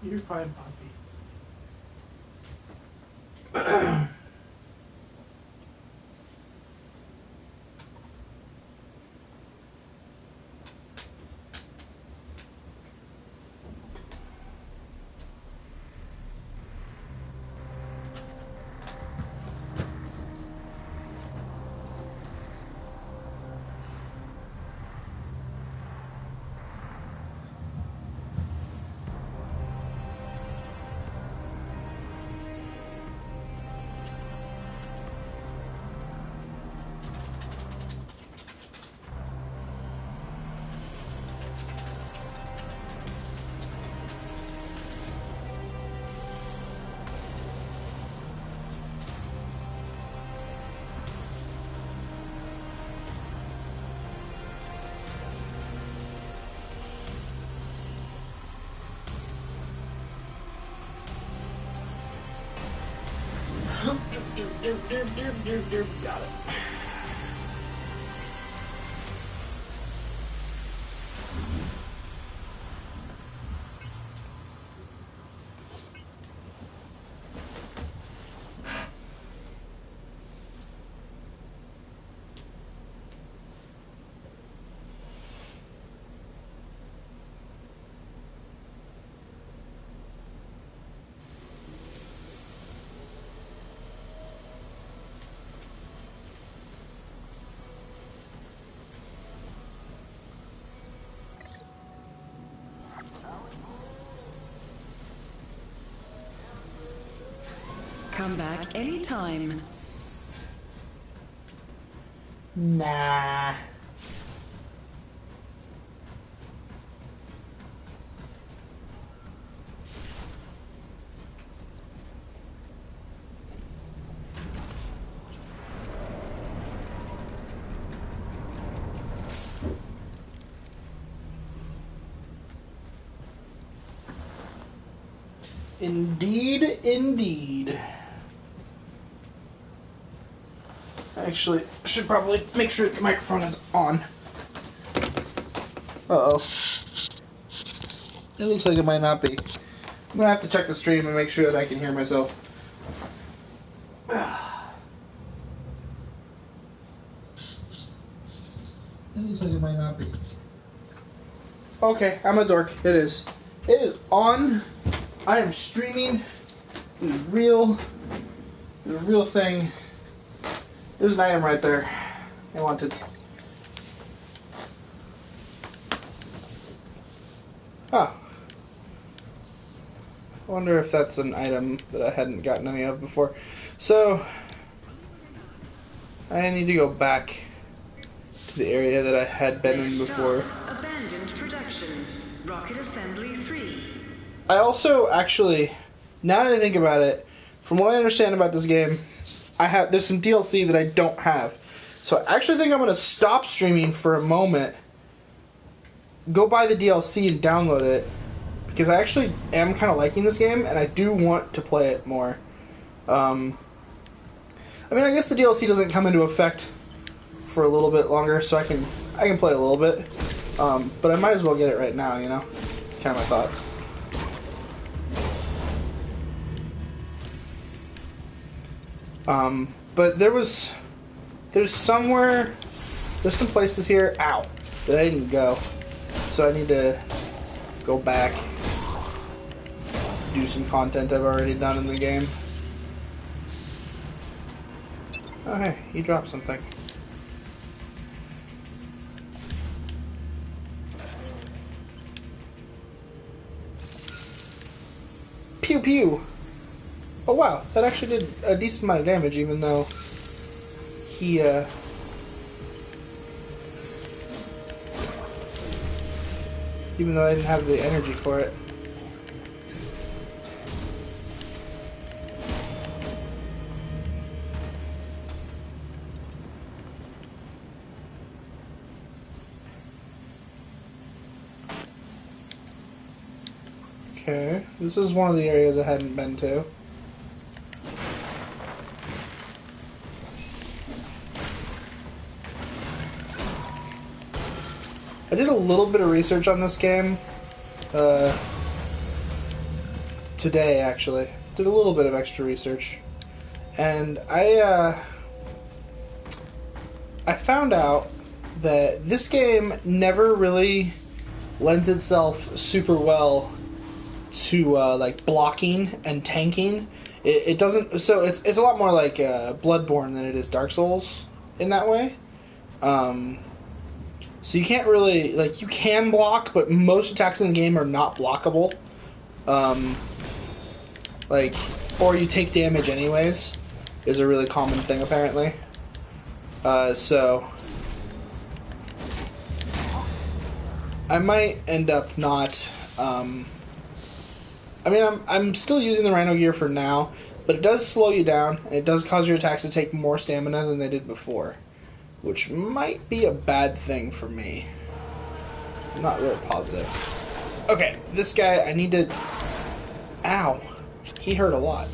You're fine, Poppy. Got it. Come back anytime. Nah. Indeed, indeed. Actually, I should probably make sure the microphone is on. Uh-oh. It looks like it might not be. I'm gonna have to check the stream and make sure that I can hear myself. It looks like it might not be. Okay, I'm a dork. It is. It is on. I am streaming. It is real. It's a real thing. There's an item right there. I want it. Huh. I wonder if that's an item that I hadn't gotten any of before. So, I need to go back to the area that I had been in before. Abandoned production. Rocket Assembly 3. I also actually, now that I think about it, from what I understand about this game, there's some DLC that I don't have. So I actually think I'm going to stop streaming for a moment, go buy the DLC and download it, because I actually am kind of liking this game, and I do want to play it more. I mean, I guess the DLC doesn't come into effect for a little bit longer, so I can play a little bit. But I might as well get it right now, you know? It's kind of my thought. But there's some places here, ow, that I didn't go. So I need to go back, do some content I've already done in the game. Oh hey, he dropped something. Pew pew! Oh wow, that actually did a decent amount of damage, even though he, even though I didn't have the energy for it. Okay, this is one of the areas I hadn't been to. I did a little bit of research on this game. today, actually. Did a little bit of extra research. And I found out that this game never really lends itself super well to like blocking and tanking. It doesn't. So it's a lot more like Bloodborne than it is Dark Souls in that way. So you can't really like you can block, but most attacks in the game are not blockable. Like, or you take damage anyways, is a really common thing apparently. So I might end up not. I mean, I'm still using the Rhino gear for now, but it does slow you down, and it does cause your attacks to take more stamina than they did before, which might be a bad thing for me. I'm not really positive. Okay, this guy, I need to... Ow. He hurt a lot.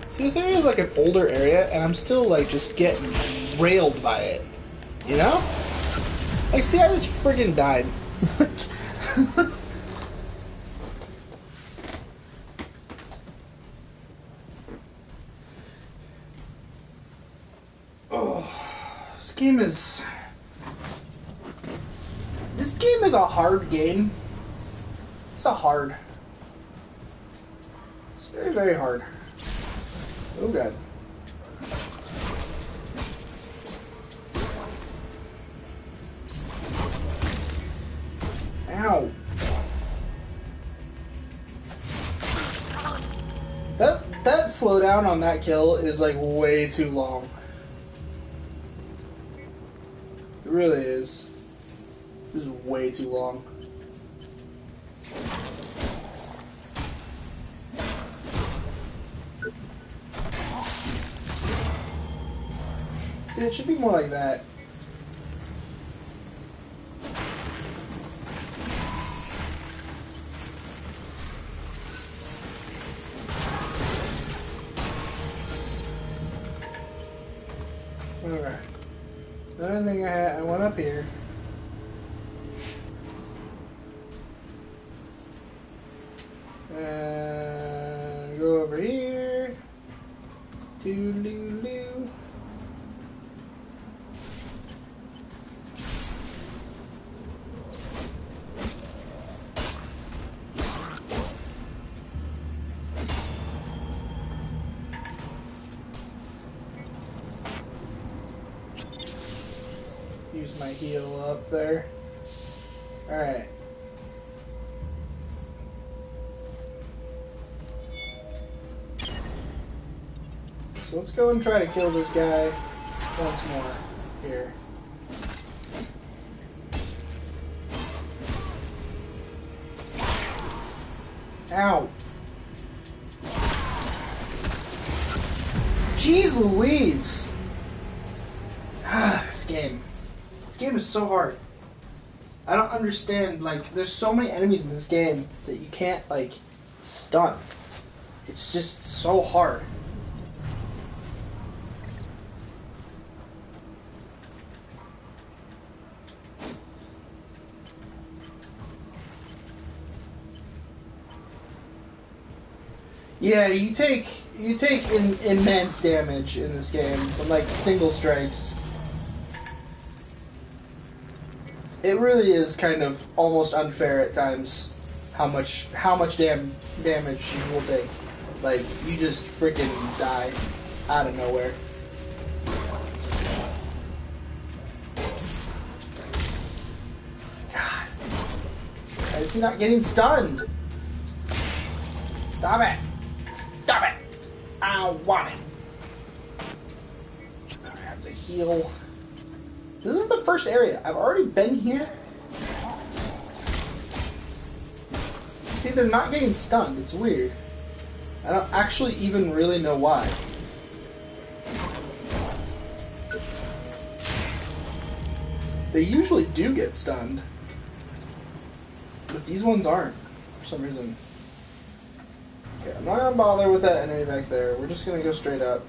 See, this area is like an older area, and I'm still, like, just getting railed by it. You know? Like, see, I just friggin' died. Oh, this game is a hard game. It's very, very hard. Oh god. Ow. That slowdown on that kill is like way too long. It really is. This is way too long. See, it should be more like that. Alright. Another thing I went up here. Go over here. Doo-doo-doo. Use my heal up there. Alright. So let's go and try to kill this guy once more here. Ow. Jeez Louise. This game. This game is so hard. I don't understand, like, there's so many enemies in this game that you can't, like, stun. It's just so hard. Yeah, you take immense damage in this game from like single strikes. It really is kind of almost unfair at times how much damage you will take. Like you just freaking die out of nowhere. God, why is he not getting stunned? Stop it! Stop it! I don't want it. I have to heal. This is the first area. I've already been here. See, they're not getting stunned. It's weird. I don't actually even really know why. They usually do get stunned. But these ones aren't, for some reason. Okay, I'm not gonna bother with that enemy back there. We're just gonna go straight up.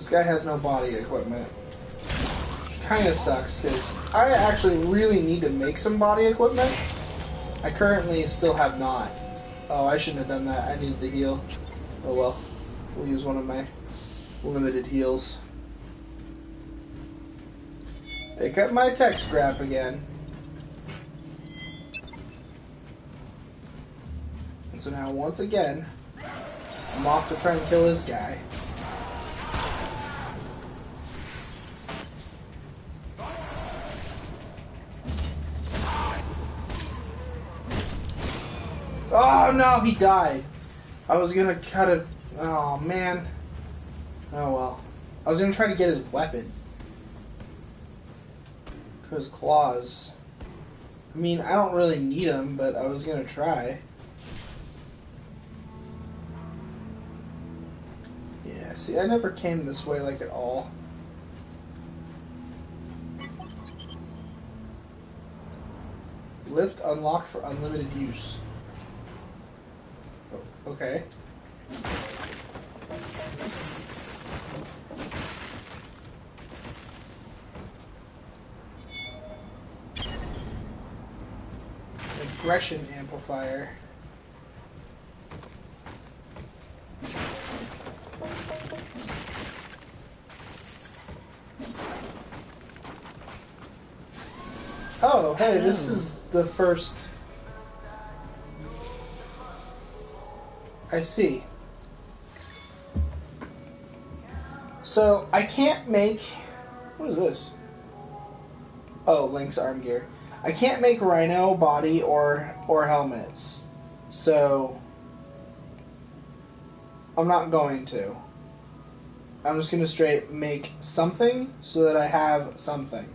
This guy has no body equipment. Kind of sucks, because I actually really need to make some body equipment. I currently still have not. Oh, I shouldn't have done that. I needed the heal. Oh well. We'll use one of my limited heals. Pick up my tech scrap again. And so now, once again, I'm off to try and kill this guy. Oh no, he died. I was gonna cut it. Oh man. Oh well. I was gonna try to get his weapon. His claws. I mean, I don't really need them, but I was gonna try. Yeah, see, I never came this way like at all. Lift unlocked for unlimited use. Oh, okay. Aggression amplifier. Oh, hey, this is the first. I see. So, I can't make... What is this? Oh, Link's arm gear. I can't make Rhino body or helmets. So, I'm not going to. I'm just going to straight make something so that I have something.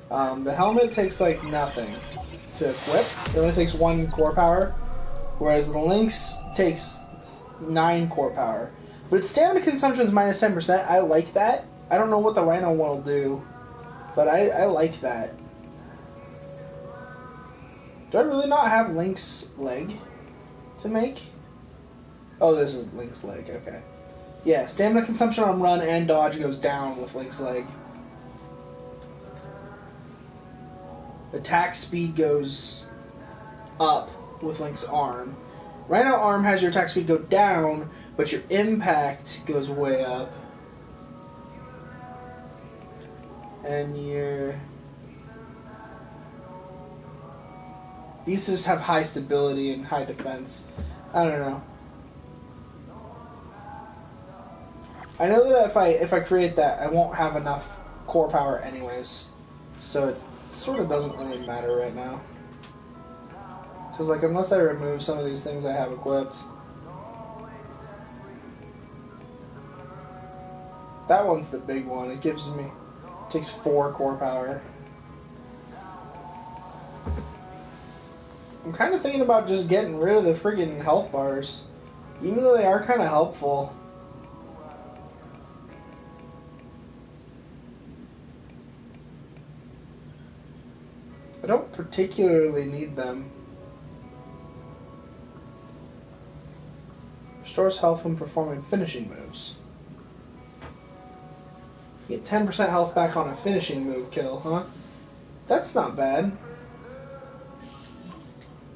The helmet takes like nothing to equip. It only takes 1 core power, whereas the Lynx takes 9 core power. But its stamina consumption is minus 10%. I like that. I don't know what the Rhino one will do, but I like that. Do I really not have Link's leg to make? Oh, this is Link's leg, okay. Yeah, stamina consumption on run and dodge goes down with Link's leg. Attack speed goes up with Link's arm. Rhino arm has your attack speed go down, but your impact goes way up. And your... These just have high stability and high defense. I don't know. I know that if I create that, I won't have enough core power anyways. So it sort of doesn't really matter right now. Because, like, unless I remove some of these things I have equipped. That one's the big one. It gives me... takes 4 core power. I'm kind of thinking about just getting rid of the friggin' health bars. Even though they are kind of helpful. I don't particularly need them. Restores health when performing finishing moves. You get 10% health back on a finishing move kill, huh? That's not bad.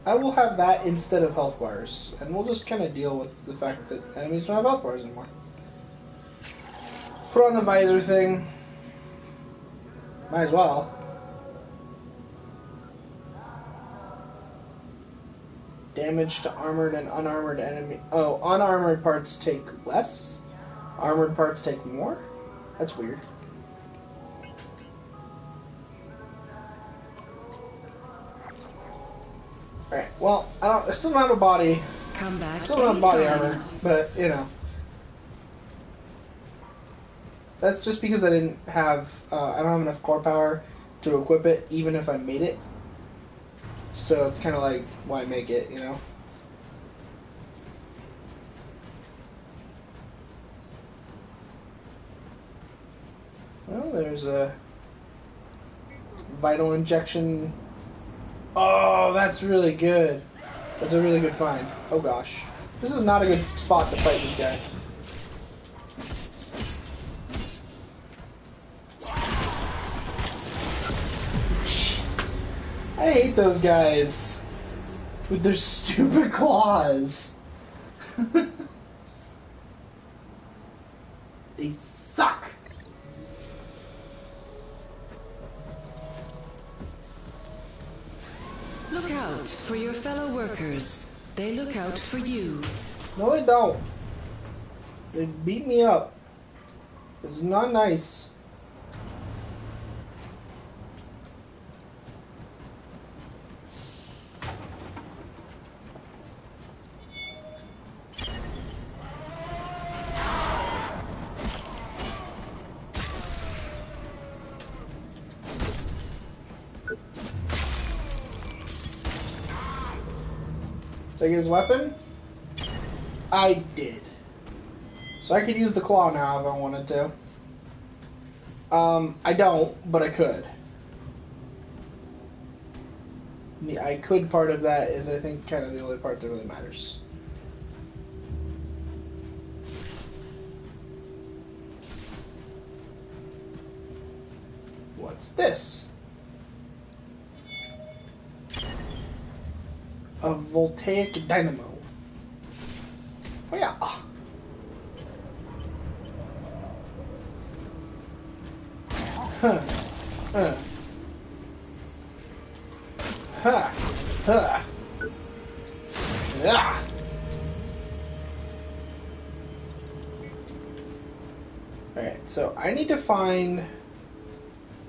I will have that instead of health bars, and we'll just kind of deal with the fact that enemies don't have health bars anymore. Put on the visor thing. Might as well. Damage to armored and unarmored enemy. Oh, unarmored parts take less. Armored parts take more. That's weird. Alright, well, I still don't have a body. Come back. Still don't have body anytime. armor, but, you know. That's just because I didn't have, I don't have enough core power to equip it, even if I made it. So it's kind of like, why make it, you know? Well, there's a vital injection. Oh, that's really good. That's a really good find. Oh gosh. This is not a good spot to fight this guy. I hate those guys with their stupid claws. They suck. Look out for your fellow workers. They look out for you. No, they don't. They beat me up. It's not nice. Take his weapon? I did. So I could use the claw now if I wanted to. I don't, but I could. The I could part of that is, I think, kind of the only part that really matters. What's this? A voltaic dynamo. Oh yeah. Huh. Huh. Huh. Ah. Alright, so I need to find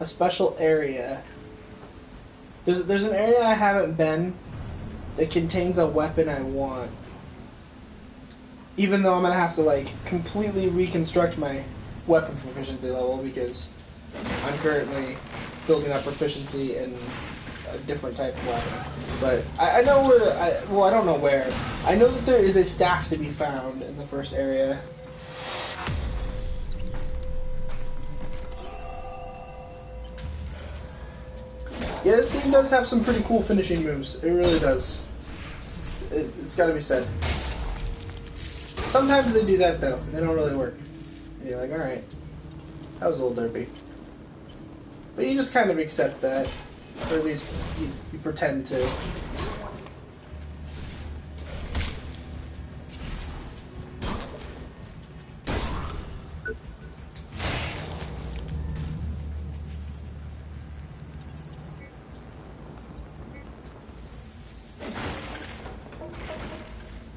a special area. There's an area I haven't been that contains a weapon I want. Even though I'm gonna have to like completely reconstruct my weapon proficiency level because I'm currently building up proficiency in a different type of weapon. But I know where well, I don't know where. I know that there is a staff to be found in the first area. Yeah, this game does have some pretty cool finishing moves. It really does. It's gotta be said. Sometimes they do that though, and they don't really work. And you're like, alright, that was a little derpy. But you just kind of accept that. Or at least you pretend to.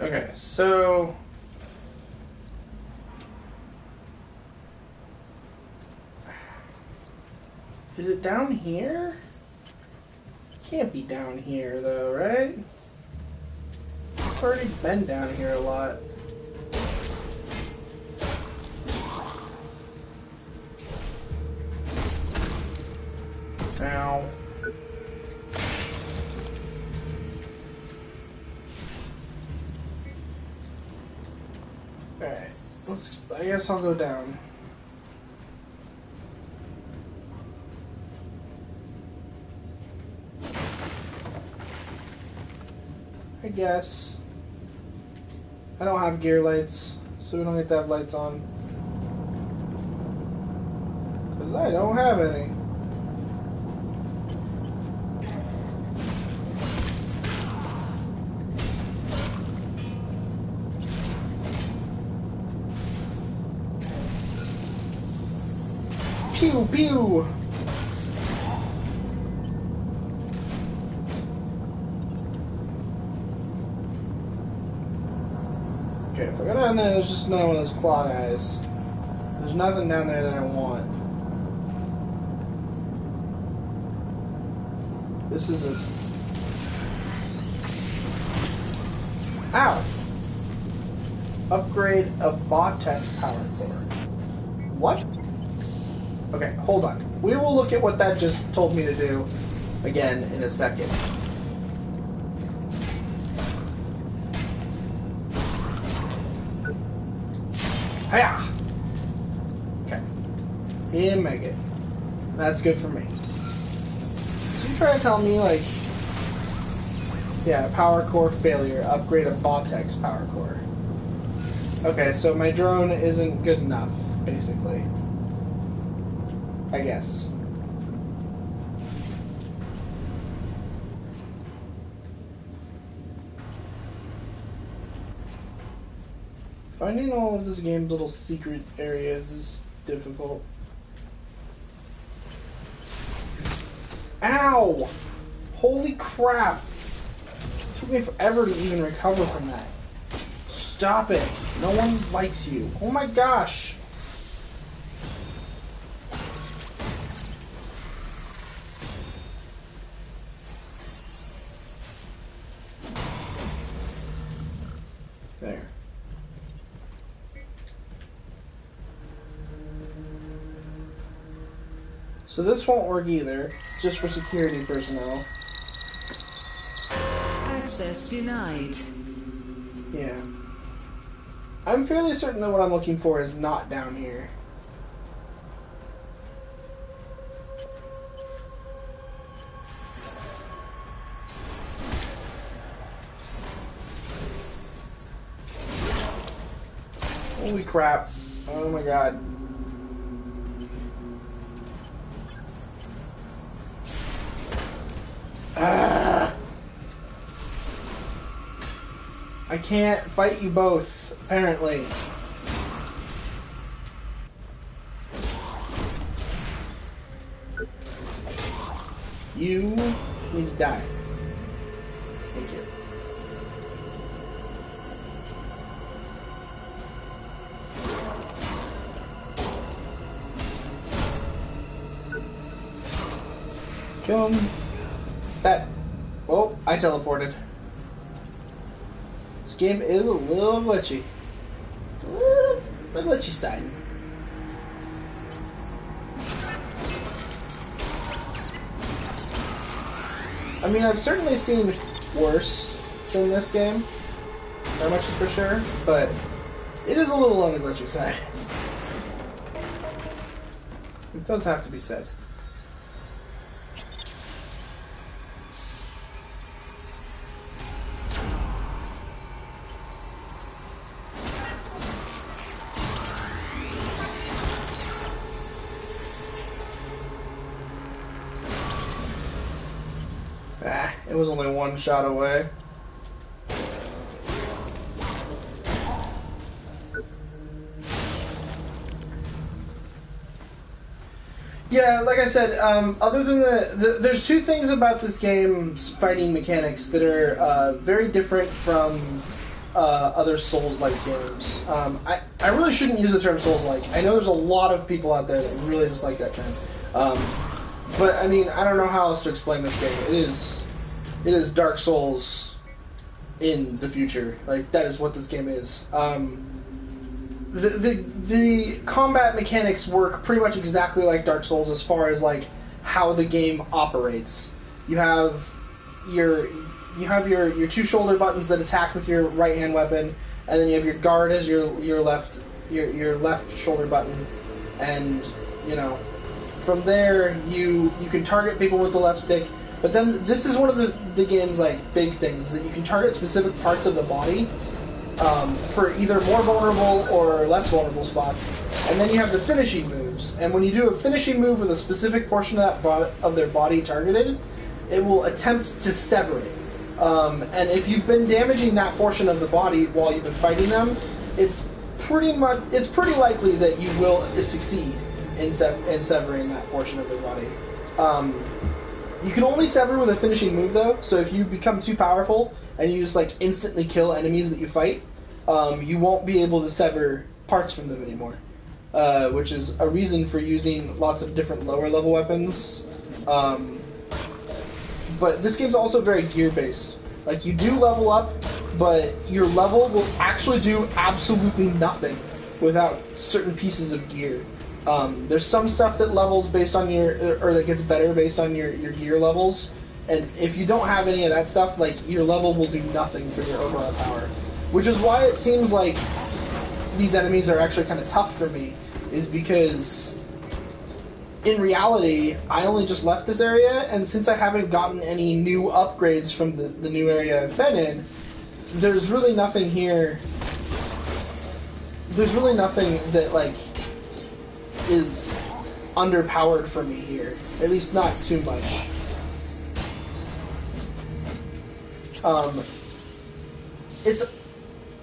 Okay, so is it down here? Can't be down here though, right? I've already been down here a lot. Ow. Alright, I guess I'll go down. I guess. I don't have gear lights, so we don't get to have lights on. Because I don't have any. Pew pew! Okay, if I go down there, there's just another one of those claw guys. There's nothing down there that I want. This is a... Ow! Upgrade a Botex power core. What? Okay, hold on. We will look at what that just told me to do again in a second. Hiya! Okay. Yeah, Megan. That's good for me. So you try to tell me, like... Yeah, power core failure. Upgrade a Botex power core. Okay, so my drone isn't good enough, basically. I guess. Finding all of this game's little secret areas is difficult. Ow! Holy crap! It took me forever to even recover from that. Stop it! No one likes you. Oh my gosh! There. So this won't work either. It's just for security personnel. Access denied. Yeah. I'm fairly certain that what I'm looking for is not down here. Holy crap. Oh my god. Ah. I can't fight you both, apparently. You need to die. Thank you. Kill him. That. Oh, I teleported. This game is a little glitchy. A little the glitchy side. I mean, I've certainly seen worse than this game. That much is for sure, but it is a little on the glitchy side. It does have to be said. It was only one shot away. Yeah, like I said, other than there's two things about this game's fighting mechanics that are very different from other Souls-like games. I really shouldn't use the term Souls-like. I know there's a lot of people out there that really dislike that term. But, I mean, I don't know how else to explain this game. It is Dark Souls in the future. Like, that is what this game is. The combat mechanics work pretty much exactly like Dark Souls as far as, like, how the game operates. You have your two shoulder buttons that attack with your right hand weapon, and then you have your guard as your left shoulder button, and you know, from there you can target people with the left stick. But then this is one of the game's like big things, is that you can target specific parts of the body for either more vulnerable or less vulnerable spots, and then you have the finishing moves. And when you do a finishing move with a specific portion of of their body targeted, it will attempt to sever it. And if you've been damaging that portion of the body while you've been fighting them, it's pretty likely that you will succeed in severing that portion of their body. You can only sever with a finishing move though, so if you become too powerful and you just like instantly kill enemies that you fight, you won't be able to sever parts from them anymore. Which is a reason for using lots of different lower level weapons. But this game's also very gear-based. Like, you do level up, but your level will actually do absolutely nothing without certain pieces of gear. There's some stuff that levels based on or that gets better based on your gear levels, and if you don't have any of that stuff, like, your level will do nothing for your overall power. Which is why it seems like these enemies are actually kind of tough for me, is because in reality, I only just left this area, and since I haven't gotten any new upgrades from the new area I've been in, there's really nothing here. There's really nothing that, like, is underpowered for me here. At least not too much.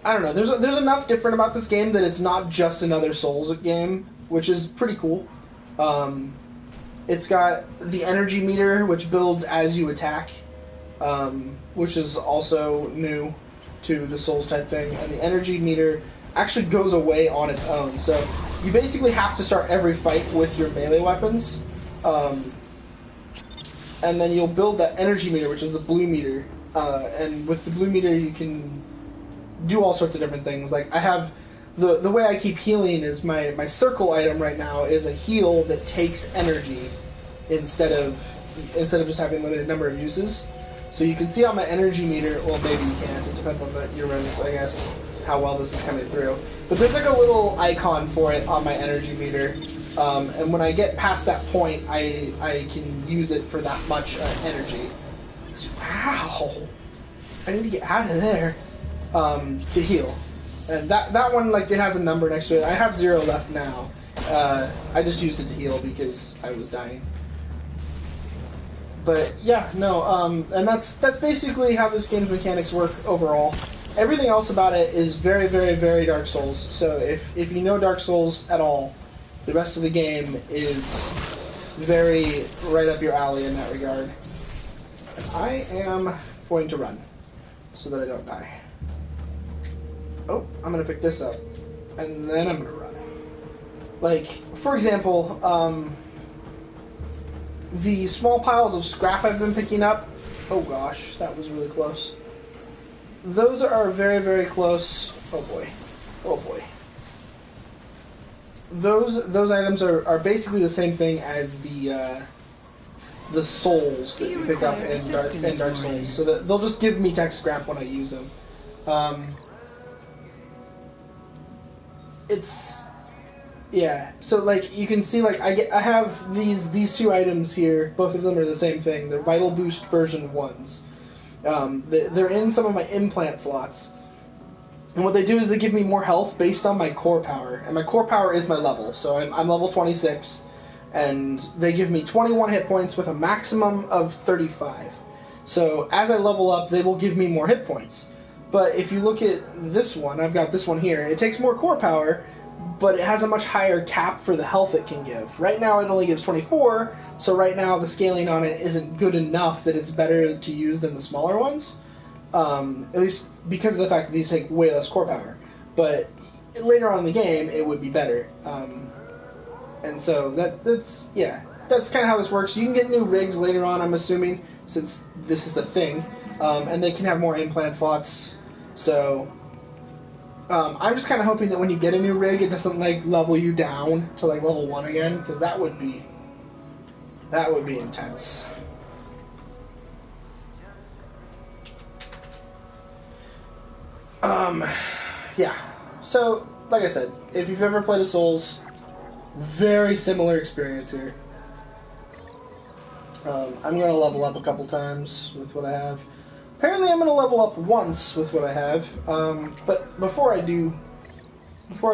I don't know. There's enough different about this game that it's not just another Souls game, which is pretty cool. It's got the energy meter, which builds as you attack, which is also new to the Souls type thing. And the energy meter actually goes away on its own. So you basically have to start every fight with your melee weapons. And then you'll build that energy meter, which is the blue meter. And with the blue meter, you can do all sorts of different things. Like, I have... The way I keep healing is my circle item right now is a heal that takes energy instead of just having a limited number of uses. So you can see on my energy meter... Well, maybe you can't. It depends on your runs, I guess, how well this is coming through. But there's like a little icon for it on my energy meter. And when I get past that point, I can use it for that much energy. Wow! I need to get out of there to heal. And that one, like, it has a number next to it. I have 0 left now. I just used it to heal because I was dying. But yeah, no, and that's basically how this game's mechanics work overall. Everything else about it is very, very, very Dark Souls. So if you know Dark Souls at all, the rest of the game is very right up your alley in that regard. And I am going to run so that I don't die. Oh, I'm going to pick this up. And then I'm going to run. Like, for example, the small piles of scrap I've been picking up... Oh gosh, that was really close. Those are very, very close... Oh boy. Oh boy. Those items are basically the same thing as the souls that you pick up in Dark Souls. So that they'll just give me tech scrap when I use them. It's... Yeah, so like you can see, like I have these 2 items here. Both of them are the same thing. They're Vital Boost version 1s. They're in some of my implant slots, and what they do is they give me more health based on my core power, and my core power is my level. So I'm level 26, and they give me 21 hit points with a maximum of 35. So as I level up, they will give me more hit points. But if you look at this one, I've got this one here. It takes more core power, but it has a much higher cap for the health it can give. Right now it only gives 24, so right now the scaling on it isn't good enough that it's better to use than the smaller ones. At least because of the fact that these take way less core power. But later on in the game, it would be better. And so that's kind of how this works. You can get new rigs later on, I'm assuming, since this is a thing. And they can have more implant slots. So... I'm just kind of hoping that when you get a new rig, it doesn't, like, level you down to, like, level 1 again, because that would be intense. Yeah. So, like I said, if you've ever played a Souls, very similar experience here. I'm going to level up a couple times with what I have. Apparently I'm going to level up once with what I have, but before I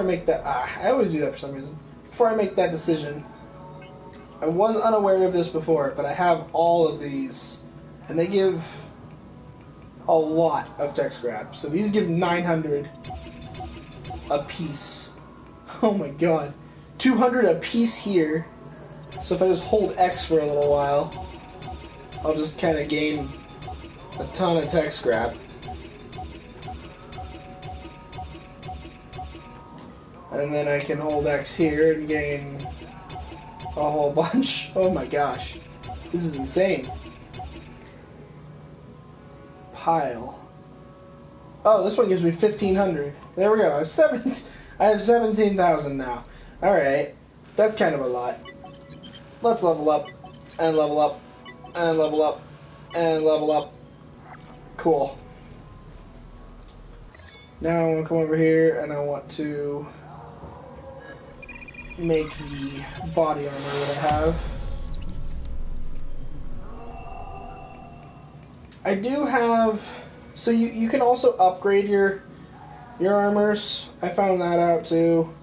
make that... I always do that for some reason. Before I make that decision, I was unaware of this before, but I have all of these, and they give a lot of tech scrap. So these give 900 a piece. Oh my god. 200 a piece here. So if I just hold X for a little while, I'll just kind of gain... a ton of tech scrap. And then I can hold X here and gain a whole bunch. Oh my gosh. This is insane. Pile. Oh, this one gives me 1,500. There we go. I have 17,000 now. Alright. That's kind of a lot. Let's level up. And level up. And level up. And level up. Cool. Now I want to come over here and I want to make the body armor that I have. I do have... So you can also upgrade your armors. I found that out too.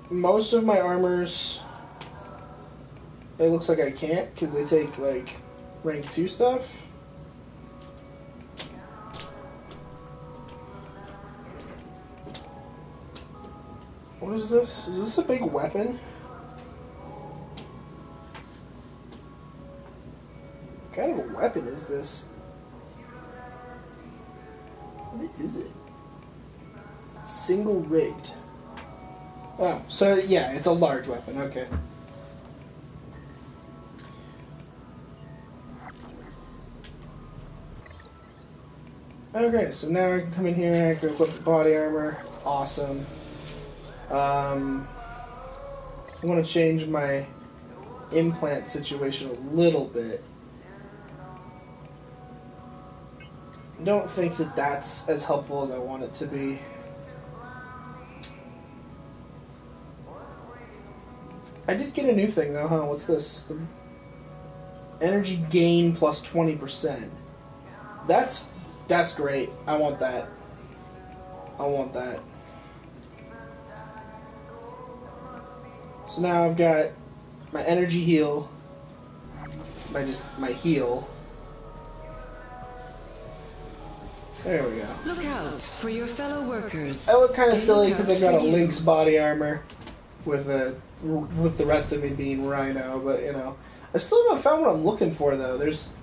Most of my armors... It looks like I can't because they take like rank 2 stuff. What is this? Is this a big weapon? What kind of a weapon is this? What is it? Single rigged. Oh, so yeah, it's a large weapon. Okay. Okay, so now I can come in here and I can equip the body armor. Awesome. I want to change my implant situation a little bit. I don't think that that's as helpful as I want it to be. I did get a new thing though, huh? What's this? The energy gain plus 20%. That's great. I want that. I want that. So now I've got my energy heal, my heal. There we go. Look out for your fellow workers. I look kind of They silly look because out I've got a for you. Lynx body armor with the rest of me being Rhino, but you know, I still haven't found what I'm looking for though. There's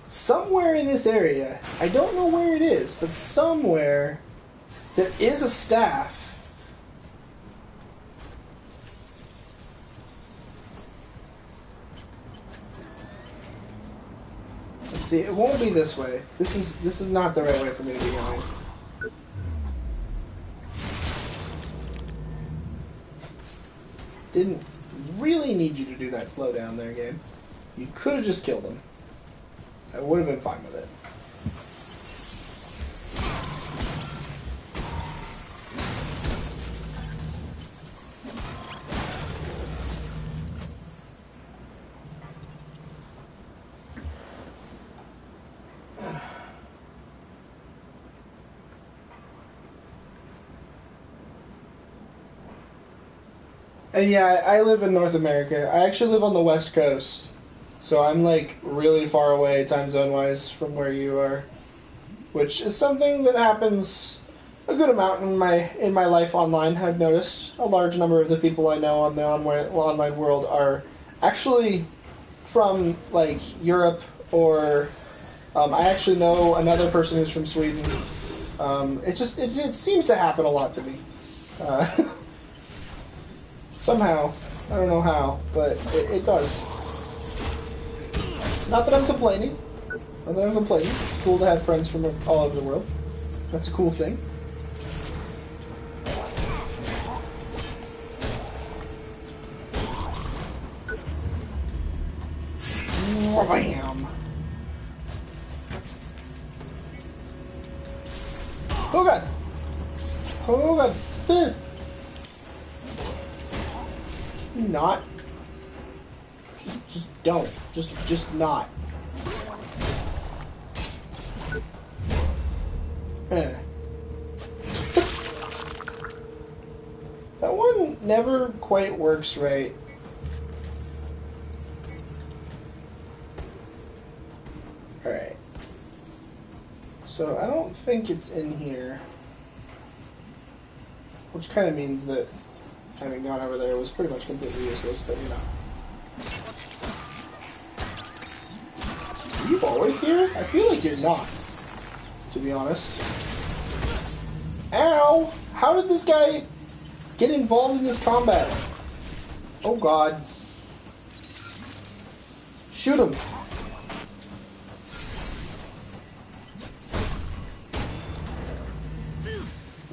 somewhere in this area, I don't know where it is, but somewhere there is a staff. Let's see, it won't be this way. This is not the right way for me to be going. Didn't really need you to do that slow down there, game. You could have just killed him. I would have been fine with it. And yeah, I live in North America. I actually live on the West Coast. So I'm like really far away time zone wise from where you are. Which is something that happens a good amount in my life online. I've noticed a large number of the people I know on the online world are actually from like Europe or I actually know another person who's from Sweden. It seems to happen a lot to me. Somehow. I don't know how, but it does. Not that I'm complaining. Not that I'm complaining. It's cool to have friends from all over the world. That's a cool thing. Bam! Oh god! Oh god! Not. Just don't. Just not. That one never quite works right. Alright. So I don't think it's in here. Which kind of means that having gone over there was pretty much completely useless, but you know. Are you always here? I feel like you're not, to be honest. Ow! How did this guy get involved in this combat? Oh god. Shoot him!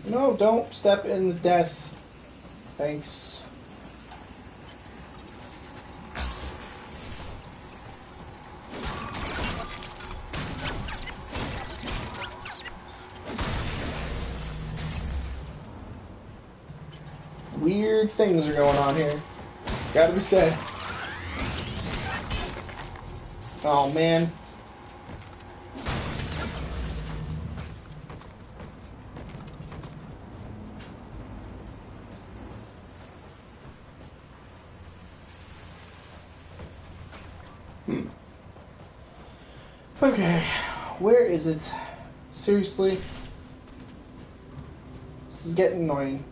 No, don't step in the death. Thanks. Weird things are going on here. Gotta be said. Oh man. Okay, where is it? Seriously? This is getting annoying.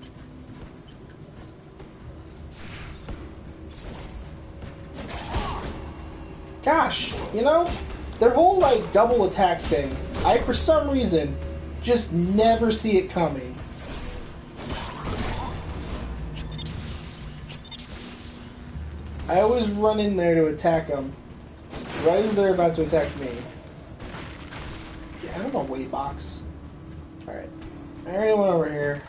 Gosh, you know, their whole, like, double attack thing, I, for some reason, just never see it coming. I always run in there to attack them, right as they're about to attack me. Get out of my way, box. Alright. I already went over here.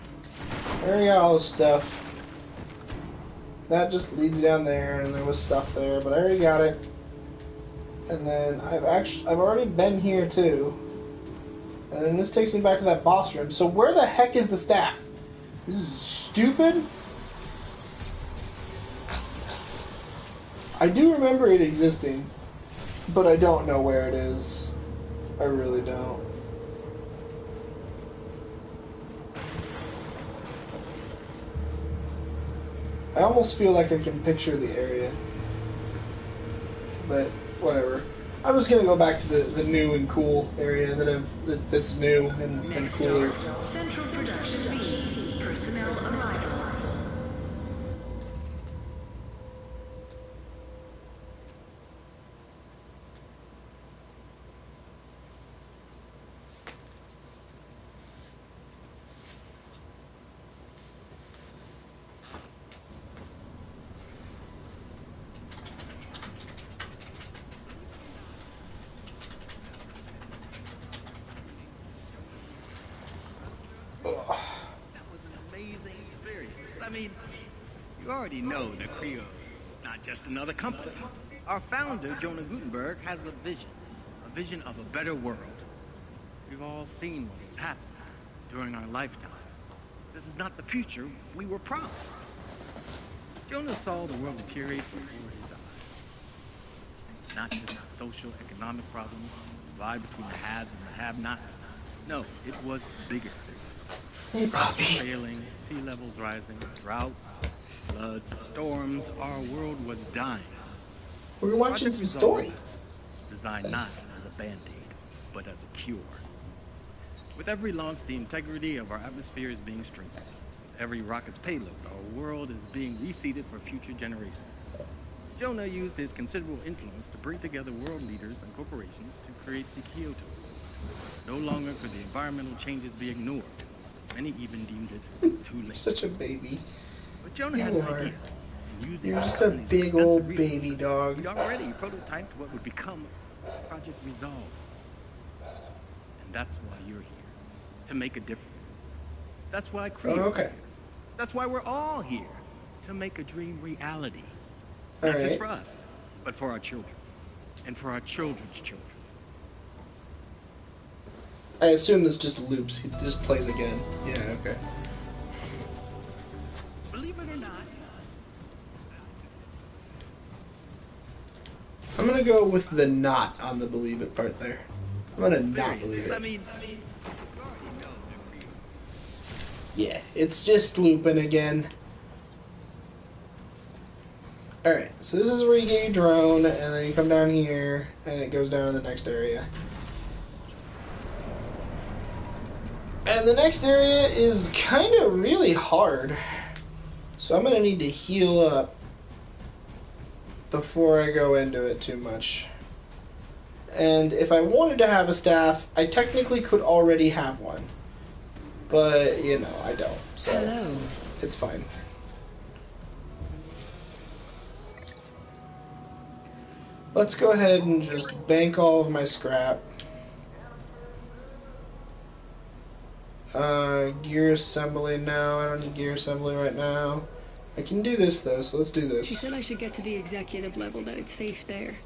I already got all this stuff. That just leads down there, and there was stuff there, but I already got it. And then I've already been here too. And then this takes me back to that boss room. So where the heck is the staff? This is stupid. I do remember it existing, but I don't know where it is. I really don't. I almost feel like I can picture the area. But whatever. I'm just gonna go back to the new and cool area that's new and cooler. Central Production B. Personnel arrival. I mean, you already know that Creo is not just another company. Our founder, Jonah Gutenberg, has a vision of a better world. We've all seen what has happened during our lifetime. This is not the future we were promised. Jonah saw the world deteriorate before his eyes. Not just the social, economic problems, the divide between the haves and the have-nots. No, it was bigger. Hey, Poppy. Failing, sea levels rising, droughts, floods, storms, our world was dying. We're watching some story. Designed not as a band-aid, but as a cure. With every launch, the integrity of our atmosphere is being strengthened. With every rocket's payload, our world is being reseeded for future generations. Jonah used his considerable influence to bring together world leaders and corporations to create the Kyoto. No longer could the environmental changes be ignored. Many even deemed it too late. Such a baby. But Jonah had an idea. You're just a big old baby dog. He'd already prototyped what would become Project Resolve. And that's why you're here. To make a difference. That's why Creo. Oh, okay. That's why we're all here. To make a dream reality. All Not just right. for us, but for our children. And for our children's children. I assume this just loops. He just plays again. Yeah, okay. Believe it or not. I'm gonna go with the not on the believe it part there. I'm gonna not believe it. I mean, you already know that Creo. Yeah, it's just looping again. Alright, so this is where you get your drone, and then you come down here, and it goes down to the next area. And the next area is kind of really hard. So I'm going to need to heal up before I go into it too much. And if I wanted to have a staff, I technically could already have one. But, you know, I don't. So Hello. it's fine. Let's go ahead and just bank all of my scrap. Gear assembly, no, I don't need gear assembly right now. I can do this though, so let's do She this. said I should get to the executive level, that it's safe there.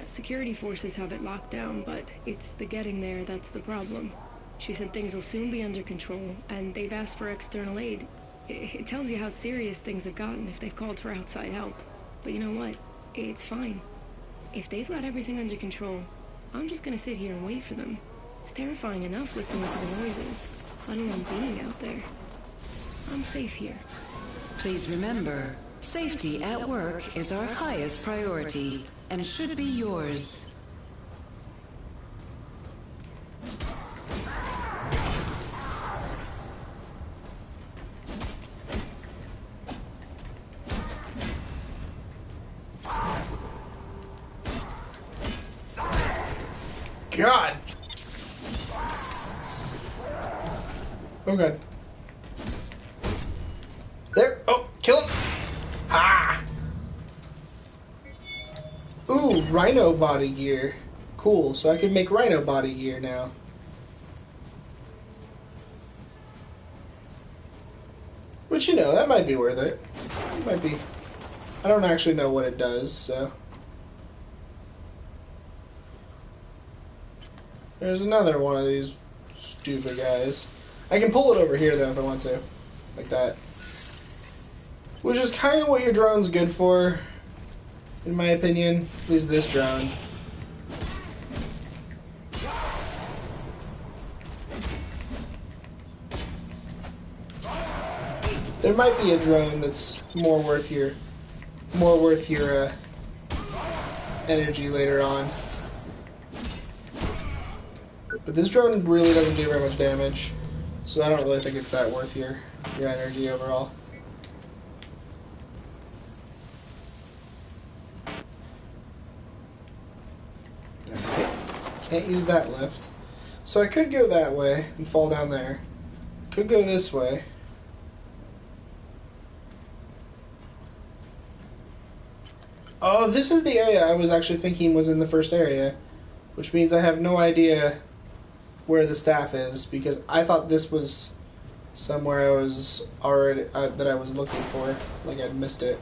Security forces have it locked down, but it's the getting there that's the problem. She said things will soon be under control, and they've asked for external aid. It tells you how serious things have gotten if they've called for outside help. But you know what? It's fine. If they've got everything under control, I'm just gonna sit here and wait for them. It's terrifying enough listening to the noises, let alone being out there. I'm safe here. Please remember, safety at work is our highest priority and should be yours. God. Oh god. There. Oh, kill him. Ah. Ooh, rhino body gear. Cool. So I can make rhino body gear now. Which, you know, that might be worth it. It might be. I don't actually know what it does, so. There's another one of these stupid guys. I can pull it over here, though, if I want to. Like that. Which is kind of what your drone's good for, in my opinion. At least this drone. There might be a drone that's more worth your energy later on. But this drone really doesn't do very much damage, so I don't really think it's that worth your energy overall. Okay. Can't use that lift. So I could go that way and fall down there. Could go this way. Oh, this is the area I was actually thinking was in the first area, which means I have no idea where the staff is, because I thought this was somewhere I was already that I was looking for, like I'd missed it.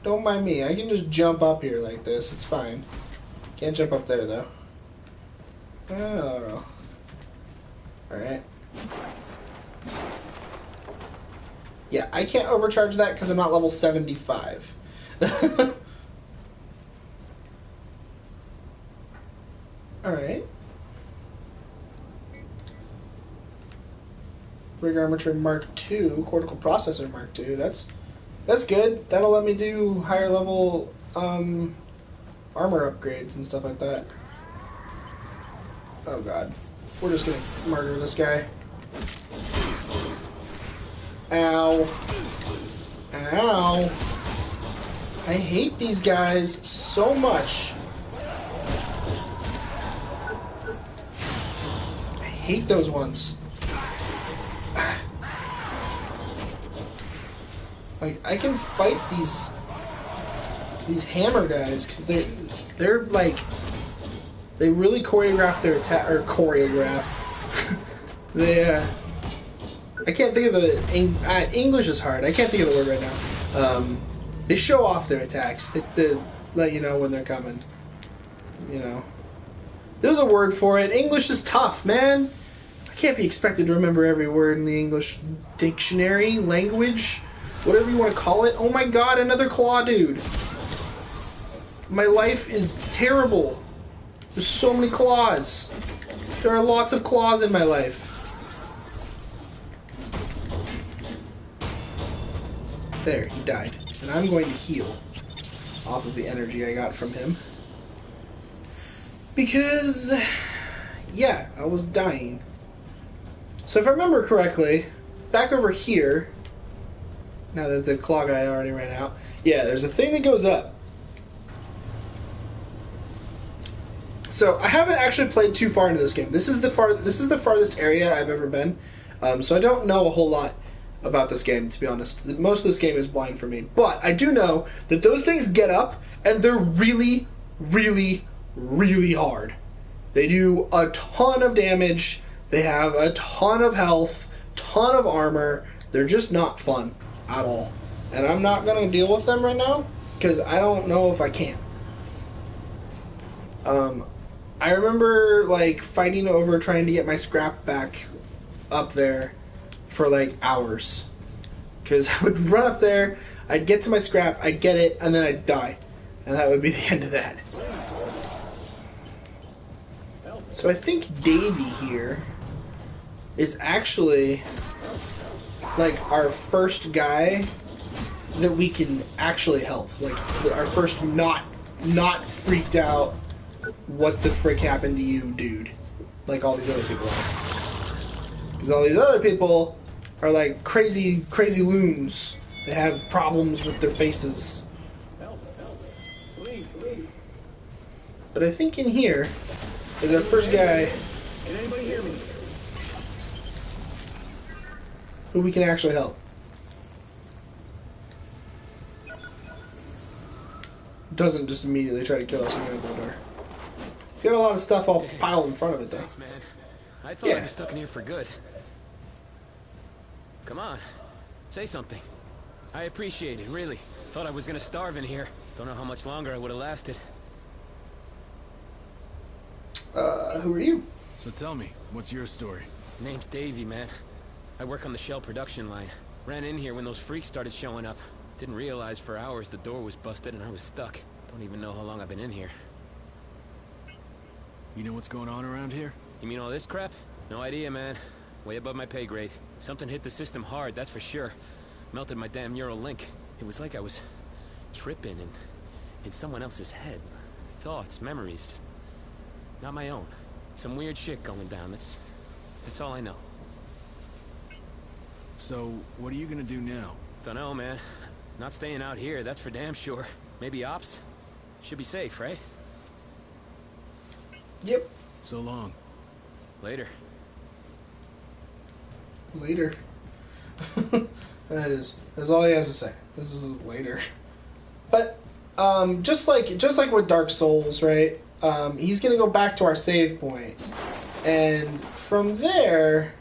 Don't mind me, I can just jump up here like this, it's fine. Can't jump up there though. Oh, alright. Yeah, I can't overcharge that because I'm not level 75. Alright. Rig Armature Mark II, Cortical Processor Mark II. That's good. That'll let me do higher level armor upgrades and stuff like that. Oh god. We're just gonna murder this guy. Ow. Ow. I hate these guys so much. I hate those ones. Like, I can fight these hammer guys because they're like, they really choreograph their attack, or choreograph. They I can't think of the English is hard. I can't think of the word right now. They show off their attacks. They let you know when they're coming. You know, there's a word for it. English is tough, man. I can't be expected to remember every word in the English dictionary, language, whatever you want to call it. Oh my god, another claw dude. My life is terrible. There's so many claws. There are lots of claws in my life. There, he died. And I'm going to heal off of the energy I got from him. Because, yeah, I was dying. So if I remember correctly, back over here, now that the claw guy already ran out, yeah, there's a thing that goes up. So I haven't actually played too far into this game. This is the farthest area I've ever been. So I don't know a whole lot about this game, to be honest. Most of this game is blind for me. But I do know that those things get up, and they're really, really, really hard. They do a ton of damage. They have a ton of health, ton of armor. They're just not fun at all. And I'm not going to deal with them right now, because I don't know if I can. I remember, like, fighting over trying to get my scrap back up there for like hours, because I would run up there, I'd get to my scrap, I'd get it, and then I'd die, and that would be the end of that. So I think Davey here is actually like our first guy that we can actually help, like our first not freaked out, what the frick happened to you dude, like all these other people are. Because all these other people are like crazy loons. They have problems with their faces. Help, please. But I think in here is our first guy Can anybody hear me? who we can actually help. Doesn't just immediately try to kill us when we open the door. He's got a lot of stuff all piled in front of it, though. Thanks, man. I thought I was stuck in here for good. Come on. Say something. I appreciate it, really. Thought I was gonna starve in here. Don't know how much longer I would have lasted. Who are you? So tell me, what's your story? Name's Davey, man. I work on the Shell production line. Ran in here when those freaks started showing up. Didn't realize for hours the door was busted and I was stuck. Don't even know how long I've been in here. You know what's going on around here? You mean all this crap? No idea, man. Way above my pay grade. Something hit the system hard, that's for sure. Melted my damn neural link. It was like I was tripping in someone else's head. Thoughts, memories, just not my own. Some weird shit going down, that's all I know. So, what are you gonna do now? Dunno, man. Not staying out here, that's for damn sure. Maybe ops? Should be safe, right? Yep. So long. Later. Later. That's all he has to say. This is later. But just like with Dark Souls, right? He's gonna go back to our save point, and from there,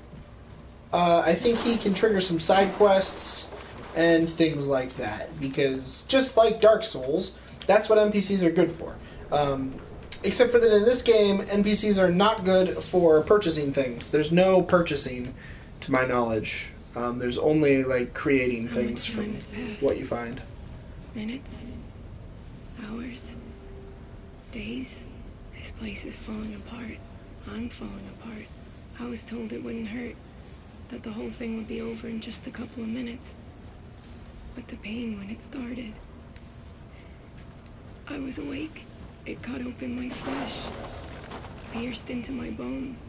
I think he can trigger some side quests and things like that. Because just like Dark Souls, that's what NPCs are good for. Except for that in this game, NPCs are not good for purchasing things. There's no purchasing, to my knowledge. There's only, like, creating things from what you find. Minutes, hours, days. This place is falling apart. I'm falling apart. I was told it wouldn't hurt, that the whole thing would be over in just a couple of minutes. But the pain when it started. I was awake. It cut open my flesh, pierced into my bones.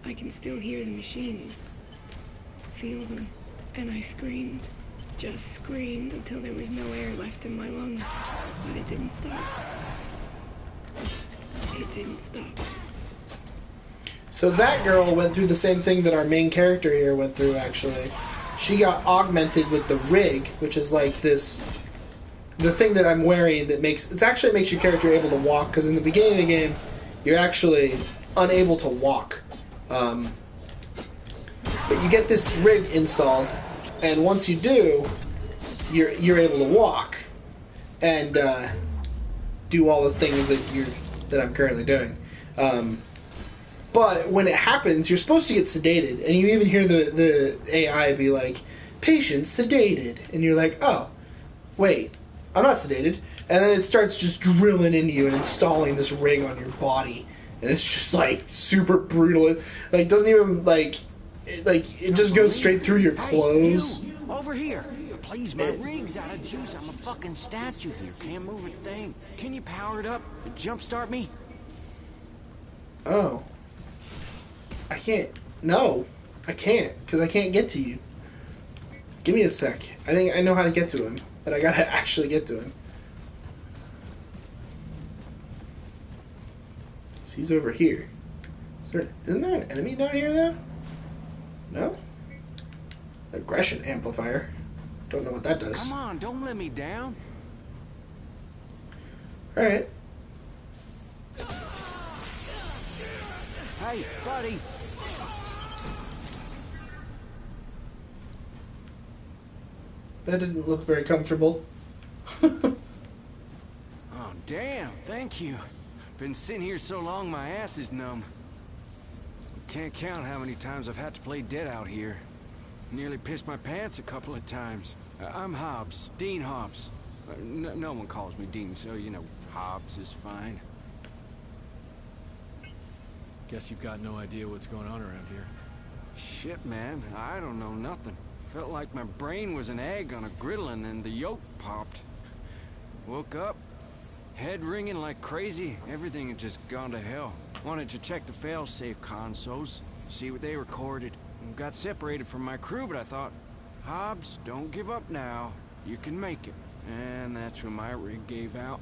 I can still hear the machines, feel them, and I screamed. Just screamed until there was no air left in my lungs. But it didn't stop. It didn't stop. So that girl went through the same thing that our main character here went through, actually. She got augmented with the rig, which is like this... The thing that I'm wearing that makes... It actually makes your character able to walk, because in the beginning of the game, you're actually unable to walk. But you get this rig installed, and once you do, you're able to walk and do all the things that I'm currently doing. But when it happens, you're supposed to get sedated, and you even hear the AI be like, "Patient sedated," and you're like, "Oh, wait, I'm not sedated." And then it starts just drilling into you and installing this rig on your body, and it's just like super brutal. It like doesn't even it just goes straight through your clothes. Hey, you, over here. Please, my rig's out of juice. I'm a fucking statue here. Can't move a thing. Can you power it up? Jumpstart me? Oh. I can't. No. I can't, because I can't get to you. Give me a sec. I think I know how to get to him, but I gotta actually get to him. So he's over here. Isn't there an enemy down here, though? No? Aggression amplifier. Don't know what that does. Come on, don't let me down. Alright. Hey, buddy. That didn't look very comfortable. Oh, damn, thank you. Been sitting here so long my ass is numb. Can't count how many times I've had to play dead out here. Nearly pissed my pants a couple of times. I'm Hobbs, Dean Hobbs. No one calls me Dean, so you know, Hobbs is fine. Guess you've got no idea what's going on around here. Shit, man, I don't know nothing. Felt like my brain was an egg on a griddle and then the yolk popped. Woke up, head ringing like crazy. Everything had just gone to hell. Wanted to check the fail-safe consoles, see what they recorded. Got separated from my crew, but I thought, Hobbs, don't give up now. You can make it. And that's when my rig gave out.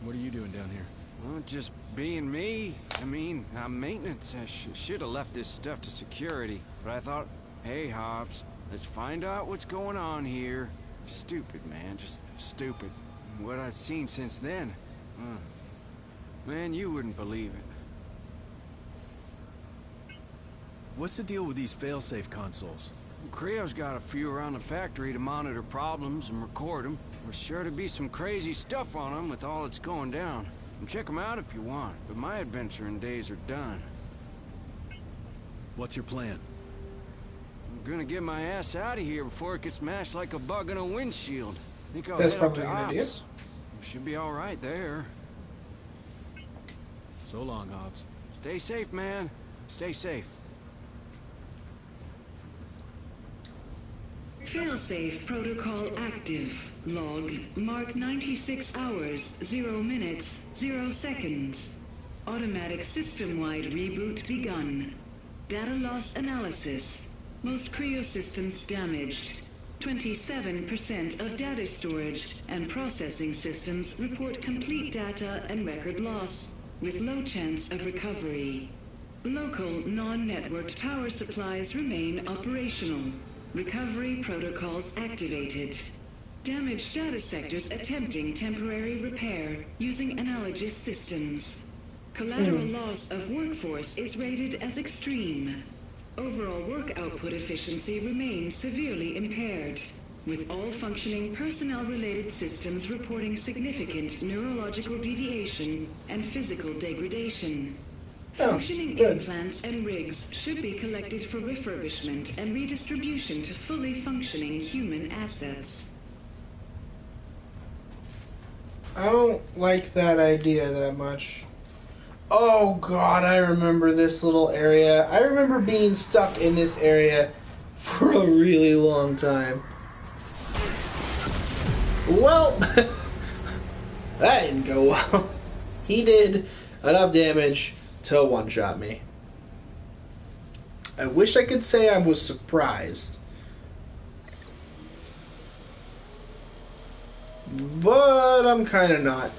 What are you doing down here? Well, just being me. I mean, I'm maintenance. I should have left this stuff to security. But I thought, hey, Hobbs, let's find out what's going on here. Stupid, man. Just stupid. What I've seen since then. Man, you wouldn't believe it. What's the deal with these failsafe consoles? Creo's got a few around the factory to monitor problems and record them. There's sure to be some crazy stuff on them with all that's going down. And check them out if you want, but my adventuring days are done. What's your plan? I'm gonna get my ass out of here before it gets mashed like a bug in a windshield. Think I'll That's head up probably to a good idea. Ops. Should be all right there. So long, Hobbs. Stay safe, man. Stay safe. Failsafe protocol active. Log mark 96 hours, 0 minutes, 0 seconds. Automatic system-wide reboot begun. Data loss analysis. Most Creo systems damaged. 27% of data storage and processing systems report complete data and record loss, with low chance of recovery. Local non-networked power supplies remain operational. Recovery protocols activated. Damaged data sectors attempting temporary repair using analogous systems. Collateral loss of workforce is rated as extreme. Overall work output efficiency remains severely impaired, with all functioning personnel-related systems reporting significant neurological deviation and physical degradation. Functioning implants and rigs should be collected for refurbishment and redistribution to fully functioning human assets. I don't like that idea that much. Oh god, I remember this little area. I remember being stuck in this area for a really long time. Well, that didn't go well. He did enough damage to one-shot me. I wish I could say I was surprised. But I'm kind of not.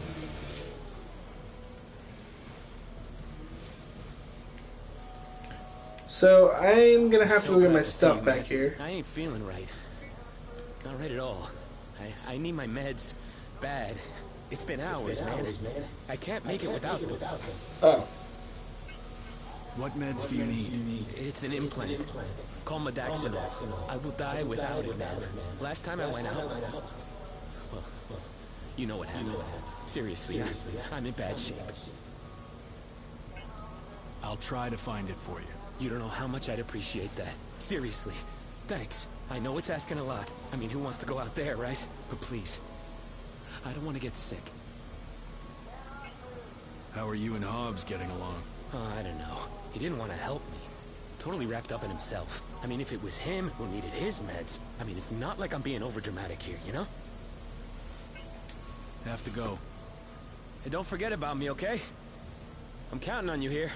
So I'm gonna have to go get my stuff back here. I ain't feeling right. Not right at all. I need my meds. Bad. It's been hours, man. I can't make it without them. Oh. What meds do you need? It's an implant. Called Modaxonil. I will die without it, man. Last time I went out... Well, you know what happened. Seriously, I'm in bad shape. I'll try to find it for you. You don't know how much I'd appreciate that. Seriously. Thanks. I know it's asking a lot. I mean, who wants to go out there, right? But please. I don't want to get sick. How are you and Hobbs getting along? Oh, I don't know. He didn't want to help me. Totally wrapped up in himself. I mean, if it was him who needed his meds, I mean, it's not like I'm being overdramatic here, you know? Have to go. Hey, don't forget about me, okay? I'm counting on you here.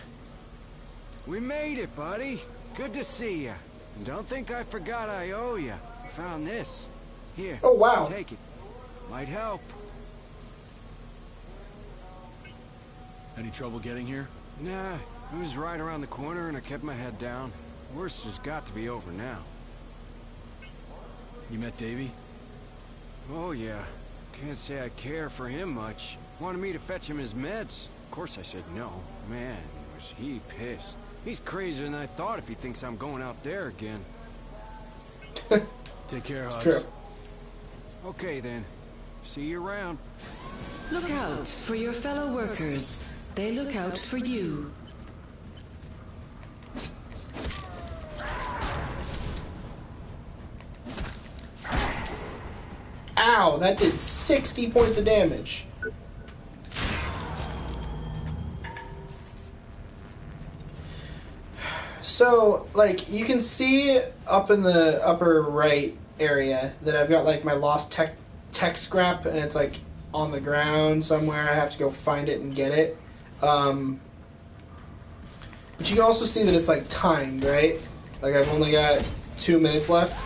We made it, buddy. Good to see ya. And don't think I forgot I owe ya. Found this. Here. Oh, wow. Take it. Might help. Any trouble getting here? Nah, it was right around the corner and I kept my head down. Worst has got to be over now. You met Davy? Oh yeah. Can't say I care for him much. Wanted me to fetch him his meds. Of course I said no. Man, was he pissed. He's crazier than I thought if he thinks I'm going out there again. Take care, Hobbs. True. Okay then. See you around. Look out for your fellow workers. They look out for you. Ow, that did 60 points of damage. So, like, you can see up in the upper right area that I've got, like, my lost tech scrap, and it's, like, on the ground somewhere. I have to go find it and get it. But you can also see that it's, like, timed, right? Like, I've only got 2 minutes left.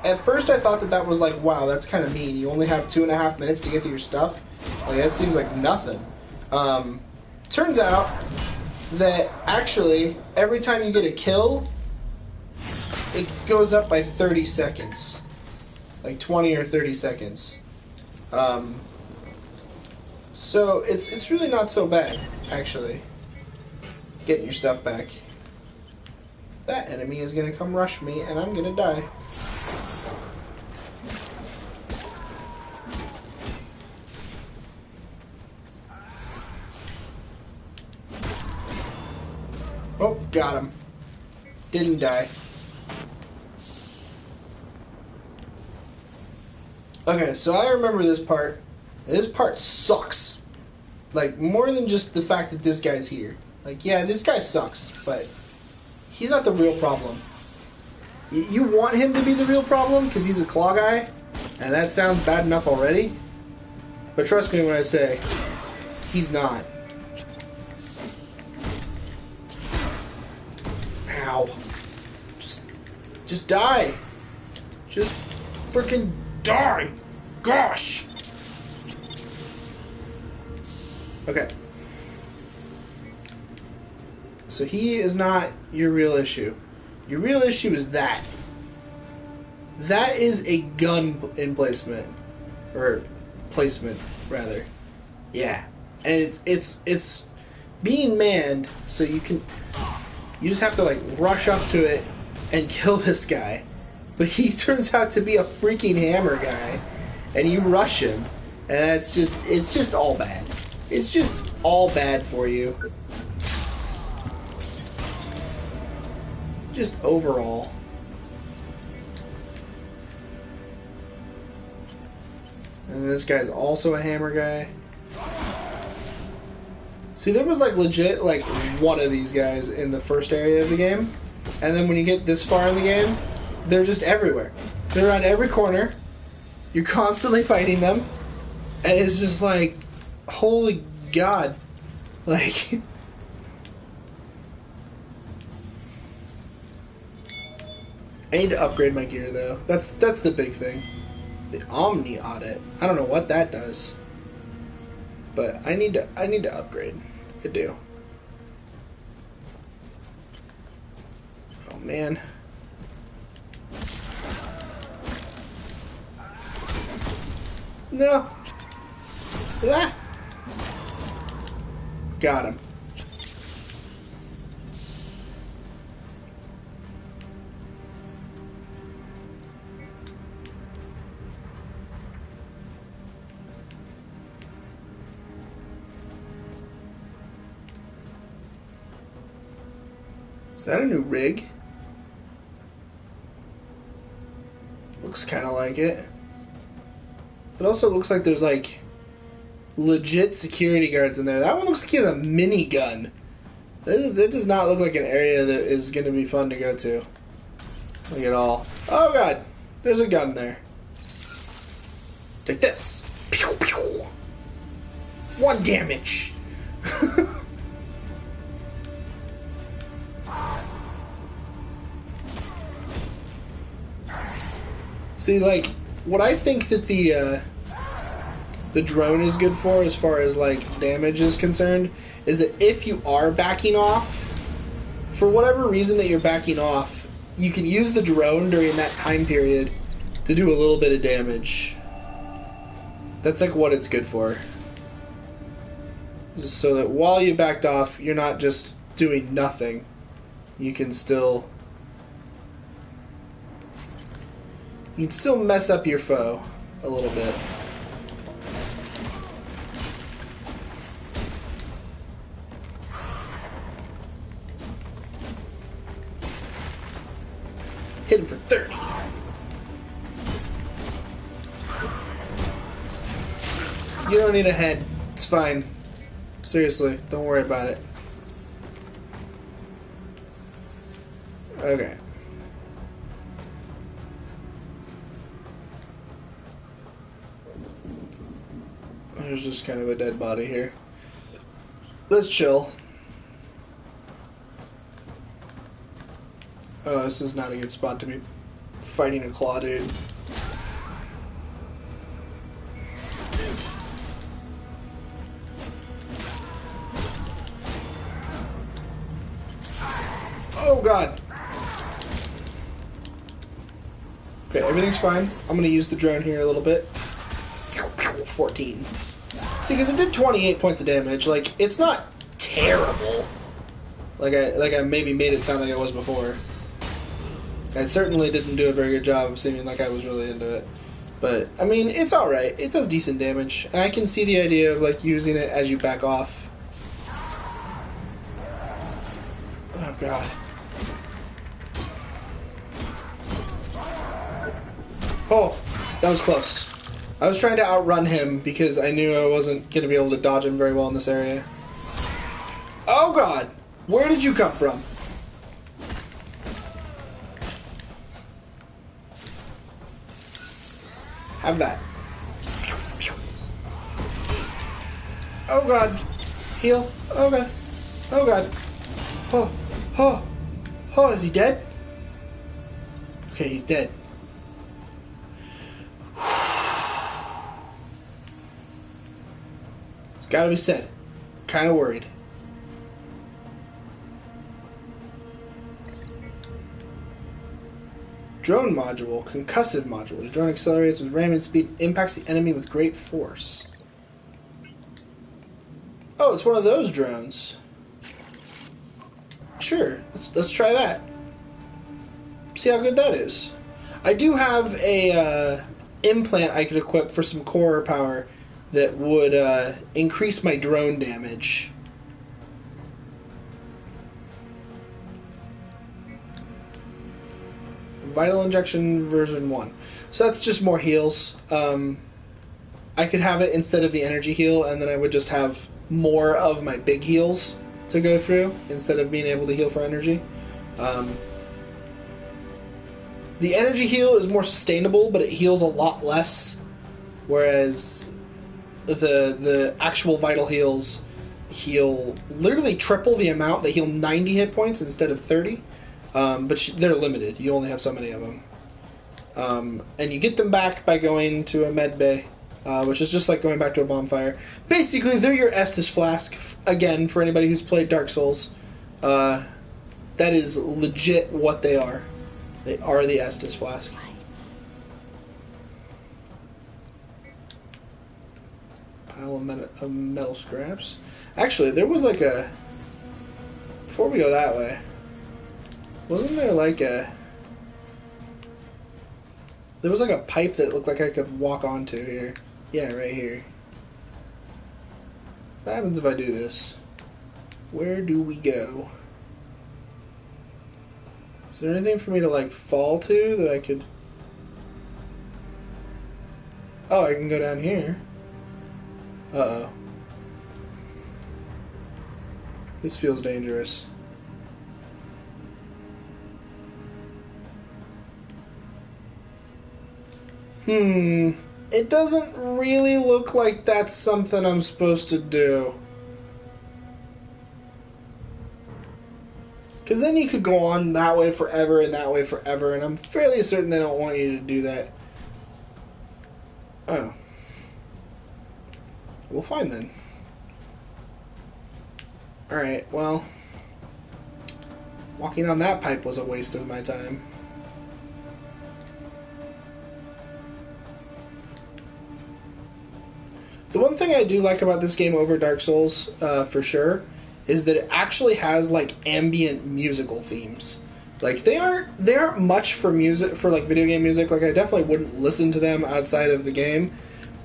at first I thought that was like, wow, that's kind of mean. You only have 2.5 minutes to get to your stuff. Like, that seems like nothing. Turns out that actually every time you get a kill, it goes up by 30 seconds. Like 20 or 30 seconds. So it's really not so bad, actually, getting your stuff back. That enemy is gonna come rush me, and I'm gonna die. Oh, got him. Didn't die. Okay, so I remember this part. This part sucks. Like, more than just the fact that this guy's here. Like, yeah, this guy sucks, but he's not the real problem. You want him to be the real problem because he's a claw guy, and that sounds bad enough already. But trust me when I say, he's not. Ow. Just die. Just freaking die. Gosh. Okay. So he is not your real issue. Your real issue is that. That is a gun emplacement. Or placement, rather. Yeah. And it's being manned so you just have to like rush up to it and kill this guy. But he turns out to be a freaking hammer guy. And you rush him. And it's just all bad. It's just all bad for you. Just overall. And this guy's also a hammer guy. See, there was like legit like one of these guys in the first area of the game. And then when you get this far in the game, they're just everywhere. They're around every corner. You're constantly fighting them. And it's just like, holy God. Like... I need to upgrade my gear, though. That's the big thing. The Omni Audit. I don't know what that does. But I need to upgrade. I do. Oh, man. No. Ah. Got him. Is that a new rig? Looks kind of like it. It also looks like there's like legit security guards in there. That one looks like he has a minigun. That does not look like an area that is going to be fun to go to. Look at all. Oh God, there's a gun there. Take this. Pew pew. 1 damage. See, like, what I think that the drone is good for, as far as like damage is concerned, is that if you are backing off, for whatever reason that you're backing off, you can use the drone during that time period to do a little bit of damage. That's like what it's good for. So that while you backed off, you're not just doing nothing. You can still mess up your foe a little bit. Hit him for 30. You don't need a head. It's fine. Seriously, don't worry about it. Okay. There's just kind of a dead body here. Let's chill. Oh, this is not a good spot to be fighting a claw dude. Oh god. Okay, everything's fine. I'm gonna use the drone here a little bit. 14. See, because it did 28 points of damage. Like, it's not terrible. Like I maybe made it sound like it was before. I certainly didn't do a very good job of seeming like I was really into it. But, I mean, it's alright. It does decent damage. And I can see the idea of, like, using it as you back off. Oh, God. Oh, that was close. I was trying to outrun him because I knew I wasn't going to be able to dodge him very well in this area. Oh, God. Where did you come from? Have that. Oh god. Heal. Oh god. Oh god. Oh. Oh. Oh, is he dead? Okay, he's dead. It's gotta be said. Kinda worried. Drone module, concussive module. The drone accelerates with ramming speed, impacts the enemy with great force. Oh, it's one of those drones. Sure, let's try that. See how good that is. I do have a implant I could equip for some core power that would increase my drone damage. Vital Injection version 1. So that's just more heals. I could have it instead of the energy heal, and then I would just have more of my big heals to go through, instead of being able to heal for energy. The energy heal is more sustainable, but it heals a lot less, whereas the actual vital heals heal literally triple the amount. They heal 90 hit points instead of 30. But they're limited. You only have so many of them. And you get them back by going to a med bay, which is just like going back to a bonfire. Basically, they're your Estus Flask, again, for anybody who's played Dark Souls. That is legit what they are. They are the Estus Flask. Pile of metal scraps. Actually, there was like a... Before we go that way... Wasn't there like a... There was like a pipe that looked like I could walk onto here. Yeah, right here. What happens if I do this? Where do we go? Is there anything for me to like fall to that I could... Oh, I can go down here. Uh-oh. This feels dangerous. It doesn't really look like that's something I'm supposed to do. Because then you could go on that way forever and that way forever, and I'm fairly certain they don't want you to do that. Oh. Well, fine then. Alright, well... Walking on that pipe was a waste of my time. The one thing I do like about this game over Dark Souls, for sure, is that it actually has like ambient musical themes. Like they aren't much for music, for like video game music. Like I definitely wouldn't listen to them outside of the game,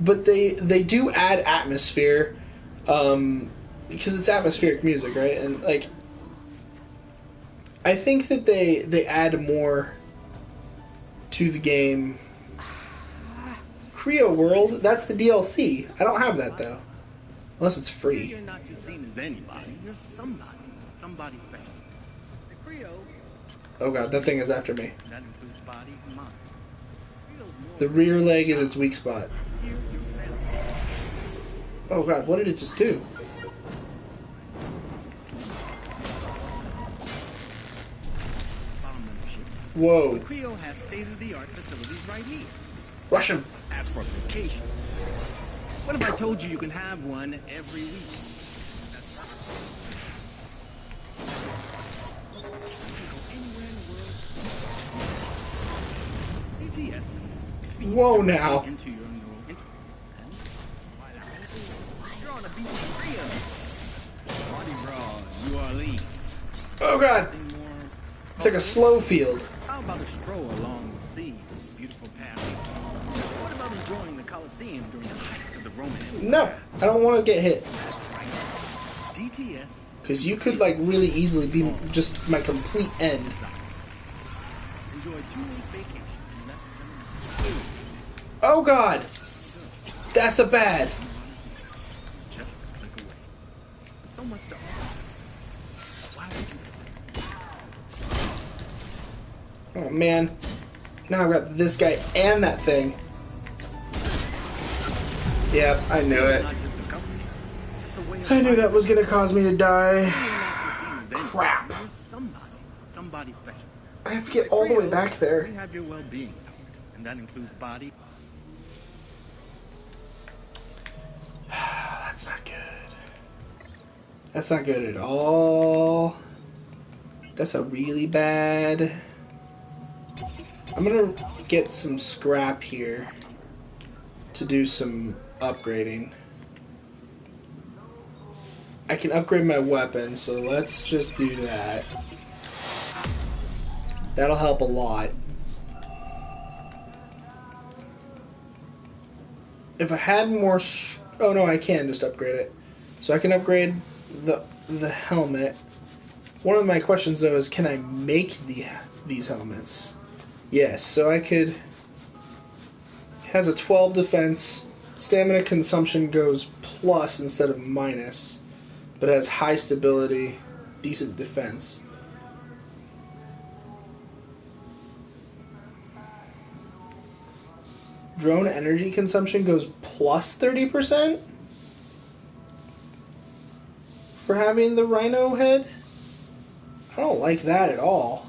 but they do add atmosphere, because it's atmospheric music, right? And like I think that they add more to the game. Creo World, that's the DLC. I don't have that though, unless it's free. You're not just seen as anybody. You're somebody special. The Creo. Oh god, that thing is after me. That includes body and mind. The rear leg is its weak spot. Oh god, what did it just do? Whoa. Creo has state-of-the-art facilities right here. Rush him. As for vacations, what if I told you you can have one every week? DTS. Whoa now. Into your neural interface. You're on a beach in Creo. Mardi Gras, New Orleans. Oh god. Something more. It's like a slow field. How about a stroll along the sea? Beautiful path. What about enjoying the Colosseum during the height of the Roman Empire? No, I don't want to get hit. DTS. Because you could, like, really easily be just my complete end. Enjoy 2-week vacation in less than Oh god! That's a bad. just a click away. So much to offer. Why would you? Oh man. Now I've got this guy and that thing. Yep, I knew it. Not just a company. It's a way of I knew life. that was gonna cause me to die. You're not just Crap. You're somebody special. I have to get all the way back We there. have your well-being covered, and that includes body. That's not good. That's not good at all. That's a really bad. I'm gonna get some scrap here to do some upgrading. I can upgrade my weapon, so let's just do that. That'll help a lot. If I had more... Oh no, I can just upgrade it. So I can upgrade the helmet. One of my questions though is, can I make these helmets? Yes, so I could... It has a 12 defense. Stamina consumption goes plus instead of minus. But it has high stability, decent defense. Drone energy consumption goes plus 30% for having the Rhino head. I don't like that at all.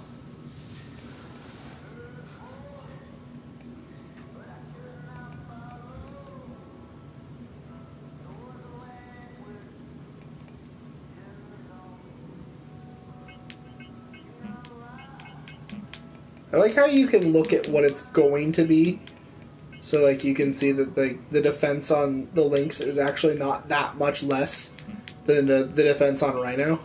I like how you can look at what it's going to be. So, like, you can see that the defense on the Lynx is actually not that much less than the defense on Rhino.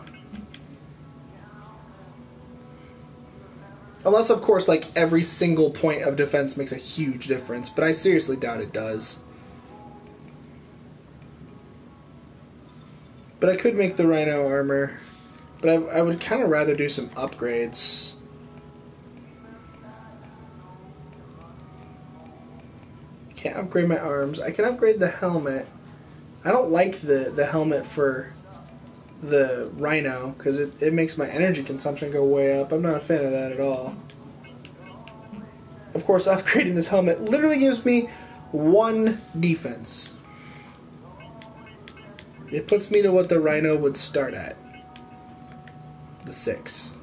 Unless, of course, like, every single point of defense makes a huge difference. But I seriously doubt it does. But I could make the Rhino armor. But I would kind of rather do some upgrades. Can't upgrade my arms. I can upgrade the helmet. I don't like the helmet for the Rhino because it makes my energy consumption go way up. I'm not a fan of that at all. Of course, upgrading this helmet literally gives me 1 defense. It puts me to what the Rhino would start at. The 6.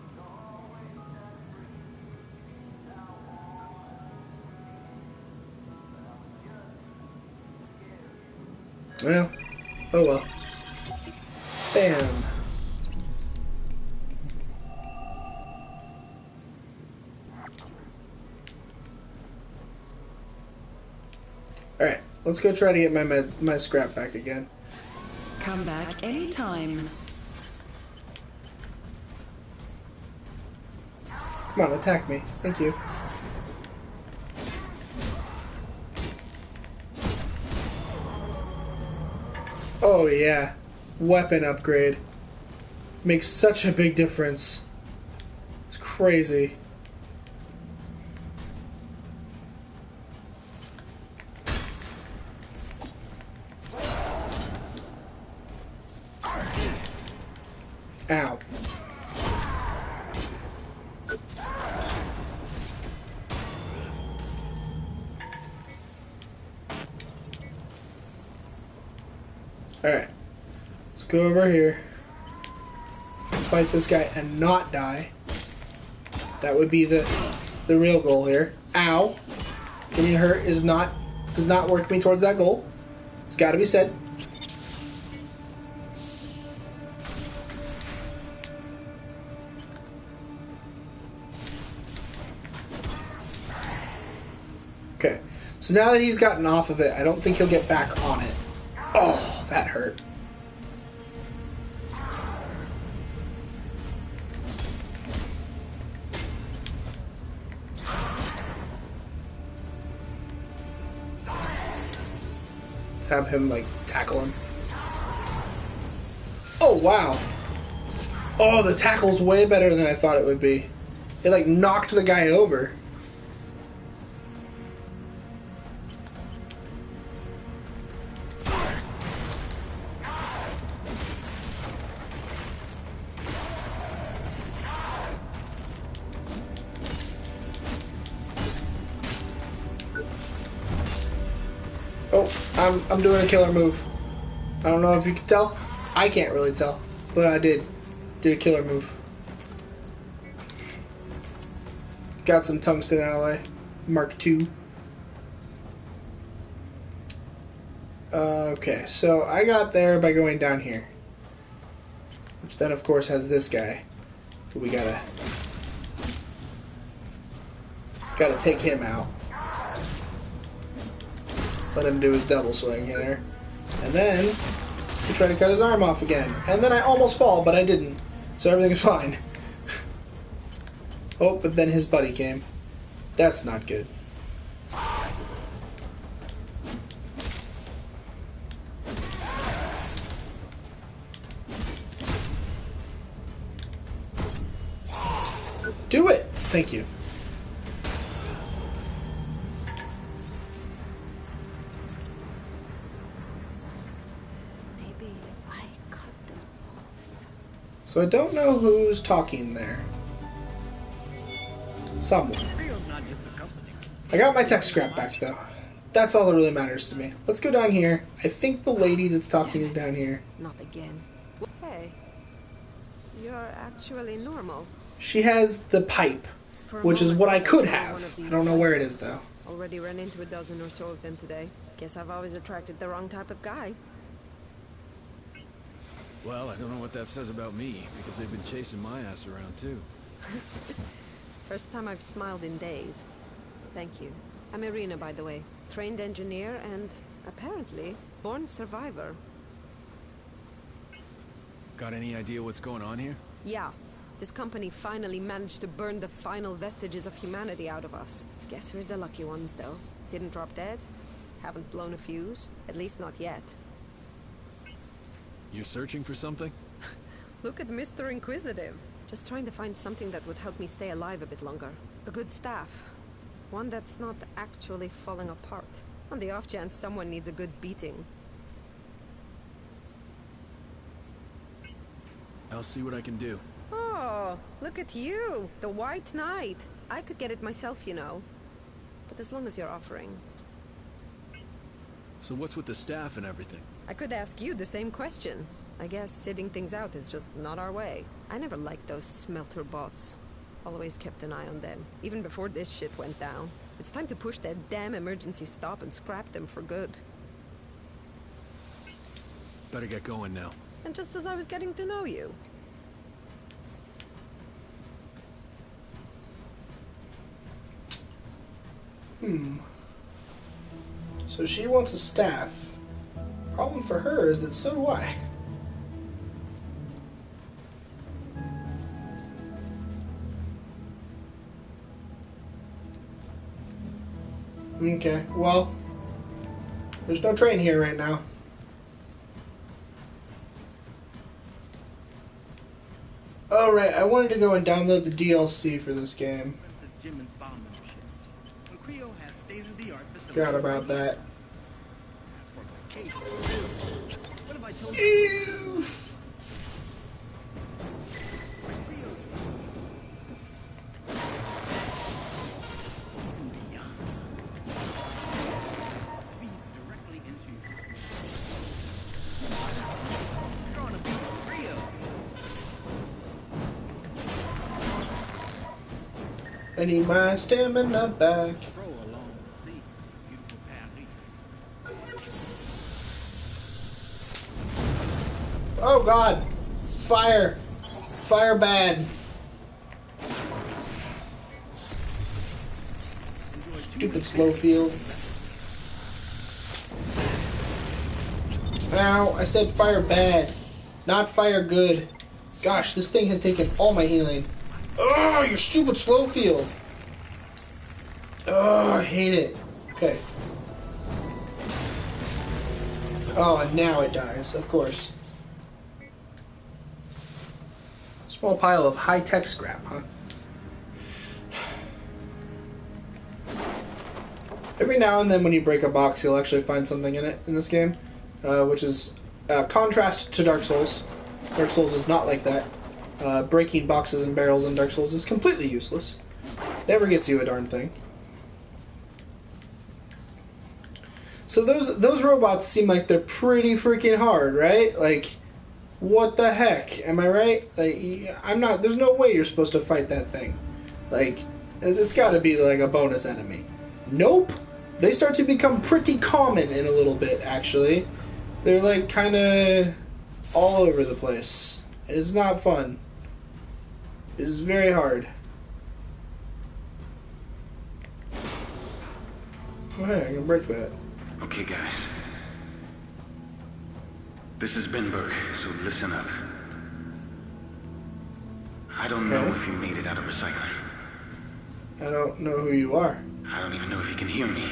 Well, oh well. Bam. Alright, let's go try to get my scrap back again. Come back anytime. Come on, attack me. Thank you. Oh yeah, weapon upgrade. Makes such a big difference. It's crazy. Ow. Alright. Let's go over here. Fight this guy and not die. That would be the the real goal here. Ow. Getting hurt does not work me towards that goal. It's got to be said. Okay, so now that he's gotten off of it, I don't think he'll get back on it. Oh, that hurt. Let's have him, like, tackle him. Oh, wow. Oh, the tackle's way better than I thought it would be. It, like, knocked the guy over. Oh, I'm doing a killer move. I don't know if you can tell. I can't really tell, but I did a killer move. Got some tungsten alloy, Mark II. Okay, so I got there by going down here, which then of course has this guy. We gotta take him out. Let him do his double swing here. And then we try to cut his arm off again. And then I almost fall, but I didn't. So everything's fine. Oh, but then his buddy came. That's not good. Do it! Thank you. So I don't know who's talking there. Someone. I got my tech scrap back though. That's all that really matters to me. Let's go down here. I think the lady that's talking is down here. Not again. Hey, you're actually normal. She has the pipe, which is what I could have. I don't know where it is though. Already ran into a dozen or so of them today. Guess I've always attracted the wrong type of guy. Well, I don't know what that says about me, because they've been chasing my ass around too. First time I've smiled in days. Thank you. I'm Irina, by the way. Trained engineer and, apparently, born survivor. Got any idea what's going on here? Yeah. This company finally managed to burn the final vestiges of humanity out of us. Guess we're the lucky ones, though. Didn't drop dead. Haven't blown a fuse. At least not yet. You're searching for something? Look at Mr. Inquisitive. Just trying to find something that would help me stay alive a bit longer. A good staff. One that's not actually falling apart. On the off chance someone needs a good beating. I'll see what I can do. Oh, look at you! The White Knight! I could get it myself, you know. But as long as you're offering. So what's with the staff and everything? I could ask you the same question. I guess sitting things out is just not our way. I never liked those smelter bots. Always kept an eye on them, even before this shit went down. It's time to push that damn emergency stop and scrap them for good. Better get going now. And just as I was getting to know you. So she wants a staff. Problem for her is that so do I. Okay, well, there's no train here right now. Oh right, I wanted to go and download the DLC for this game. Forgot about that. Ew. I need my stamina back. Throw along the sea. Beautiful Paris. Oh god! Fire! Fire bad! Stupid slow field. Ow, I said fire bad, not fire good. Gosh, this thing has taken all my healing. Oh, your stupid slow field. Oh, I hate it. Okay. Oh, and now it dies, of course. Small pile of high-tech scrap, huh? Every now and then when you break a box, you'll actually find something in it in this game, which is contrast to Dark Souls. Dark Souls is not like that. Breaking boxes and barrels in Dark Souls is completely useless. Never gets you a darn thing. So those robots seem like they're pretty freaking hard, right? Like, what the heck? Am I right? Like, I'm not. There's no way you're supposed to fight that thing. Like, it's got to be like a bonus enemy. Nope. They start to become pretty common in a little bit, actually. They're like kind of all over the place. It is not fun. It is very hard. Oh, hey, I can break that. Okay, guys. This is Benberg, so listen up. I don't know if you made it out of recycling. I don't know who you are. I don't even know if you can hear me.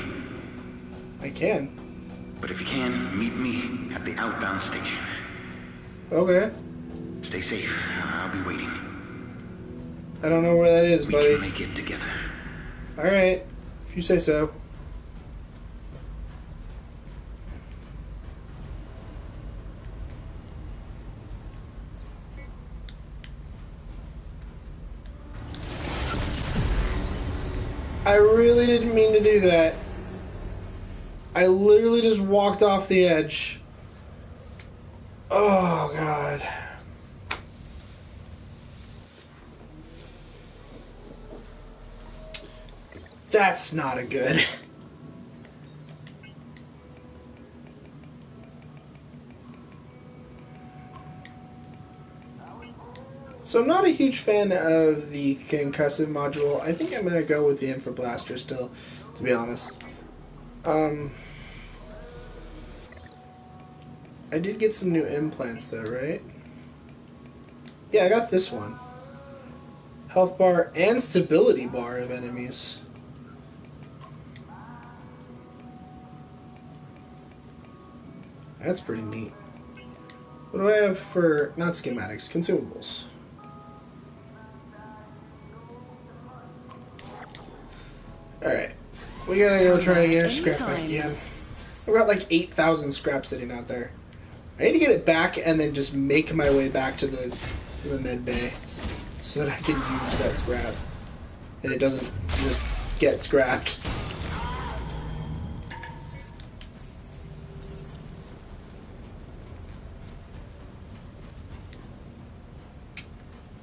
I can. But if you can, meet me at the outbound station. Okay. Stay safe. I'll be waiting. I don't know where that is, buddy. We can make it together. Alright. If you say so. I really didn't mean to do that. I literally just walked off the edge. Oh, God. That's not a good. So I'm not a huge fan of the concussive module. I think I'm going to go with the Infra Blaster still, to be honest. I did get some new implants though, right? Yeah, I got this one. Health bar and stability bar of enemies. That's pretty neat. What do I have for, not schematics, consumables? Alright. We gotta go try to get our scrap back again. I've got like 8,000 scrap sitting out there. I need to get it back and then just make my way back to the med bay so that I can use that scrap. And it doesn't just get scrapped.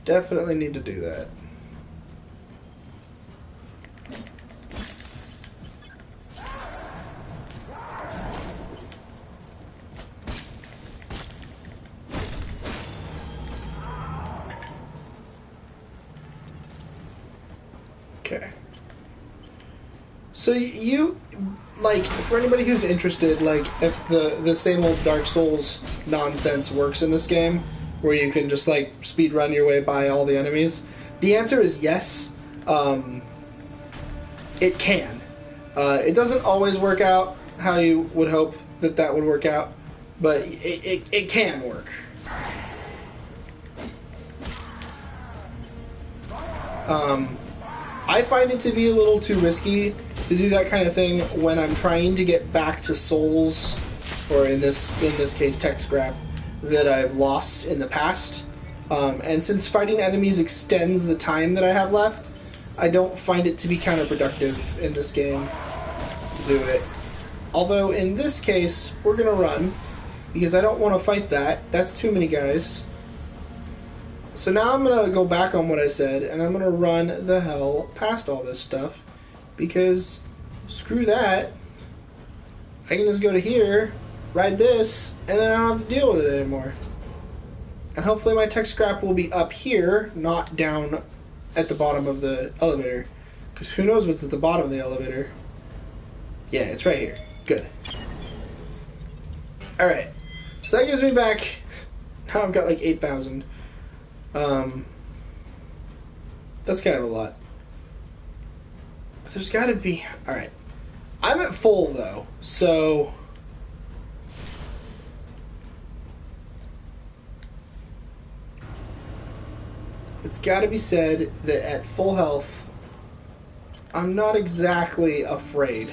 Definitely need to do that. Okay. So you, like, for anybody who's interested, like, if the same old Dark Souls nonsense works in this game, where you can just, like, speed run your way by all the enemies, the answer is yes. It can. It doesn't always work out how you would hope that would work out, but it can work. I find it to be a little too risky to do that kind of thing when I'm trying to get back to souls, or in this case tech scrap, that I've lost in the past. And since fighting enemies extends the time that I have left, I don't find it to be counterproductive in this game to do it. Although in this case, we're gonna run, because I don't want to fight that. That's too many guys. So now I'm gonna go back on what I said, and I'm gonna run the hell past all this stuff, because screw that. I can just go to here, ride this, and then I don't have to deal with it anymore. And hopefully my tech scrap will be up here, not down at the bottom of the elevator. Because who knows what's at the bottom of the elevator. Yeah, it's right here. Good. Alright. So that gives me back... Now I've got like 8,000. That's kind of a lot. But there's got to be... Alright. I'm at full, though. So... It's got to be said that at full health, I'm not exactly afraid.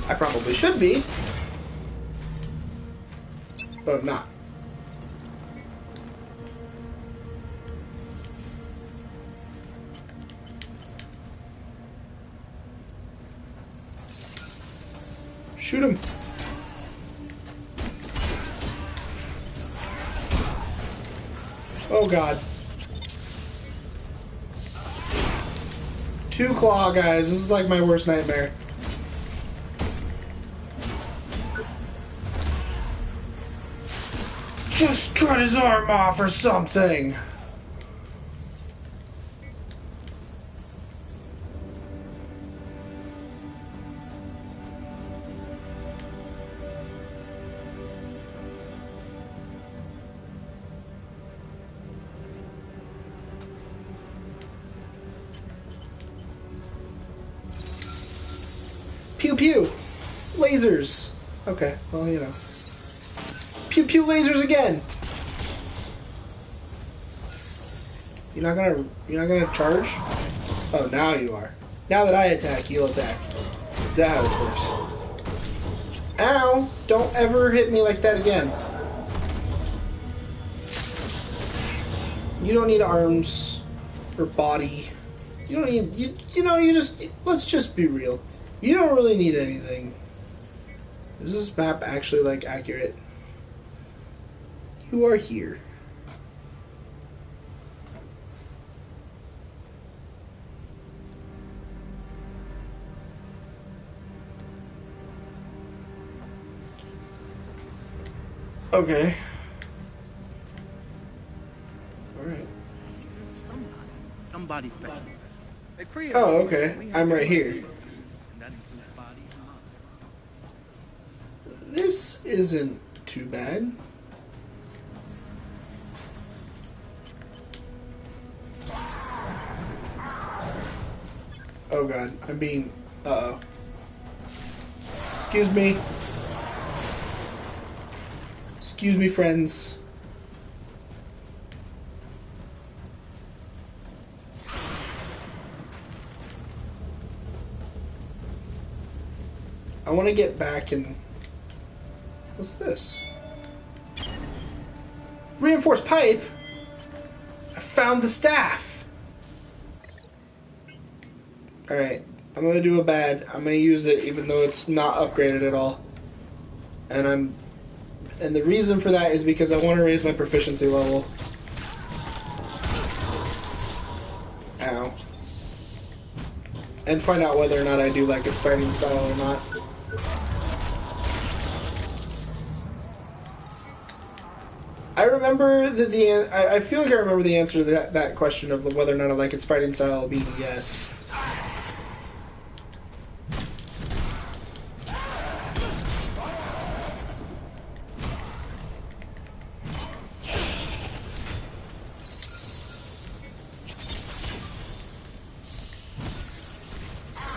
I probably should be, but I'm not. Shoot him. Oh god. 2 claw guys. This is like my worst nightmare. Just cut his arm off or something. Pew pew! Lasers! Okay, well, you know. Pew pew lasers again! You're not gonna charge? Oh, now you are. Now that I attack, you'll attack. Is that how this works? Ow! Don't ever hit me like that again. You don't need arms or body. You don't need you just let's just be real. You don't really need anything. Is this map actually, like, accurate? You are here. Okay. Alright. Somebody special. Oh, okay. I'm right here. This isn't too bad. Oh god, I'm being... Uh-oh. Excuse me. Excuse me, friends. I want to get back and... What's this? Reinforced pipe? I found the staff! Alright, I'm gonna do a bad. I'm gonna use it even though it's not upgraded at all. And the reason for that is because I want to raise my proficiency level. Ow. And find out whether or not I do like its fighting style or not. I remember that I feel like I remember the answer to that question of whether or not I like its fighting style being yes.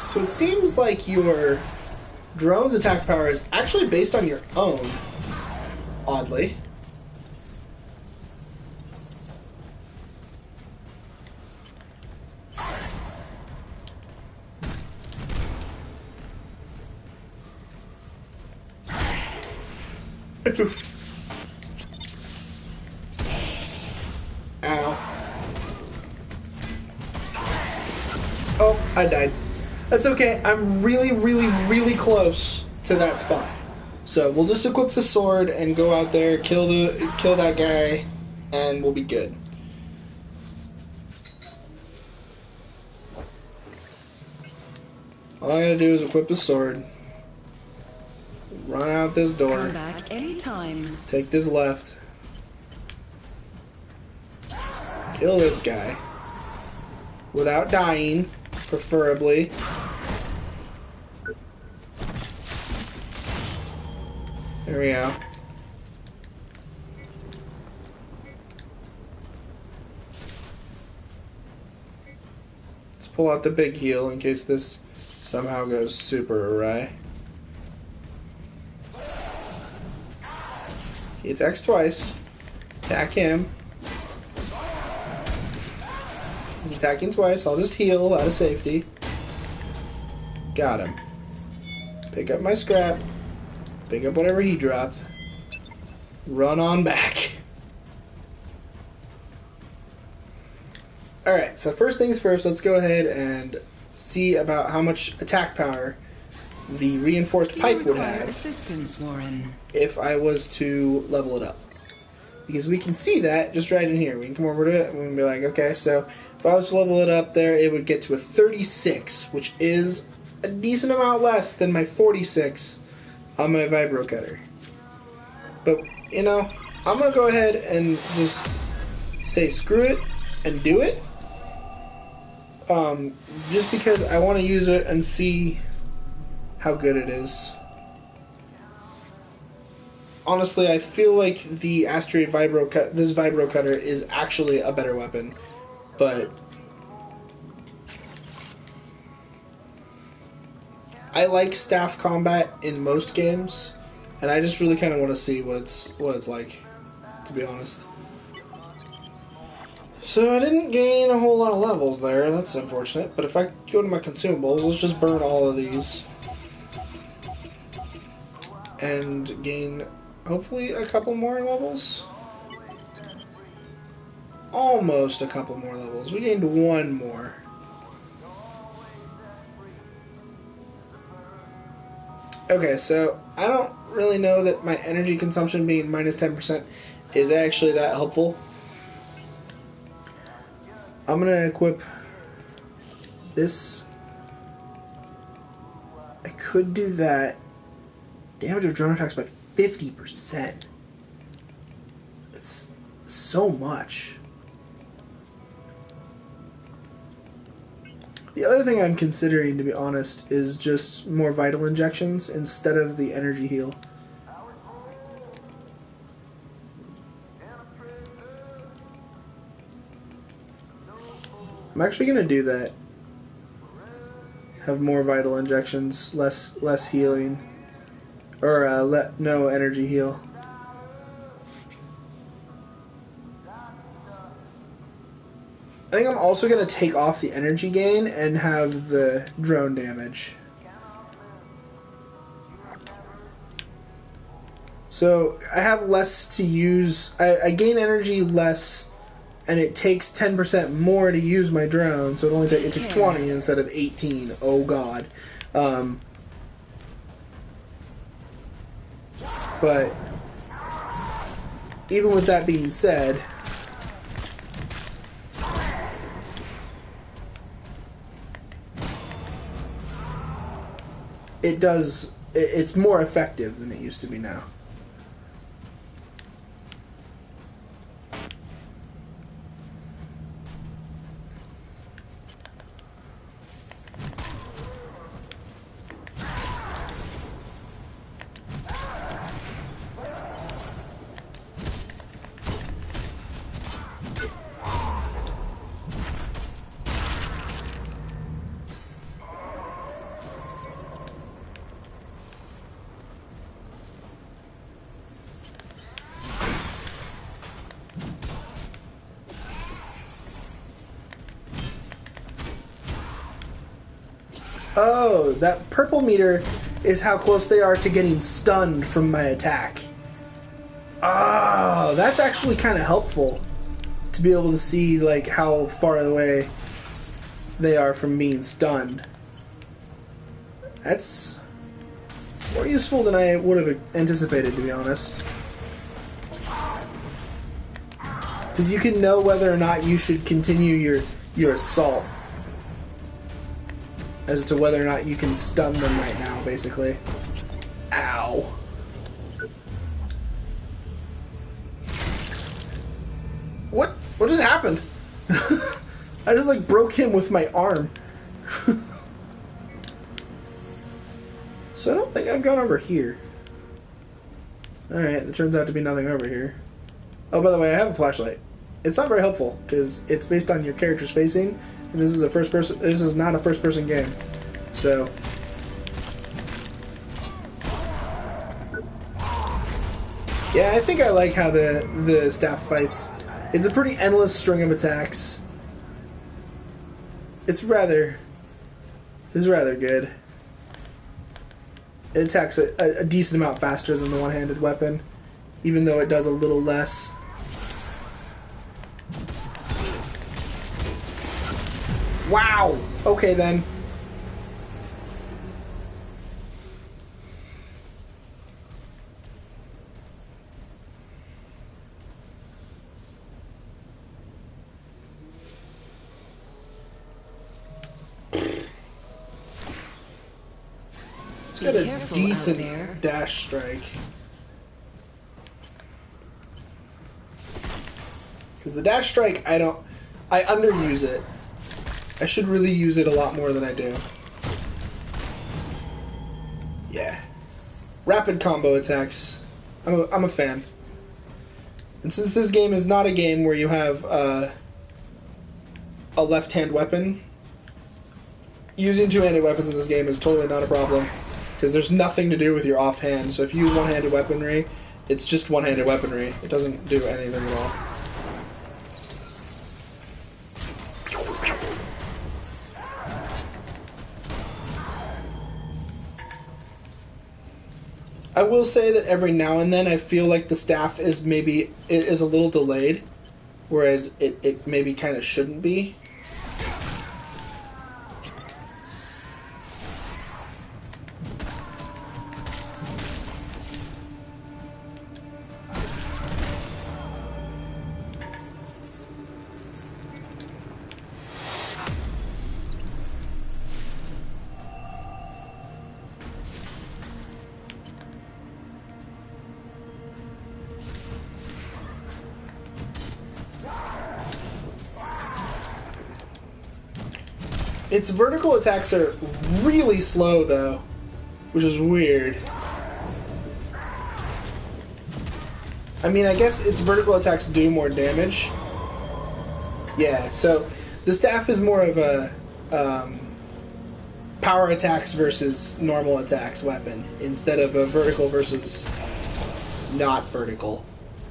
So it seems like your drone's attack power is actually based on your own, oddly. Ow. Oh, I died. That's okay. I'm really, really, really close to that spot. So we'll just equip the sword and go out there, kill that guy, and we'll be good. All I gotta do is equip the sword, run out this door, Come back anytime. take this left, kill this guy without dying, preferably. There we go. Let's pull out the big heal in case this somehow goes super awry. He attacks twice. Attack him. He's attacking twice. I'll just heal out of safety. Got him. Pick up my scrap. Pick up whatever he dropped. Run on back. Alright, so first things first, let's go ahead and see about how much attack power the reinforced pipe would have assistance, Warren. if I was to level it up. Because we can see that just right in here. We can come over to it and we can be like, okay, so if I was to level it up there, it would get to a 36, which is a decent amount less than my 46 on my vibro cutter. But, you know, I'm going to go ahead and just say screw it and do it. Just because I want to use it and see how good it is. Honestly, I feel like the Asteroid this vibro cutter is actually a better weapon, but I like staff combat in most games, and I just really kind of want to see what it's like, to be honest. So I didn't gain a whole lot of levels there. That's unfortunate. But if I go to my consumables, let's just burn all of these and gain hopefully a couple more levels. Almost a couple more levels. We gained one more. Okay, so I don't really know that my energy consumption being minus 10% is actually that helpful. I'm going to equip this. I could do that. Damage of drone attacks by 50%. It's so much. The other thing I'm considering, to be honest, is just more vital injections instead of the energy heal. I'm actually going to do that. Have more vital injections, less healing. Or no energy heal. I think I'm also going to take off the energy gain and have the drone damage. So I have less to use. I gain energy less, and it takes 10% more to use my drone. So it takes 20 instead of 18. Oh god. But even with that being said, it's more effective than it used to be now. Oh, that purple meter is how close they are to getting stunned from my attack. Oh, that's actually kind of helpful to be able to see like how far away they are from being stunned. That's more useful than I would have anticipated, to be honest. Because you can know whether or not you should continue your assault. As to whether or not you can stun them right now, basically. Ow. What just happened? I just like broke him with my arm. So I don't think I've gone over here. Alright, there turns out to be nothing over here. Oh, by the way, I have a flashlight. It's not very helpful, because it's based on your character's facing, and this is a first person. This is not a first person game. So yeah, I think I like how the staff fights. It's a pretty endless string of attacks. It's rather good. It attacks a decent amount faster than the one-handed weapon, even though it does a little less. Wow! Okay then. It's got a decent dash strike. Because the dash strike, I underuse it. I should really use it a lot more than I do. Yeah. Rapid combo attacks. I'm a fan. And since this game is not a game where you have a left-hand weapon, using two-handed weapons in this game is totally not a problem. Because there's nothing to do with your offhand. So if you use one-handed weaponry, it's just one-handed weaponry. It doesn't do anything at all. I will say that every now and then I feel like the staff is a little delayed, whereas it maybe kind of shouldn't be. Its vertical attacks are really slow, though, which is weird. I mean, I guess its vertical attacks do more damage. Yeah, so the staff is more of a power attacks versus normal attacks weapon, instead of a vertical versus not vertical,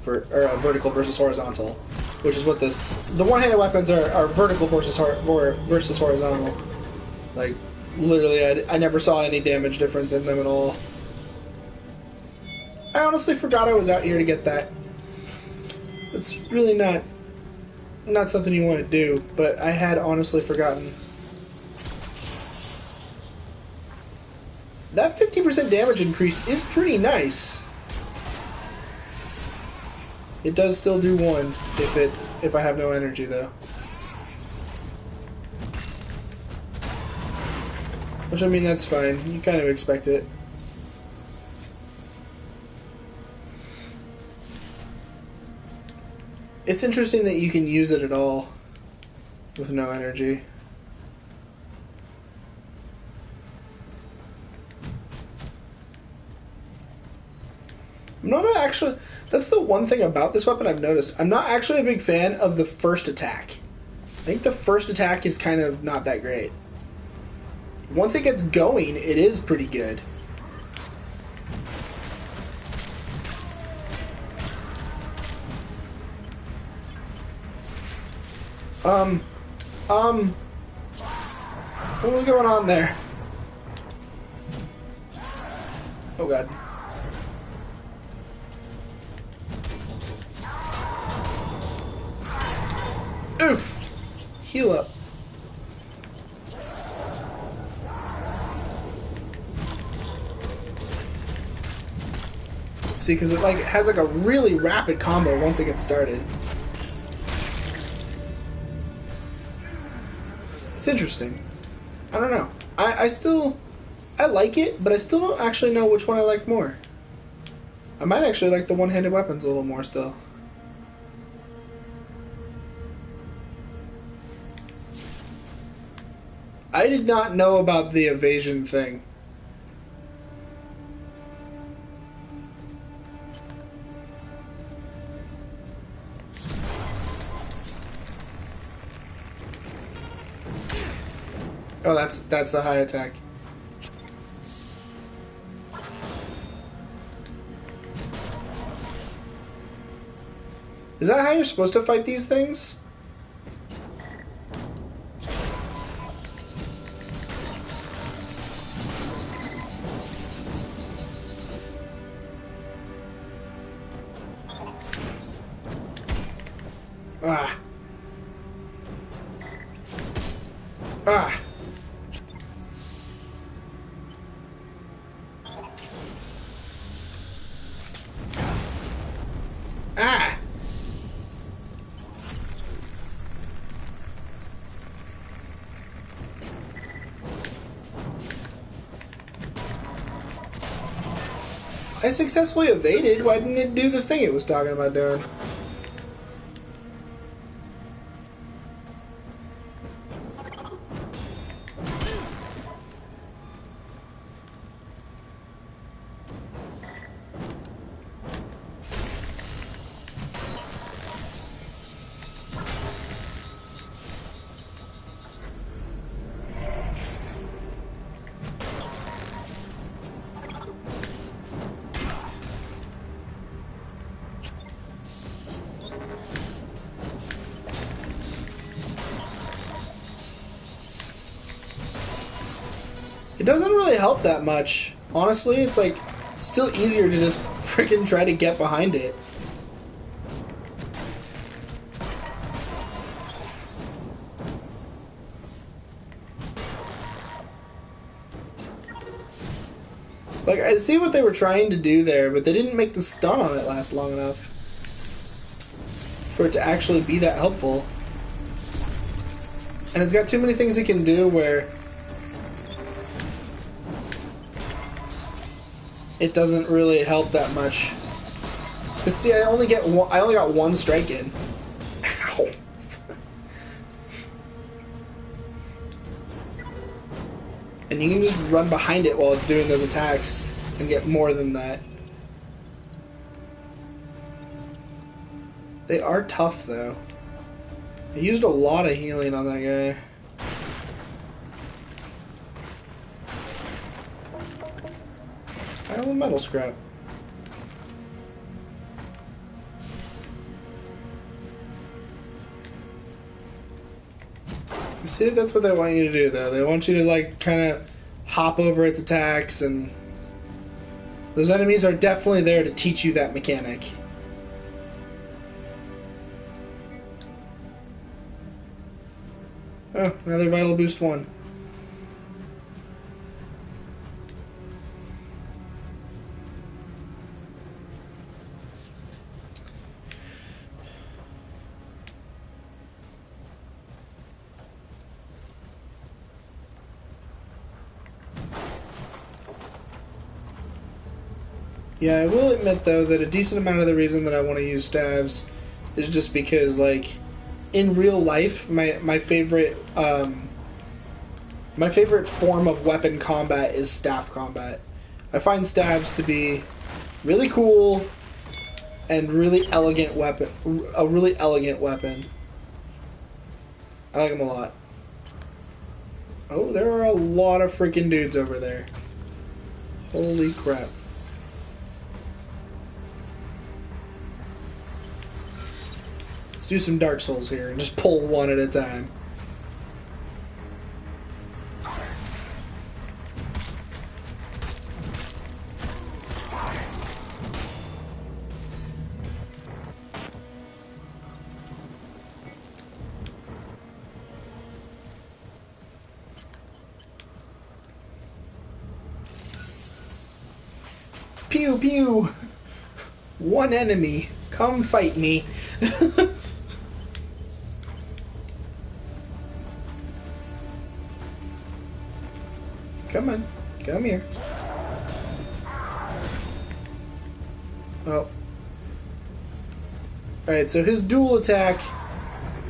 or a vertical versus horizontal. Which is what the one-handed weapons are vertical versus horizontal. Like, literally, I never saw any damage difference in them at all. I honestly forgot I was out here to get that. It's really not something you want to do, but I had honestly forgotten. That 50% damage increase is pretty nice. It does still do one if I have no energy, though. Which, I mean, that's fine. You kind of expect it. It's interesting that you can use it at all with no energy. I'm not actually... That's the one thing about this weapon I've noticed. I'm not actually a big fan of the first attack. I think the first attack is kind of not that great. Once it gets going, it is pretty good. What was going on there? Oh god. Oof! Heal up. See, because it like has like a really rapid combo once it gets started. It's interesting. I don't know. I like it, but I still don't actually know which one I like more. I might actually like the one-handed weapons a little more still. I did not know about the evasion thing. Oh, that's a high attack. Is that how you're supposed to fight these things? Ah. Ah. Ah. I successfully evaded. Why didn't it do the thing it was talking about doing? It doesn't really help that much. Honestly, it's like still easier to just freaking try to get behind it. Like, I see what they were trying to do there, but they didn't make the stun on it last long enough for it to actually be that helpful. And it's got too many things it can do where it doesn't really help that much. Cause see, I only got one strike in. Ow. And you can just run behind it while it's doing those attacks and get more than that. They are tough though. I used a lot of healing on that guy. Pile of metal scrap. You see, that's what they want you to do, though. They want you to, like, kind of hop over its attacks, and those enemies are definitely there to teach you that mechanic. Oh, another Vital Boost 1. Yeah, I will admit, though, that a decent amount of the reason that I want to use stabs is just because, like, in real life, my favorite form of weapon combat is staff combat. I find stabs to be really cool and really elegant weapon. A really elegant weapon. I like them a lot. Oh, there are a lot of freaking dudes over there. Holy crap. Let's do some Dark Souls here and just pull one at a time. Pew pew! One enemy. Come fight me. Come on. Come here. Oh. Alright, so his dual attack,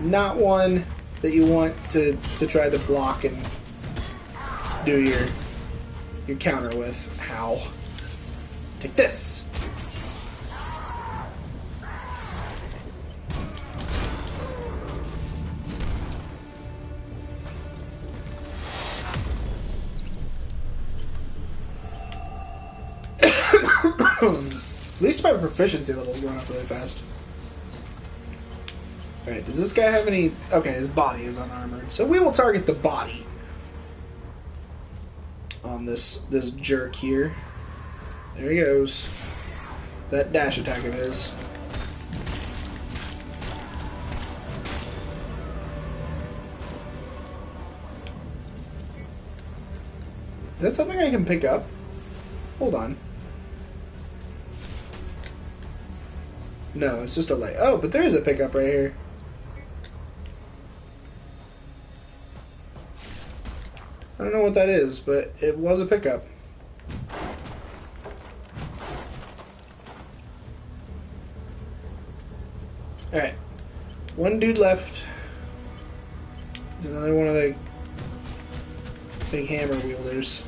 not one that you want to try to block and do your counter with. Ow. Take this! At least my proficiency level is going up really fast. Alright, does this guy have any... Okay, his body is unarmored. So we will target the body on this jerk here. There he goes. That dash attack of his. Is that something I can pick up? Hold on. No, it's just a light. Oh, but there is a pickup right here. I don't know what that is, but it was a pickup. Alright. One dude left. There's another one of the big hammer wielders.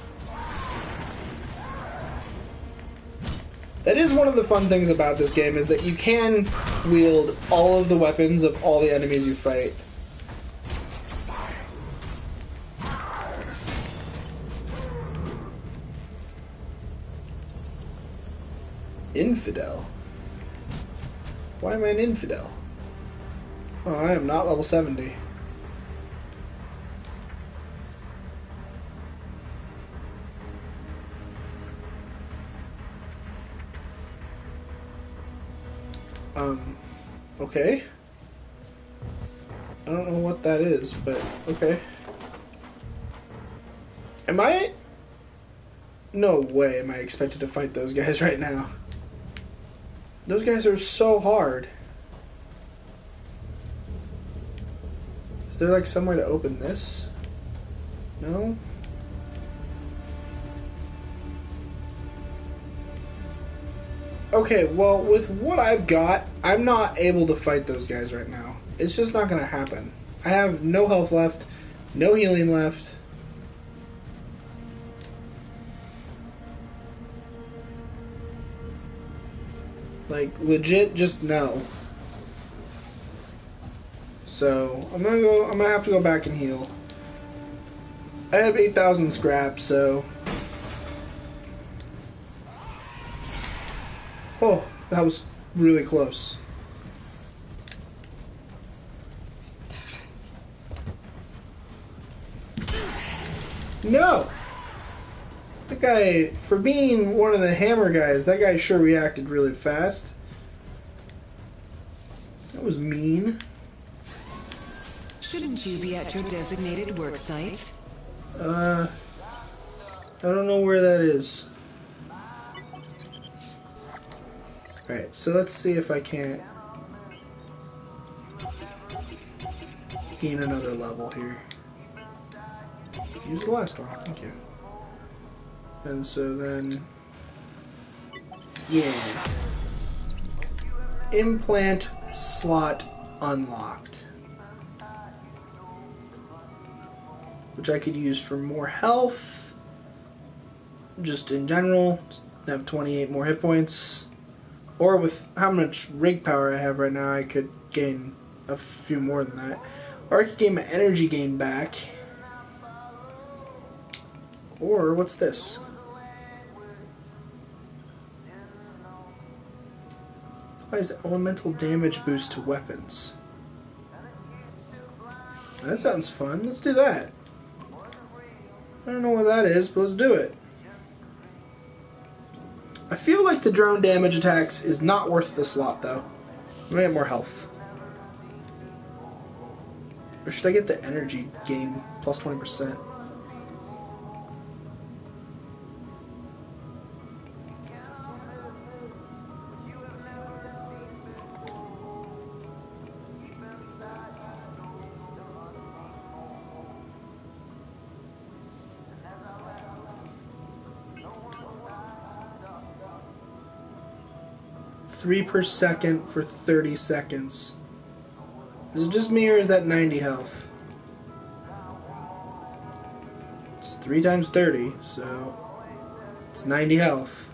That is one of the fun things about this game, is that you can wield all of the weapons of all the enemies you fight. Infidel? Why am I an infidel? Oh, I am not level 70. Okay. I don't know what that is, but okay. Am I... No way am I expected to fight those guys right now. Those guys are so hard. Is there like some way to open this? No? Okay, well, with what I've got, I'm not able to fight those guys right now. It's just not going to happen. I have no health left, no healing left. Like, legit, just no. So, I'm gonna have to go back and heal. I have 8,000 scrap, so... Oh, that was really close. No! That guy, for being one of the hammer guys, that guy sure reacted really fast. That was mean. Shouldn't you be at your designated work site? I don't know where that is. Alright, so let's see if I can't gain another level here. Use the last one, thank you. And so then... Yeah. Implant slot unlocked. Which I could use for more health. Just in general. Have 28 more hit points. Or with how much rig power I have right now, I could gain a few more than that. Or I could gain my energy gain back. Or, what's this? Applies elemental damage boost to weapons. That sounds fun. Let's do that. I don't know what that is, but let's do it. I feel like the drone damage attacks is not worth the slot, though. I'm gonna get more health. Or should I get the energy gain plus 20%? 3 per second for 30 seconds. Is it just me or is that 90 health? It's 3 times 30, so it's 90 health.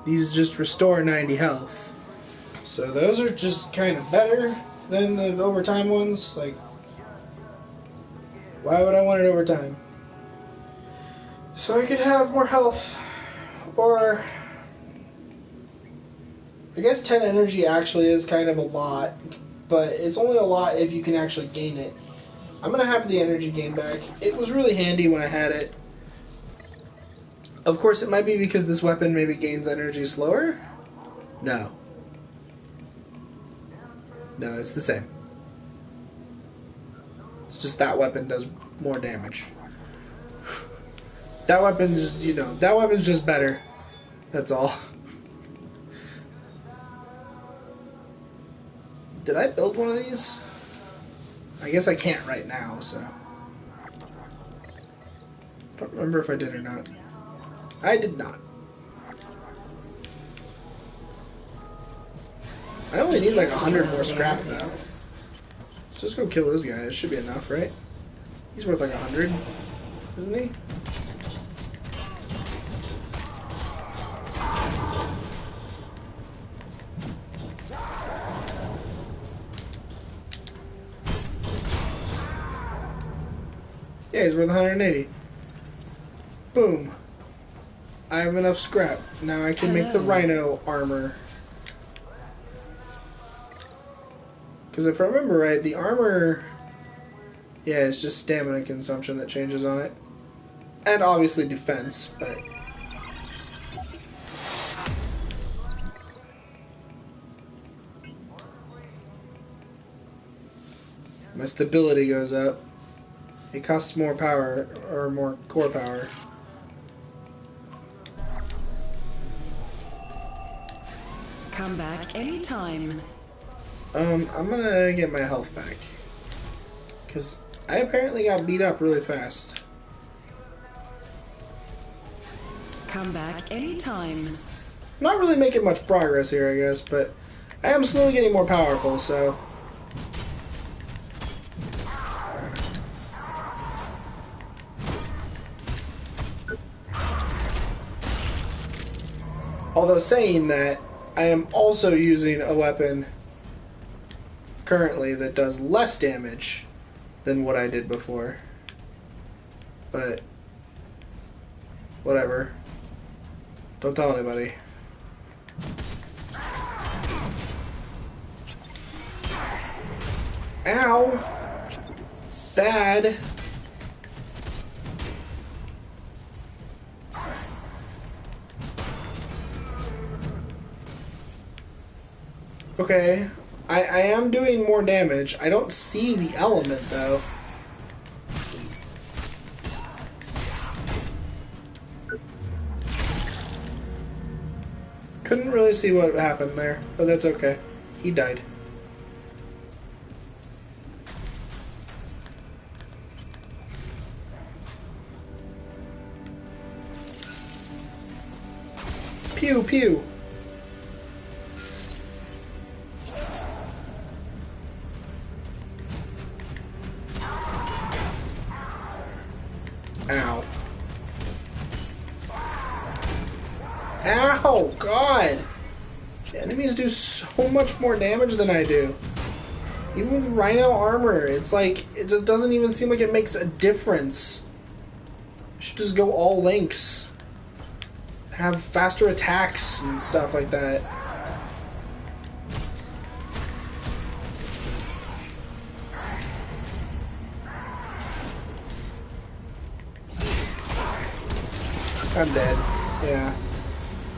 These just restore 90 health. So those are just kind of better than the overtime ones. Like, why would I want it overtime? So I could have more health, or I guess 10 energy actually is kind of a lot, but it's only a lot if you can actually gain it. I'm going to have the energy gain back. It was really handy when I had it. Of course, it might be because this weapon maybe gains energy slower. No. No, it's the same. It's just that weapon does more damage. That weapon just, you know, that weapon's just better. That's all. Did I build one of these? I guess I can't right now, so. Don't remember if I did or not. I did not. I only need like 100 more scrap though. Let's just go kill this guy. It should be enough, right? He's worth like 100, isn't he? Yeah, he's worth 180. Boom. I have enough scrap. Now I can make the Rhino armor. Because if I remember right, the armor... Yeah, it's just stamina consumption that changes on it. And obviously defense, but... My stability goes up. It costs more power, or more core power. Come back anytime. I'm gonna get my health back. Because I apparently got beat up really fast. Come back anytime. Not really making much progress here, I guess, but I am slowly getting more powerful, so... Although saying that, I am also using a weapon currently that does less damage than what I did before. But, whatever. Don't tell anybody. Ow! Bad. Okay, I am doing more damage. I don't see the element, though. Couldn't really see what happened there, but that's okay. He died. Pew, pew. Ow. Ow, God! The enemies do so much more damage than I do. Even with Rhino armor, it's like, it just doesn't even seem like it makes a difference. I should just go all links. Have faster attacks and stuff like that. I'm dead. Yeah.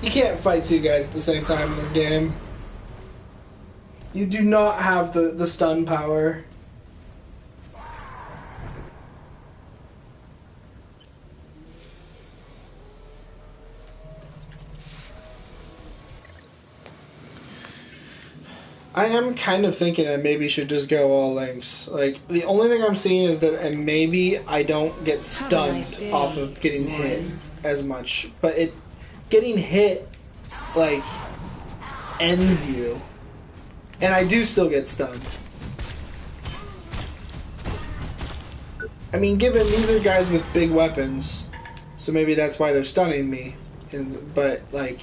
You can't fight two guys at the same time in this game. You do not have the stun power. I am kind of thinking I maybe should just go all links. Like, the only thing I'm seeing is that maybe I don't get stunned off of getting hit as much. But getting hit like, ends you. And I do still get stunned. I mean, given these are guys with big weapons, so maybe that's why they're stunning me. But, like,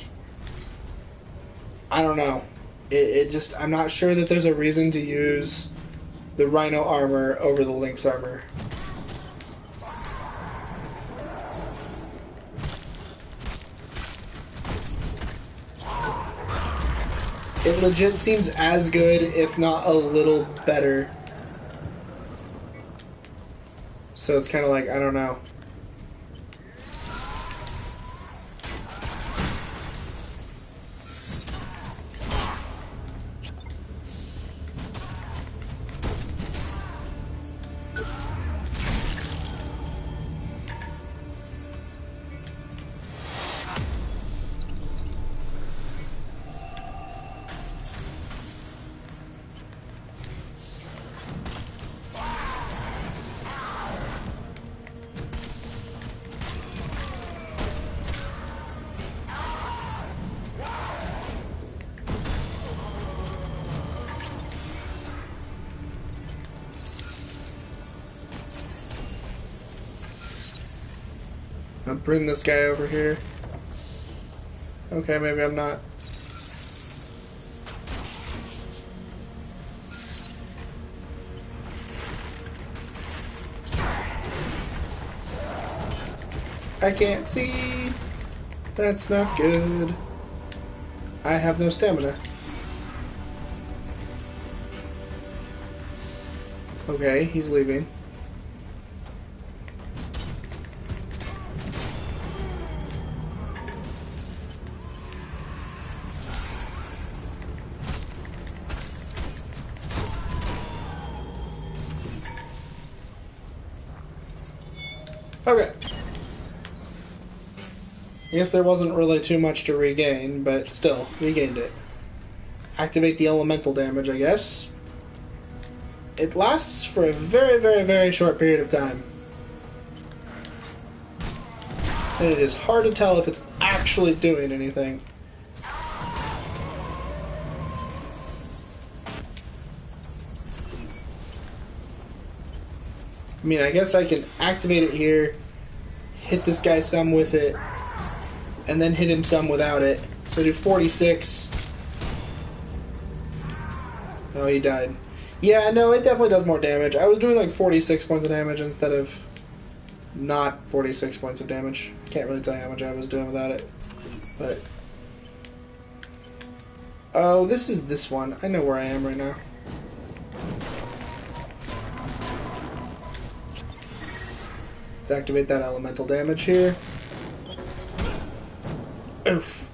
I don't know. It just, I'm not sure that there's a reason to use the Rhino armor over the Lynx armor. It legit seems as good, if not a little better. So it's kind of like, I don't know. I'll bring this guy over here. Okay, maybe I'm not. I can't see. That's not good. I have no stamina. Okay, he's leaving. Okay. I guess there wasn't really too much to regain, but still, regained it. Activate the elemental damage, I guess. It lasts for a very, very, very short period of time. And it is hard to tell if it's actually doing anything. I mean, I guess I can activate it here, hit this guy some with it, and then hit him some without it. So I do 46. Oh, he died. Yeah, no, it definitely does more damage. I was doing like 46 points of damage instead of not 46 points of damage. Can't really tell you how much I was doing without it. But... oh, this is this one. I know where I am right now. Let's activate that elemental damage here. Oof.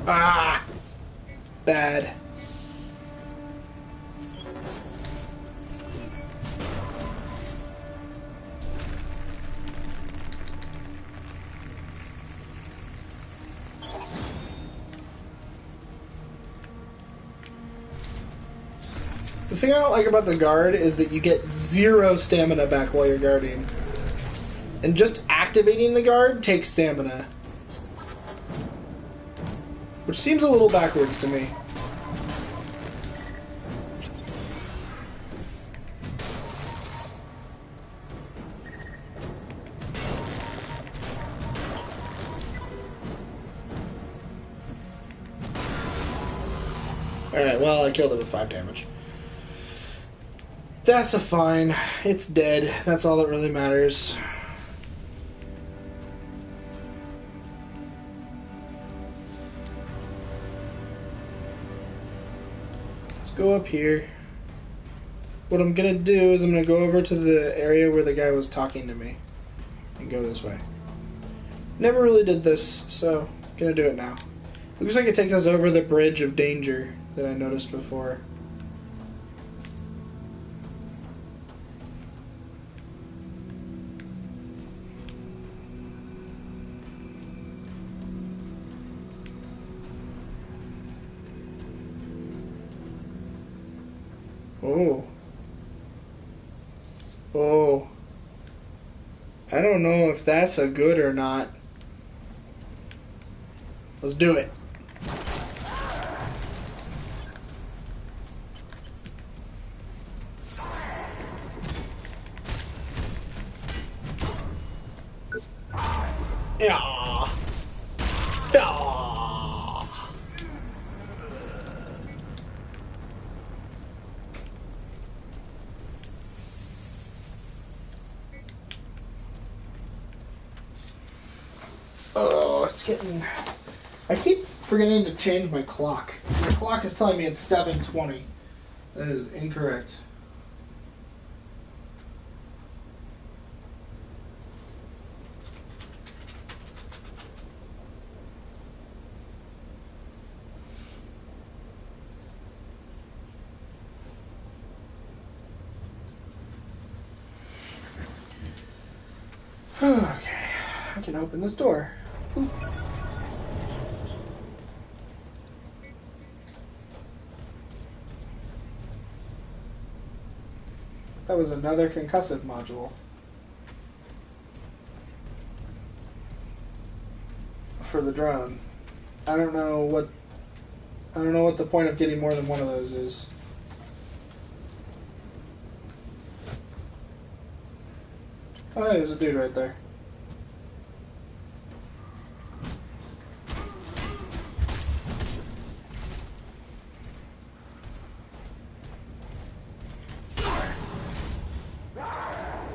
Ah! Bad. The thing I don't like about the guard is that you get 0 stamina back while you're guarding. And just activating the guard takes stamina. Which seems a little backwards to me. Alright, well, I killed it with 5 damage. That's a fine. It's dead. That's all that really matters. Let's go up here. What I'm gonna do is I'm gonna go over to the area where the guy was talking to me. And go this way. Never really did this, so I'm gonna do it now. Looks like it takes us over the bridge of danger that I noticed before. Oh. Oh. I don't know if that's a good or not. Let's do it. Yeah. Yeah. Oh, it's getting... I keep forgetting to change my clock. My clock is telling me it's 7:20. That is incorrect. Okay, I can open this door. Oop. That was another concussive module. For the drone. I don't know what the point of getting more than one of those is. Oh, hey, there's a dude right there.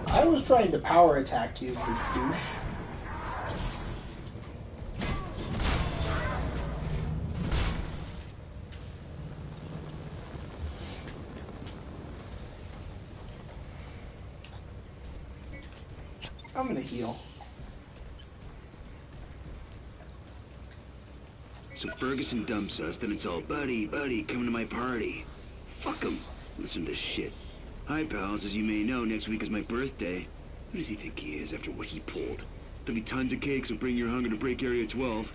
I was trying to power attack you, you douche. I'm gonna heal. So Ferguson dumps us, then it's all, buddy, come to my party. Fuck him. Listen to this shit. Hi, pals. As you may know, next week is my birthday. Who does he think he is after what he pulled? There'll be tons of cake, so bring your hunger to break Area 12.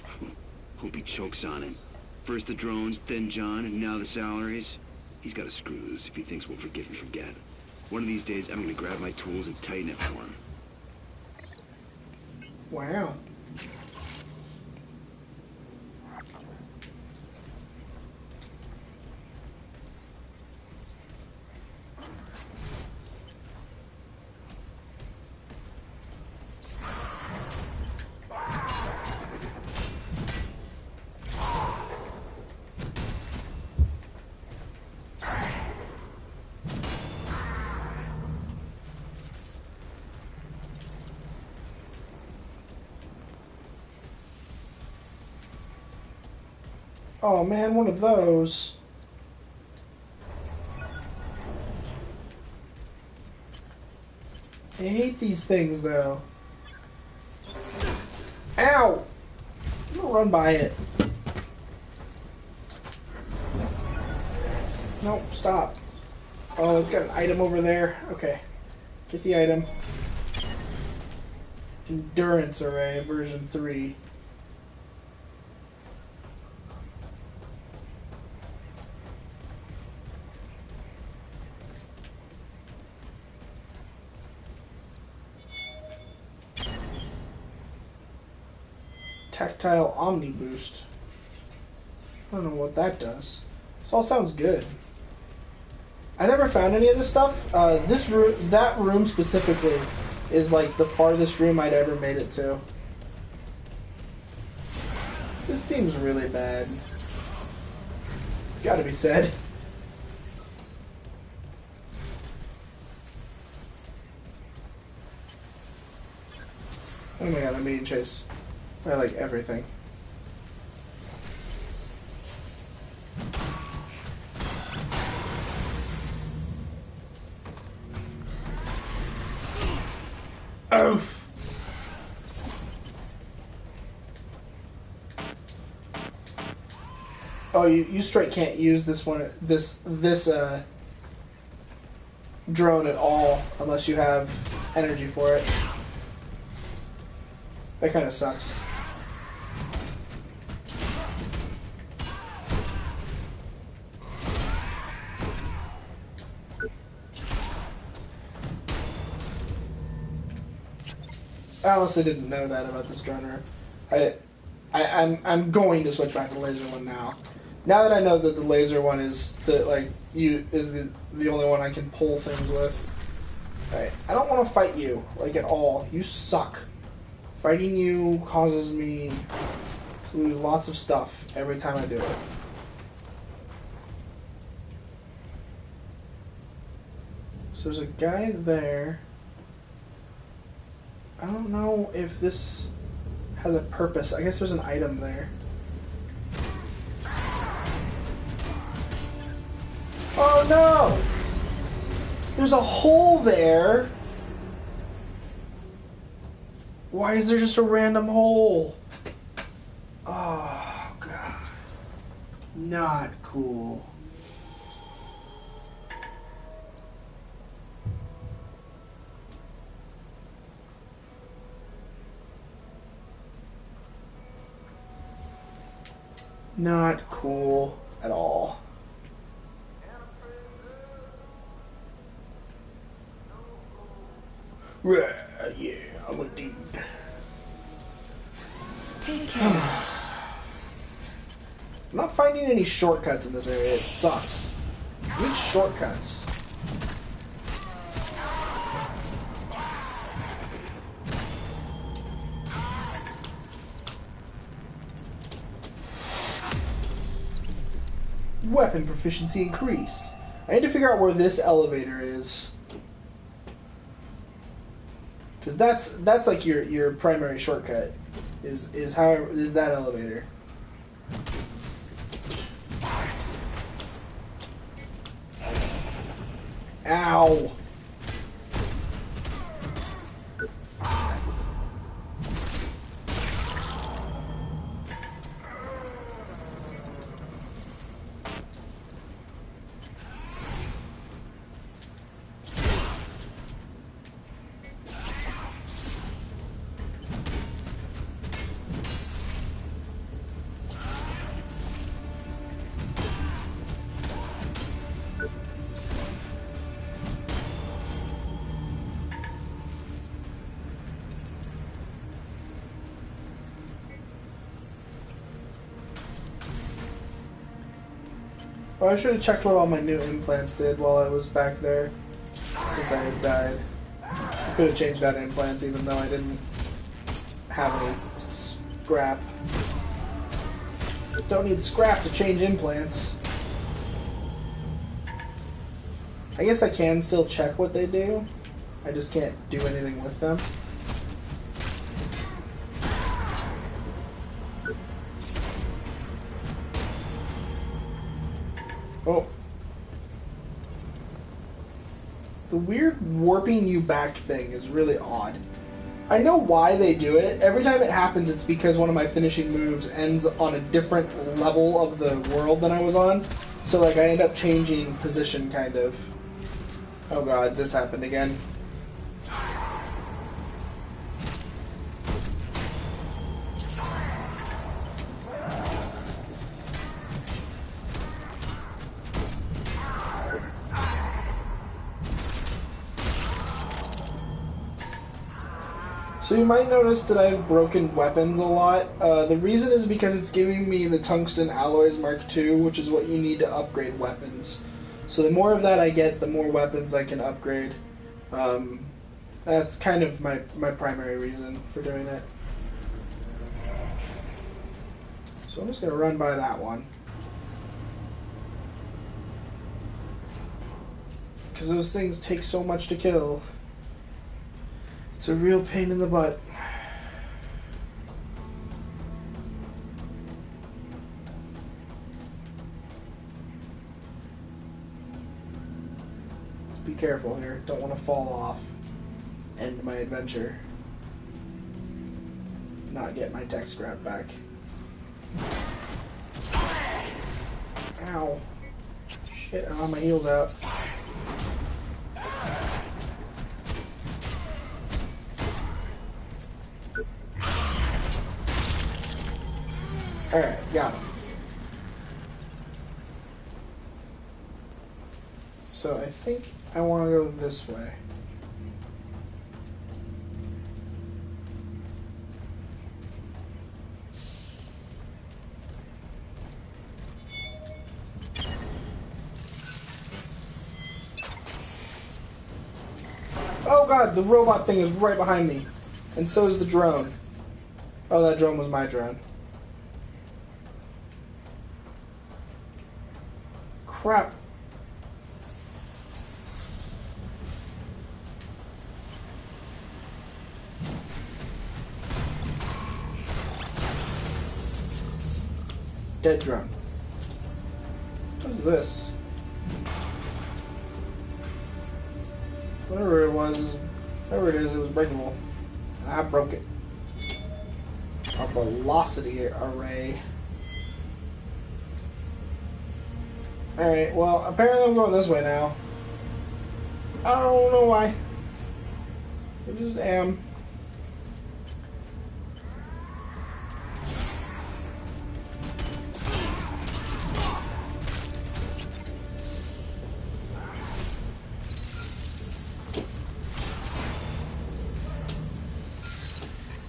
Hope he chokes on it. First the drones, then John, and now the salaries. He's got to screws if he thinks we'll forgive and forget. One of these days, I'm gonna grab my tools and tighten it for him. Wow. Oh man, one of those. I hate these things though. Ow! I'm gonna run by it. Nope, stop. Oh, it's got an item over there. Okay. Get the item. Endurance Array, version 3. Tactile Omni Boost. I don't know what that does. This all sounds good. I never found any of this stuff. This room, that room specifically, is like the farthest room I'd ever made it to. This seems really bad. It's gotta be said. Oh my god, I'm being chased. I like everything. Oof. Oh, you straight can't use this one, this drone at all unless you have energy for it. That kind of sucks. I honestly didn't know that about this gunner. I'm going to switch back to the laser one now. Now that I know that the laser one is the the only one I can pull things with. Alright, I don't want to fight you, like, at all. You suck. Fighting you causes me to lose lots of stuff every time I do it. So there's a guy there. I don't know if this has a purpose. I guess there's an item there. Oh no! There's a hole there! Why is there just a random hole? Oh god. Not cool. Not cool at all. Yeah, I'm a dude. Take care. I'm not finding any shortcuts in this area. It sucks. I need shortcuts. Weapon proficiency increased. I need to figure out where this elevator is. Because that's like your primary shortcut is that elevator. Ow. Well, I should have checked what all my new implants did while I was back there, since I had died. I could have changed out implants even though I didn't have any scrap. Don't need scrap to change implants. I guess I can still check what they do. I just can't do anything with them. Oh. The weird warping you back thing is really odd. I know why they do it. Every time it happens, it's because one of my finishing moves ends on a different level of the world than I was on. So, like, I end up changing position, kind of. Oh god, this happened again. So you might notice that I've broken weapons a lot. The reason is because it's giving me the Tungsten Alloys Mark II, which is what you need to upgrade weapons. So the more of that I get, the more weapons I can upgrade. That's kind of my primary reason for doing it. So I'm just going to run by that one. Because those things take so much to kill. It's a real pain in the butt. Let's be careful here. Don't want to fall off. End my adventure. Not get my tech scrap back. Ow. Shit, I'm on my heels out. Alright, got him. So I think I want to go this way. Oh god, the robot thing is right behind me. And so is the drone. Oh, that drone was my drone. Crap. Dead drone. What is this? Whatever it was, whatever it is, it was breakable. I broke it. A velocity array. Alright, well, apparently I'm going this way now. I don't know why. I just am.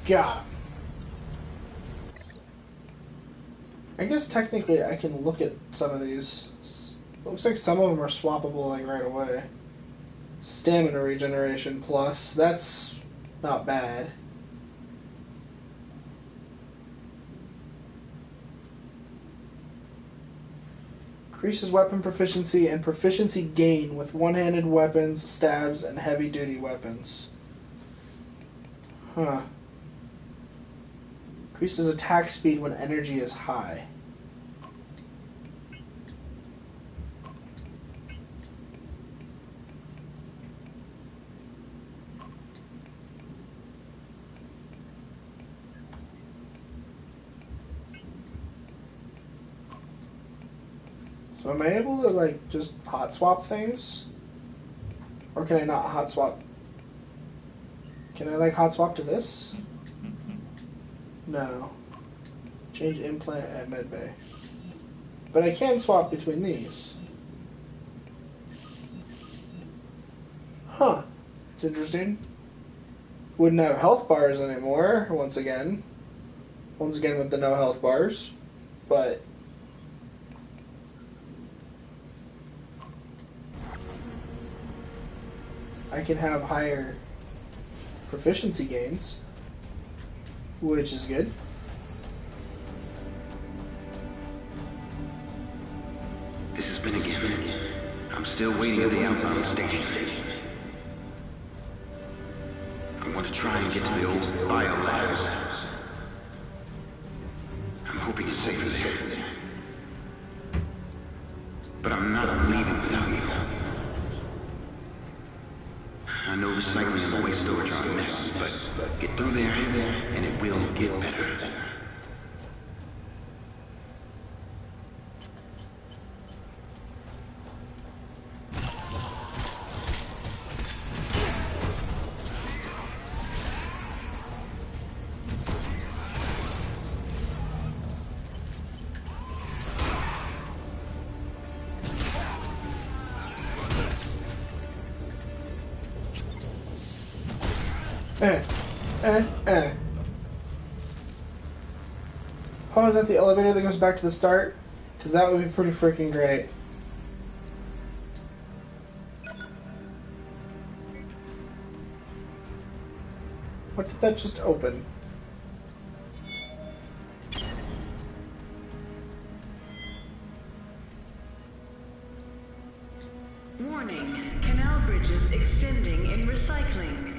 Got him. I guess technically I can look at some of these. Looks like some of them are swappable like right away. Stamina regeneration plus. That's not bad. Increases weapon proficiency and proficiency gain with one-handed weapons, stabs, and heavy-duty weapons. Huh. Increases attack speed when energy is high. So am I able to like just hot swap things? Or can I not hot swap? Can I like hot swap to this? No. Change implant at medbay. But I can swap between these. Huh. It's interesting. Wouldn't have health bars anymore, once again. Once again with the no health bars. But I can have higher proficiency gains, which is good. This has been again. I'm still waiting at the outbound station. I want to try and get to the old biolabs. I'm hoping it's safer there. But I'm not leaving without you. I know recycling and the waste storage are a mess, but get through there, and it will get better. Oh, is that the elevator that goes back to the start? Because that would be pretty freaking great. What did that just open? Warning, canal bridges extending in recycling.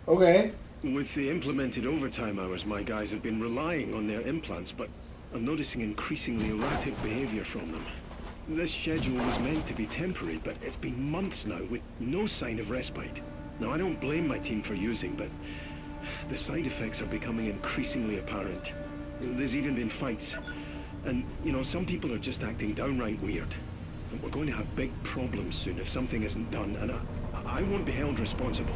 Okay. With the implemented overtime hours, my guys have been relying on their implants, but I'm noticing increasingly erratic behavior from them. This schedule was meant to be temporary, but it's been months now with no sign of respite. Now, I don't blame my team for using, but the side effects are becoming increasingly apparent. There's even been fights. And, you know, some people are just acting downright weird. And we're going to have big problems soon if something isn't done, and I won't be held responsible.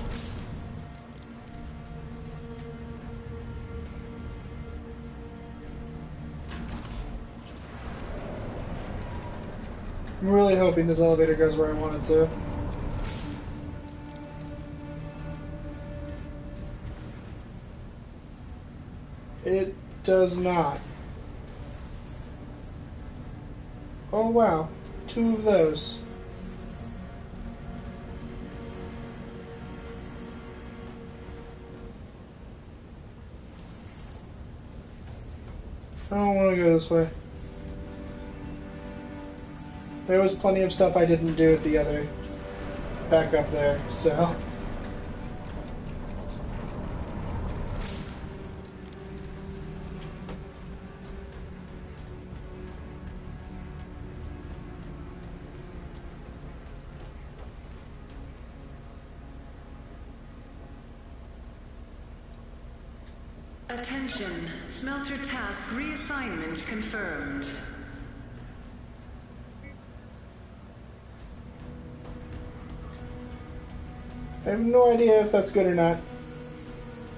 I'm really hoping this elevator goes where I want it to. It does not. Oh wow, 2 of those. I don't want to go this way. There was plenty of stuff I didn't do at the other back up there, so. Attention, smelter task reassignment confirmed. I have no idea if that's good or not.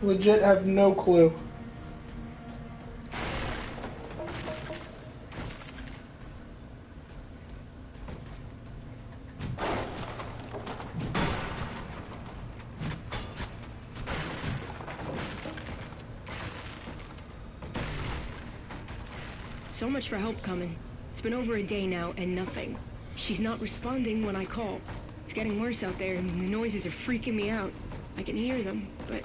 Legit have no clue. So much for help coming. It's been over a day now and nothing. She's not responding when I call. It's getting worse out there and the noises are freaking me out. I can hear them, but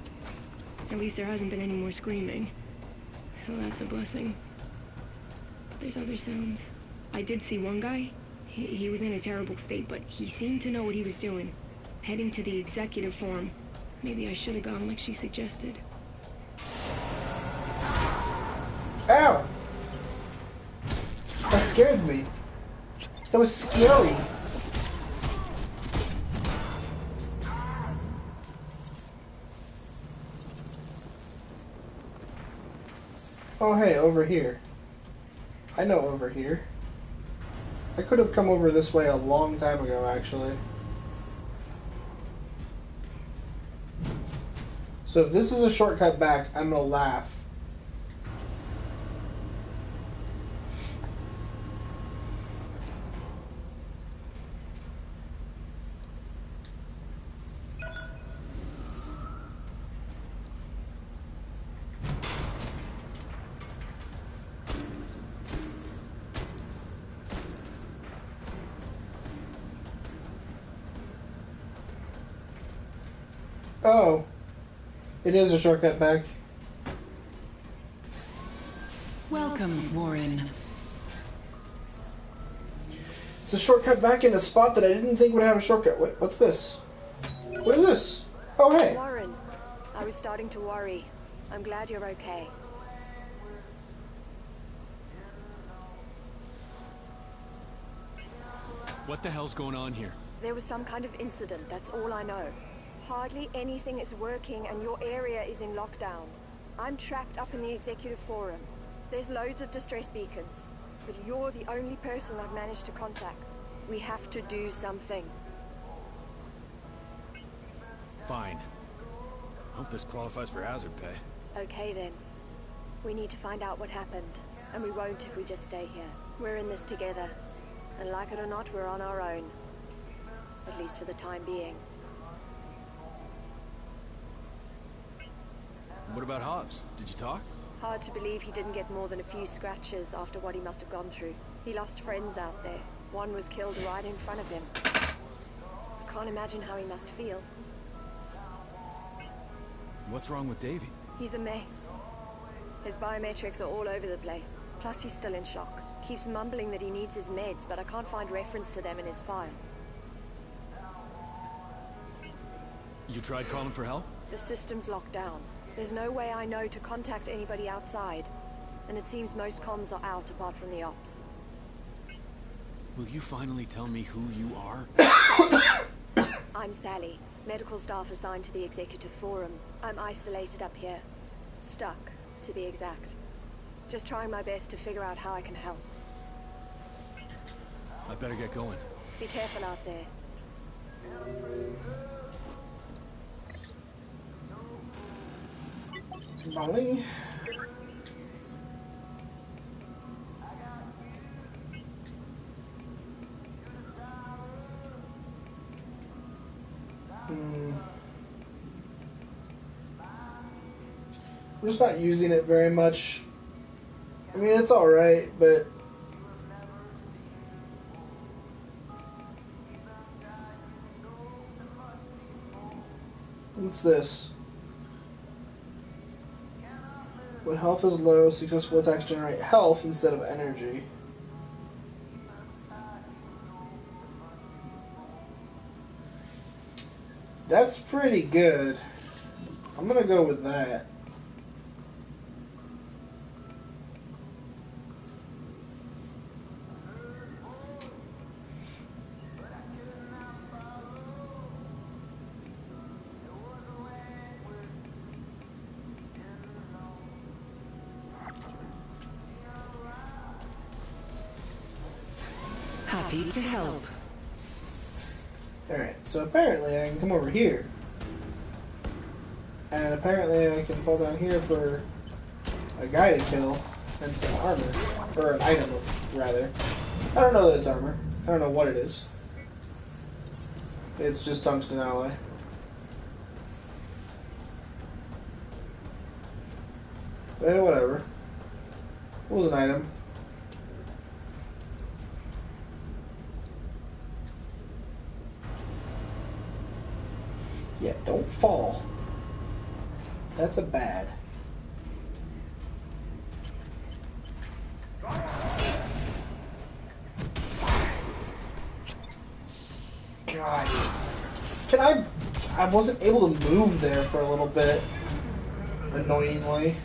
at least there hasn't been any more screaming. Oh, that's a blessing. But there's other sounds. I did see one guy. He was in a terrible state, but he seemed to know what he was doing. Heading to the executive forum. Maybe I should have gone like she suggested. Ow! That scared me. That was scary. Oh hey, over here. I know over here. I could have come over this way a long time ago, actually. So if this is a shortcut back, I'm gonna laugh. Oh, it is a shortcut back. Welcome, Warren. It's a shortcut back in a spot that I didn't think would have a shortcut. What's this? What is this? Oh, hey. Warren, I was starting to worry. I'm glad you're okay. What the hell's going on here? There was some kind of incident, that's all I know. Hardly anything is working and your area is in lockdown. I'm trapped up in the executive forum. There's loads of distress beacons, but you're the only person I've managed to contact. We have to do something. Fine. Hope this qualifies for hazard pay. Okay then. We need to find out what happened, and we won't if we just stay here. We're in this together, and like it or not, we're on our own. At least for the time being. What about Hobbs? Did you talk? Hard to believe he didn't get more than a few scratches after what he must have gone through. He lost friends out there. One was killed right in front of him. I can't imagine how he must feel. What's wrong with Davey? He's a mess. His biometrics are all over the place. Plus he's still in shock. Keeps mumbling that he needs his meds, but I can't find reference to them in his file. You tried calling for help? The system's locked down. There's no way I know to contact anybody outside. And it seems most comms are out apart from the ops. Will you finally tell me who you are? I'm Sally, medical staff assigned to the executive forum. I'm isolated up here. Stuck, to be exact. Just trying my best to figure out how I can help. I better get going. Be careful out there. Molly. I'm just not using it very much. I mean, it's alright, but What's this? When health is low, successful attacks generate health instead of energy. That's pretty good. I'm gonna go with that. Happy to help. Alright, so apparently I can come over here. And apparently I can fall down here for a guy to kill and some armor. Or an item, rather. I don't know that it's armor. I don't know what it is. It's just tungsten alloy. But whatever. What was an item? Yeah, don't fall. That's a bad. God. I wasn't able to move there for a little bit. Annoyingly.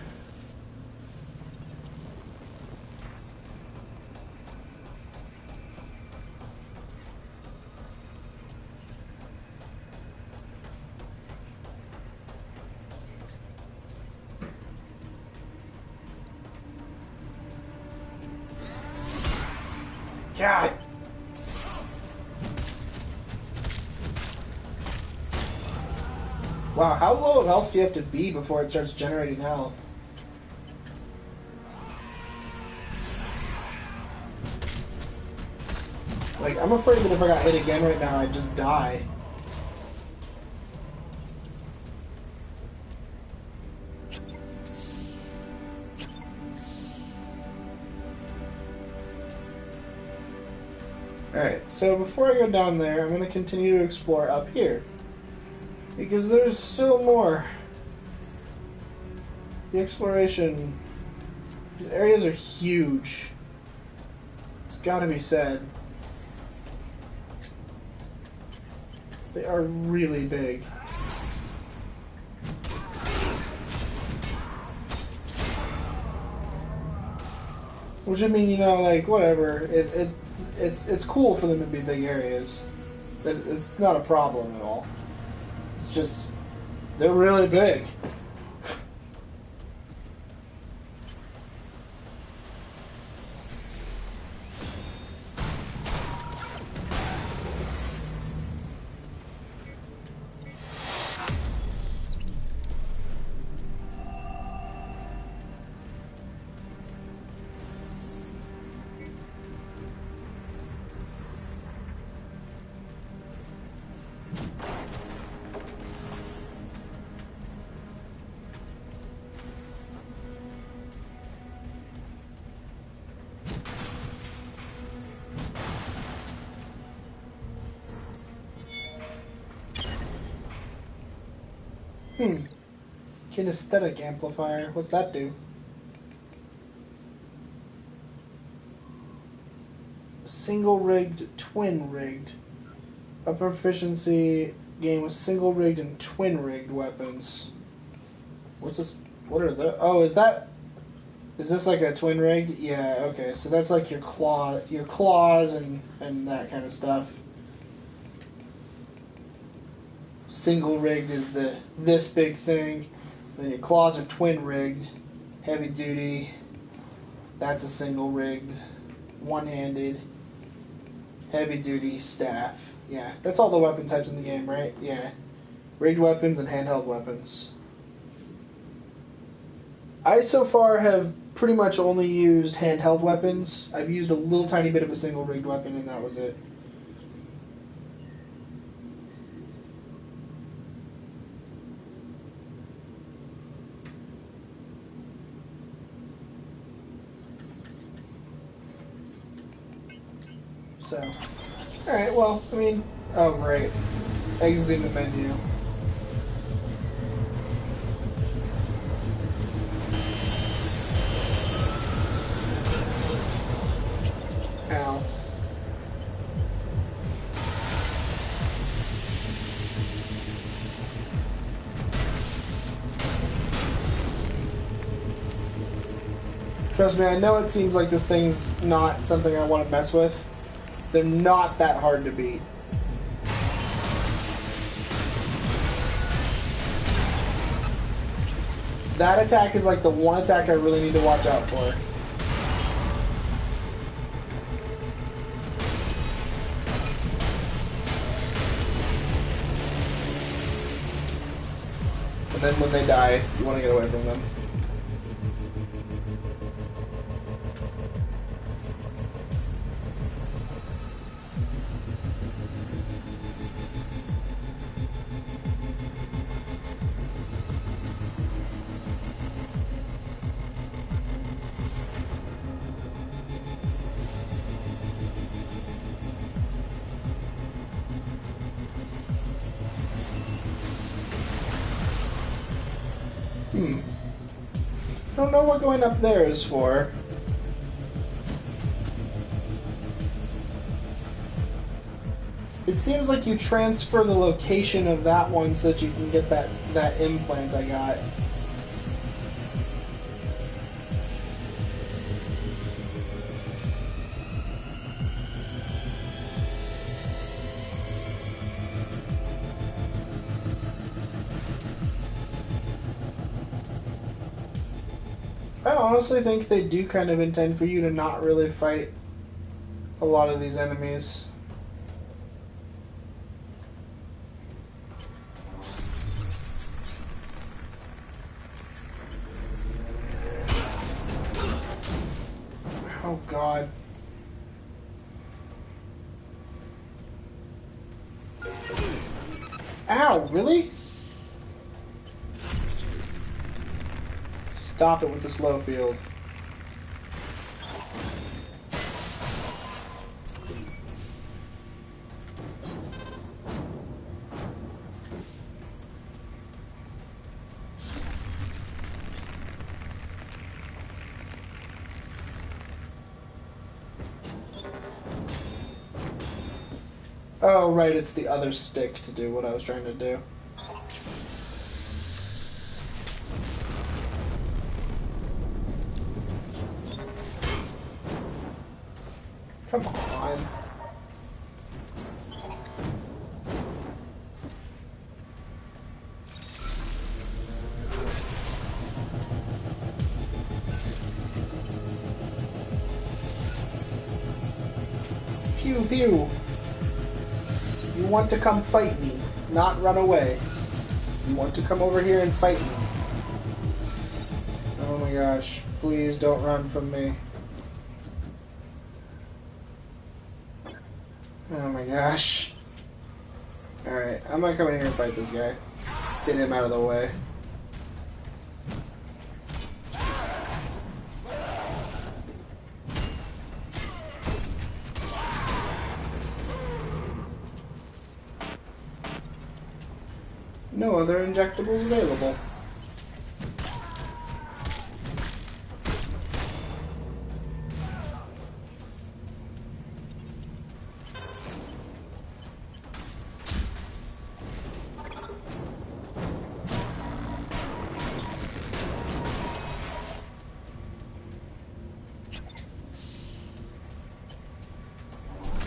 God. Wow, how low of health do you have to be before it starts generating health? Like, I'm afraid that if I got hit again right now, I'd just die. Alright, so before I go down there, I'm going to continue to explore up here. Because there's still more. The exploration... These areas are huge. It's gotta be said. They are really big. Which, I mean, you know, like, whatever. It's cool for them to be big areas. It's not a problem at all. It's just, they're really big. Kinesthetic amplifier. What's that do? Single rigged, twin rigged. Upper efficiency gain with single rigged and twin rigged weapons. What's this? What are the? Oh, is this like a twin rigged? Yeah. Okay. So that's like your claws and that kind of stuff. Single rigged is this big thing. Then your claws are twin rigged, heavy duty. That's a single rigged, one-handed, heavy duty staff. Yeah, that's all the weapon types in the game, right? Yeah, rigged weapons and handheld weapons. I so far have pretty much only used handheld weapons. I've used a little tiny bit of a single rigged weapon, and that was it. So, alright, well, I mean, oh great. Exiting the menu. Trust me, I know it seems like this thing's not something I want to mess with. They're not that hard to beat. That attack is like the one attack I really need to watch out for. And then when they die, you want to get away from them. I don't know what going up there is for. It seems like you transfer the location of that one so that you can get that implant I got. I honestly think they do kind of intend for you to not really fight a lot of these enemies. Oh God. Ow, really? Stop it with the slow field. Oh, right, it's the other stick to do what I was trying to do. Come on. Phew, phew. You want to come fight me, not run away. You want to come over here and fight me. Oh my gosh, please don't run from me. Oh my gosh. Alright, I'm gonna come in here and fight this guy. Get him out of the way. No other injectables available.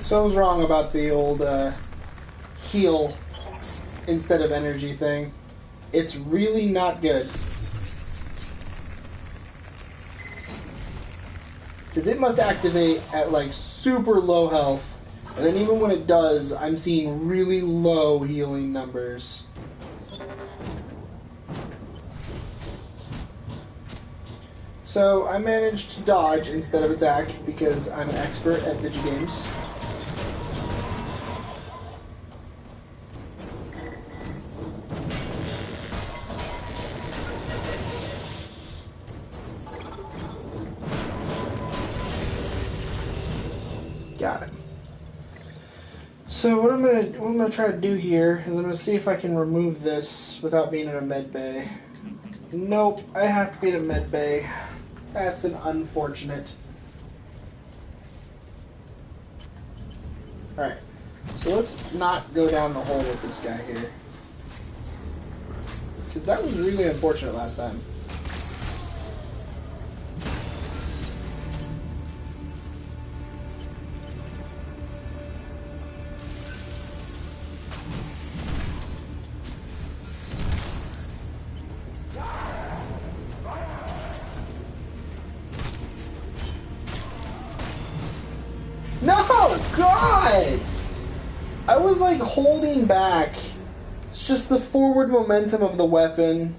So I was wrong about the old heal instead of energy thing. It's really not good. Because it must activate at like super low health. And then even when it does, I'm seeing really low healing numbers. So I managed to dodge instead of attack because I'm an expert at video games. Got it. So what I'm gonna try to do here is I'm gonna see if I can remove this without being in a med bay. Nope, I have to be in a med bay. That's an unfortunate. Alright, so let's not go down the hole with this guy here. Because that was really unfortunate last time. No! God! I was like holding back. It's just the forward momentum of the weapon.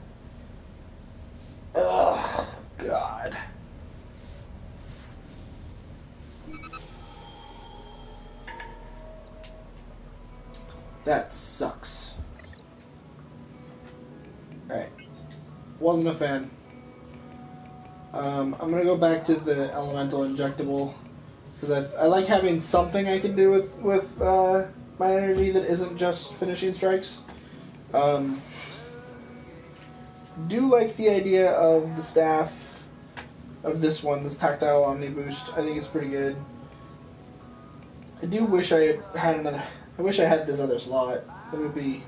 Ugh, God. That sucks. Alright. Wasn't a fan. I'm gonna go back to the elemental injectable. Because I like having something I can do with my energy that isn't just finishing strikes. Do like the idea of the staff of this one, this tactile Omni Boost. I think it's pretty good. I do wish I had another. I wish I had this other slot. That would be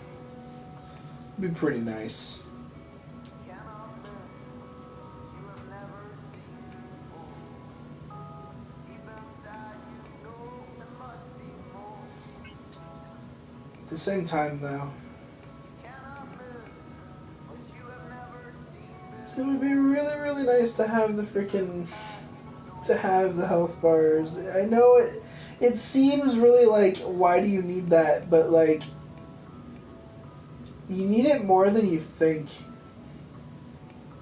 pretty nice. At the same time, though, so it would be really, really nice to have the health bars. I know it seems really like, why do you need that? But like, you need it more than you think.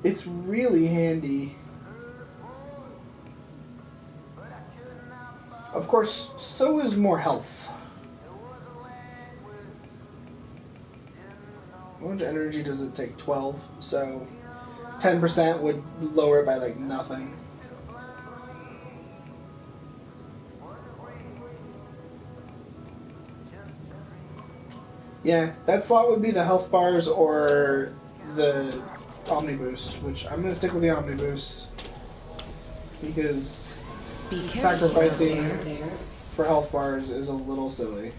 It's really handy. Of course, so is more health. How much energy does it take? 12. So 10% would lower it by like nothing. Yeah, that slot would be the health bars or the Omni Boost, which I'm going to stick with the Omni Boost because sacrificing for health bars is a little silly.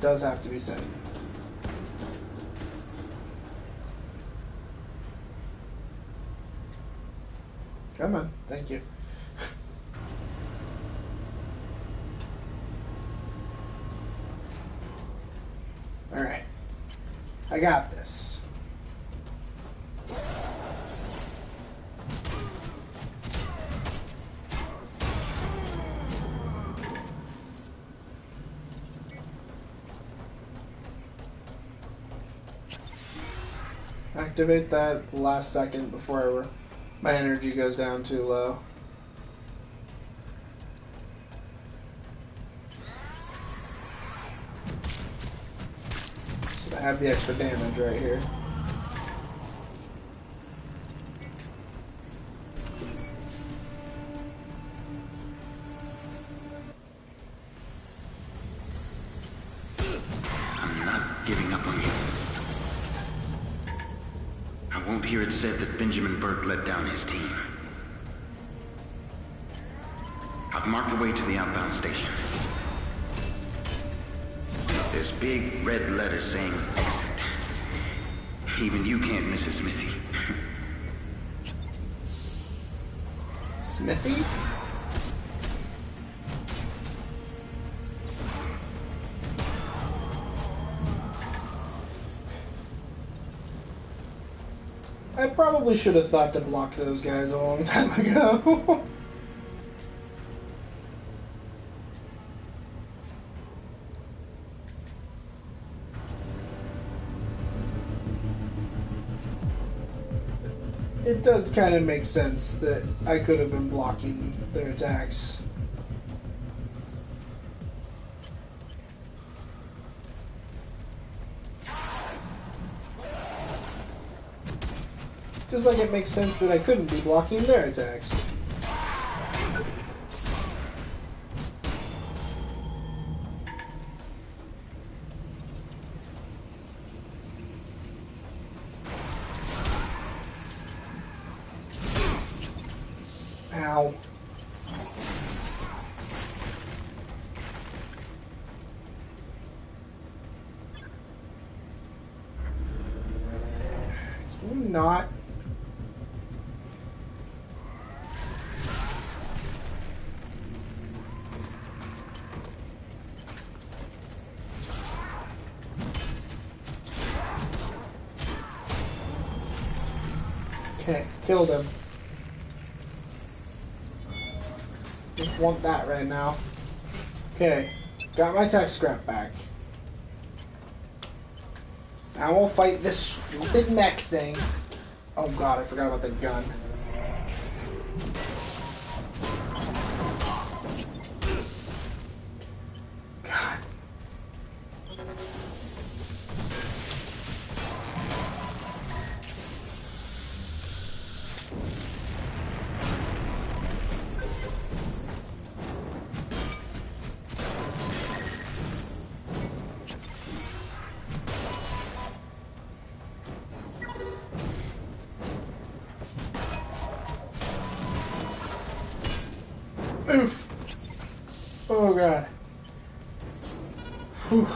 Does have to be said. Come on, thank you. Alright. I got this. Activate that the last second before my energy goes down too low. So I have the extra damage right here. I'm not giving up on you. I won't hear it said that Benjamin Burke let down his team. I've marked the way to the outbound station. There's big red letters saying exit. Even you can't miss it, Smithy. Smithy? I probably should have thought to block those guys a long time ago. It does kind of make sense that I could have been blocking their attacks. Just like it makes sense that I couldn't be blocking their attacks. Ow. Can you not? Okay, killed him. Just want that right now. Okay, got my tech scrap back. I will fight this stupid mech thing. Oh god, I forgot about the gun. God. Oof. Oh god. Whew.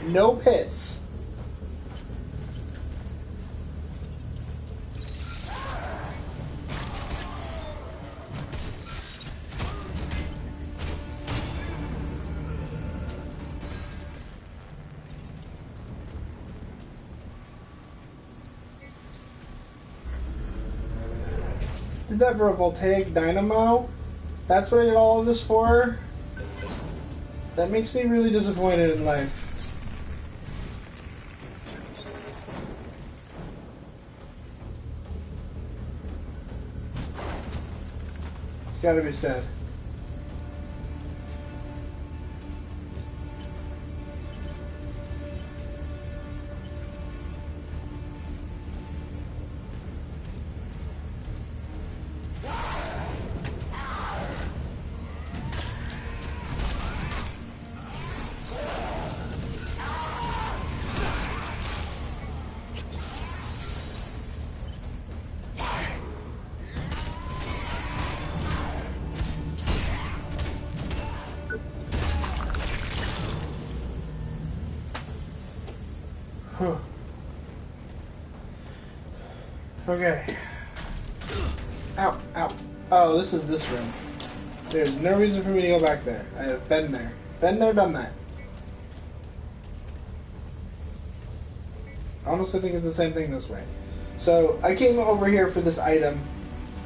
No pits. Did that for a voltaic dynamo? That's what I did all of this for? That makes me really disappointed in life. It's gotta be said. Okay. Ow, ow. Oh, this is this room. There's no reason for me to go back there. I have been there. Been there, done that. Honestly, I think it's the same thing this way. So, I came over here for this item,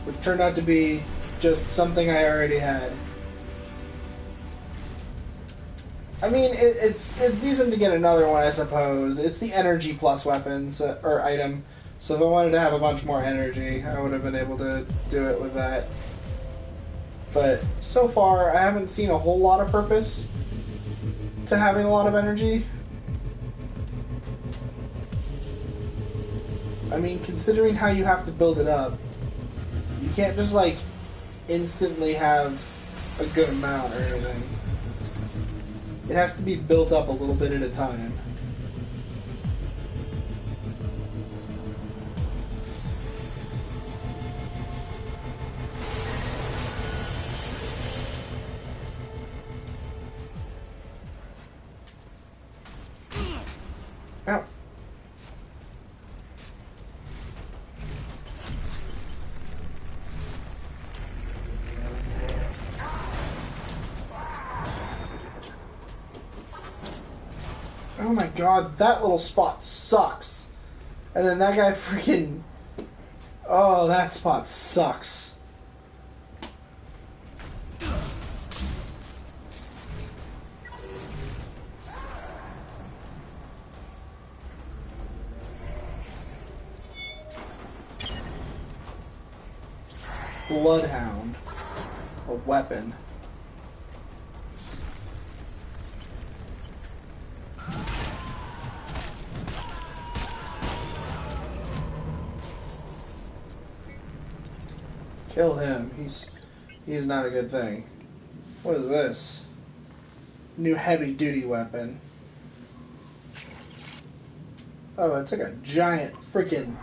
which turned out to be just something I already had. I mean, it's decent to get another one, I suppose. It's the energy plus weapons, or item. So if I wanted to have a bunch more energy, I would have been able to do it with that. But so far, I haven't seen a whole lot of purpose to having a lot of energy. I mean, considering how you have to build it up, you can't just, like, instantly have a good amount or anything. It has to be built up a little bit at a time. Ow. Oh my god, that little spot sucks. And then that guy freaking... Oh, that spot sucks. Bloodhound. A weapon. Kill him. He's not a good thing. What is this? New heavy-duty weapon. Oh, it's like a giant freaking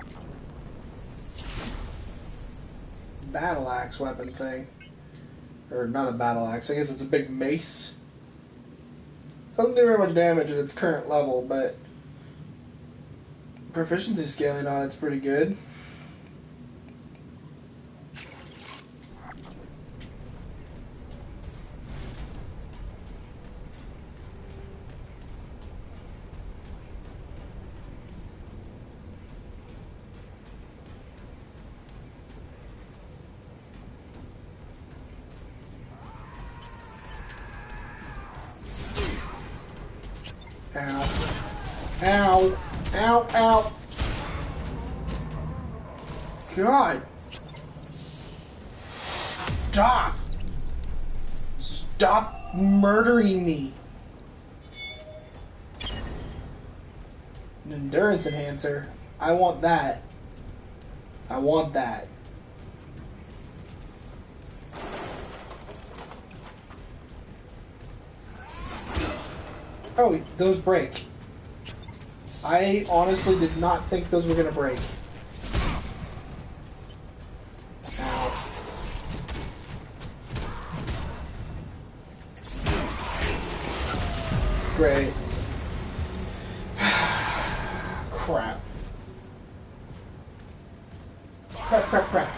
battle axe weapon thing. Or not a battle axe, I guess it's a big mace. Doesn't do very much damage at its current level, but proficiency scaling on it's pretty good. Ow. Ow. Ow. Ow. God. Stop. Stop murdering me. An endurance enhancer. I want that. I want that. Oh, those break. I honestly did not think those were gonna break. Ow. Great. Crap. Crap, crap, crap.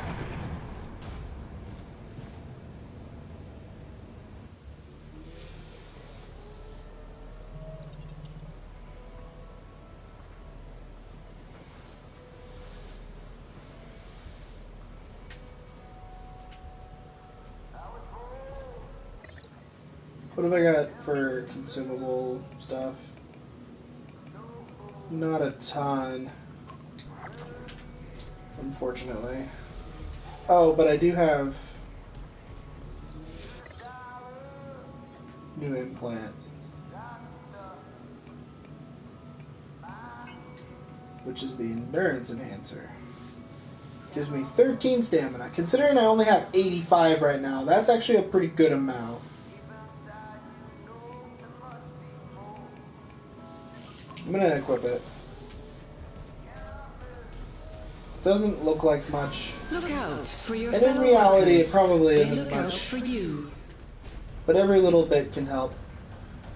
What have I got for consumable stuff? Not a ton, unfortunately. Oh, but I do have new implant, which is the endurance enhancer. Gives me 13 stamina. Considering I only have 85 right now, that's actually a pretty good amount. I'm gonna equip it. Doesn't look like much. Look out for your And in fellow reality, workers. it probably They isn't look out much. for you. But every little bit can help.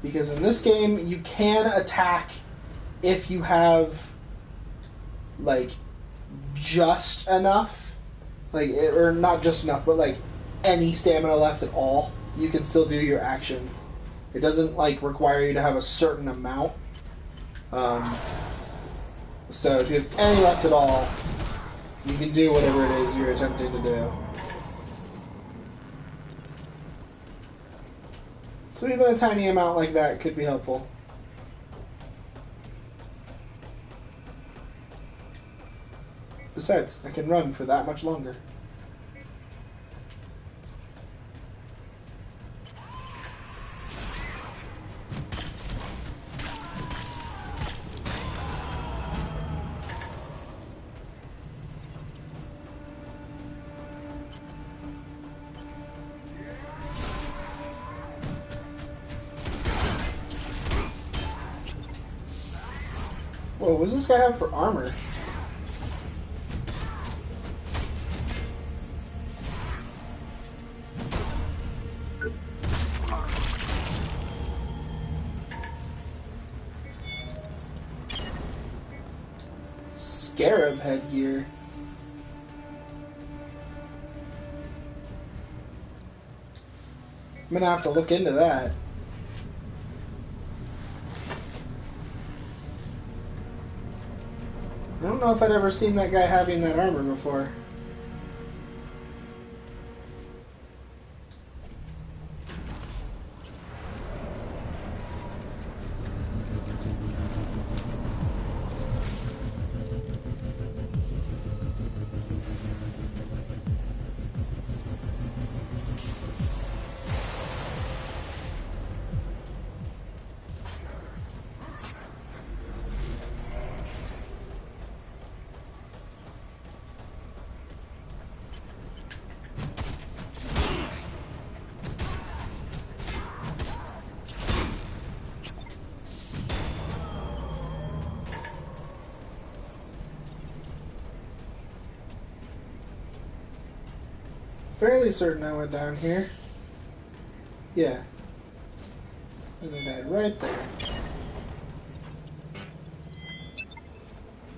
Because in this game, you can attack if you have, like, just enough. Like, or not just enough, but, like, any stamina left at all. You can still do your action. It doesn't, like, require you to have a certain amount. So if you have any left at all, you can do whatever it is you're attempting to do. So even a tiny amount like that could be helpful. Besides, I can run for that much longer. Whoa, what does this guy have for armor? Scarab headgear. I'm gonna have to look into that. I don't know if I'd ever seen that guy having that armor before. Fairly certain I went down here. Yeah. And I died right there.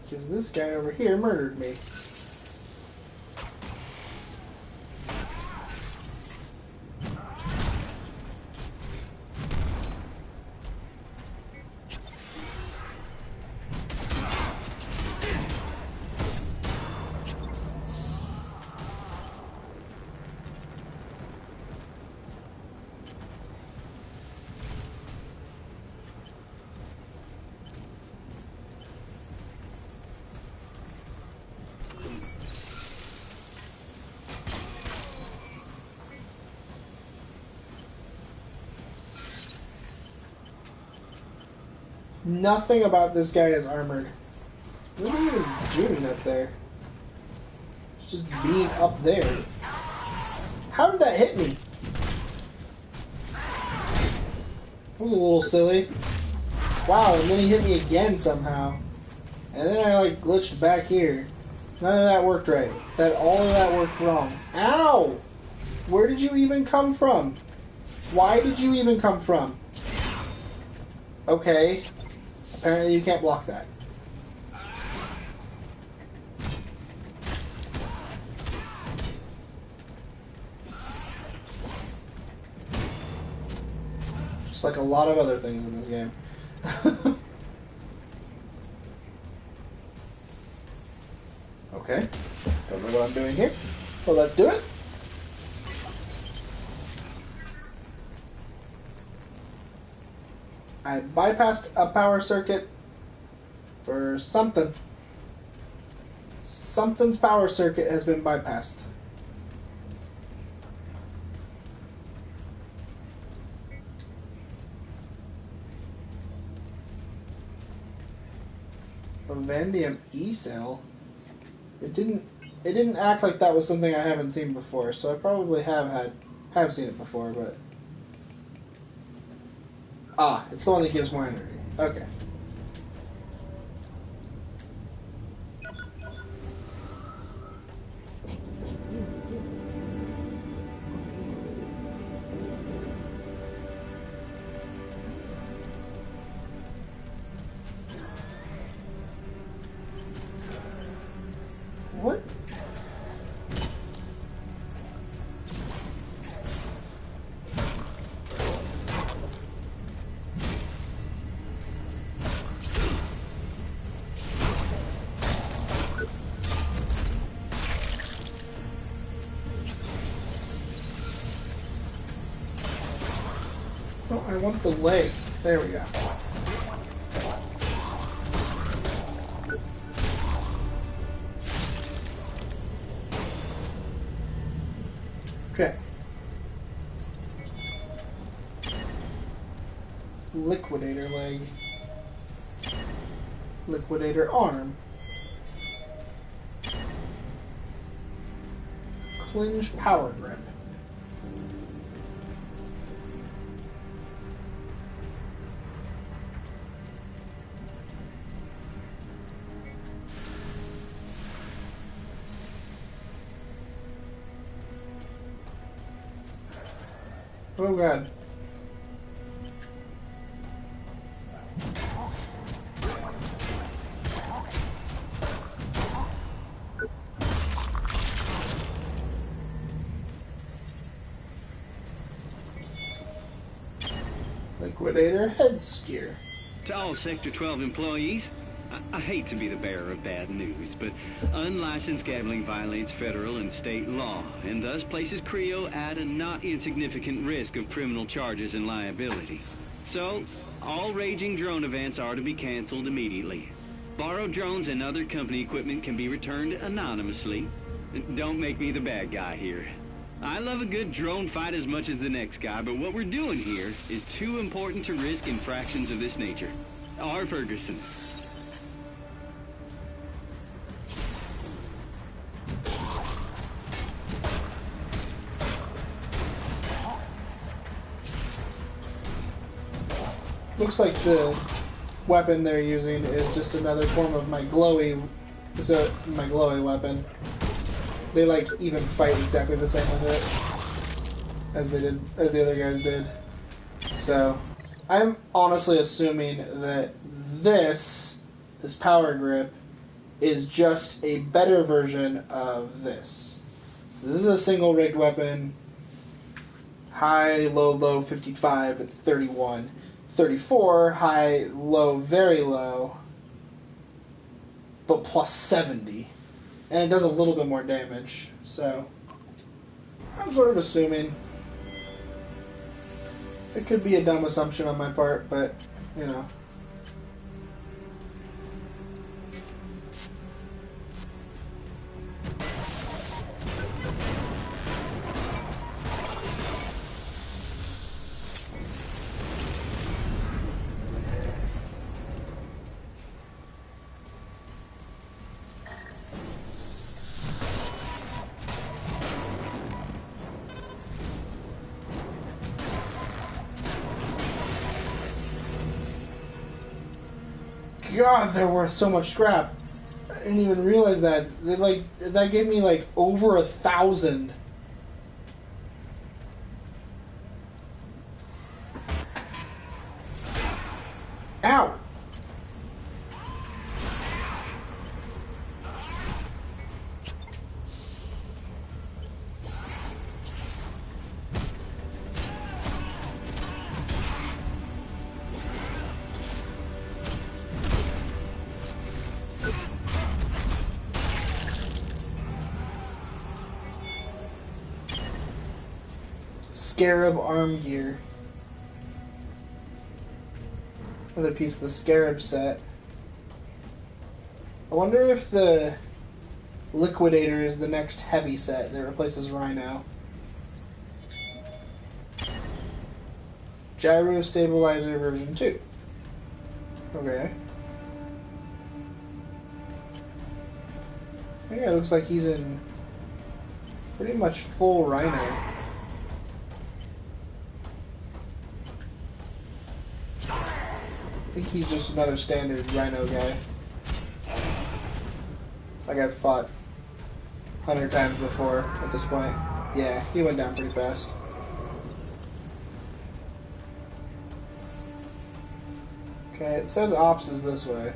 Because this guy over here murdered me. Nothing about this guy is armored. What are you even doing up there? It's just being up there. How did that hit me? That was a little silly. Wow, and then he hit me again somehow. And then I like glitched back here. None of that worked right. All of that worked wrong. Ow! Where did you even come from? Why did you even come from? Okay. Apparently you can't block that. Just like a lot of other things in this game. Okay. Don't know what I'm doing here. Well, let's do it. I bypassed a power circuit for something. Something's power circuit has been bypassed. A Vanadium E-cell? It didn't act like that was something I haven't seen before, so I probably have seen it before, but it's the one that gives more energy. Okay. What? Oh, I want the leg. There we go. Okay. Liquidator leg. Liquidator arm. Clinge power grip. Oh god. Liquidator head skier. To all Sector 12 employees, I hate to be the bearer of bad news, but unlicensed gambling violates federal and state law, and thus places Creo at a not insignificant risk of criminal charges and liability. So, all raging drone events are to be canceled immediately. Borrowed drones and other company equipment can be returned anonymously. Don't make me the bad guy here. I love a good drone fight as much as the next guy, but what we're doing here is too important to risk infractions of this nature. R. Ferguson. Looks like the weapon they're using is just another form of my glowy weapon. They like even fight exactly the same with it as the other guys did. So I'm honestly assuming that this power grip is just a better version of this. This is a single rigged weapon. High, low, low, 55 at 31. 34, high, low, very low, but plus 70. And it does a little bit more damage, so I'm sort of assuming. It could be a dumb assumption on my part, but, you know. God, they're worth so much scrap. I didn't even realize that. That gave me like over 1,000. Ow! Scarab arm gear. Another piece of the Scarab set. I wonder if the Liquidator is the next heavy set that replaces Rhino. Gyro Stabilizer version 2. Okay. Yeah, it looks like he's in pretty much full Rhino. I think he's just another standard Rhino guy. Like I've fought 100 times before at this point. Yeah, he went down pretty fast. Okay, it says Ops is this way.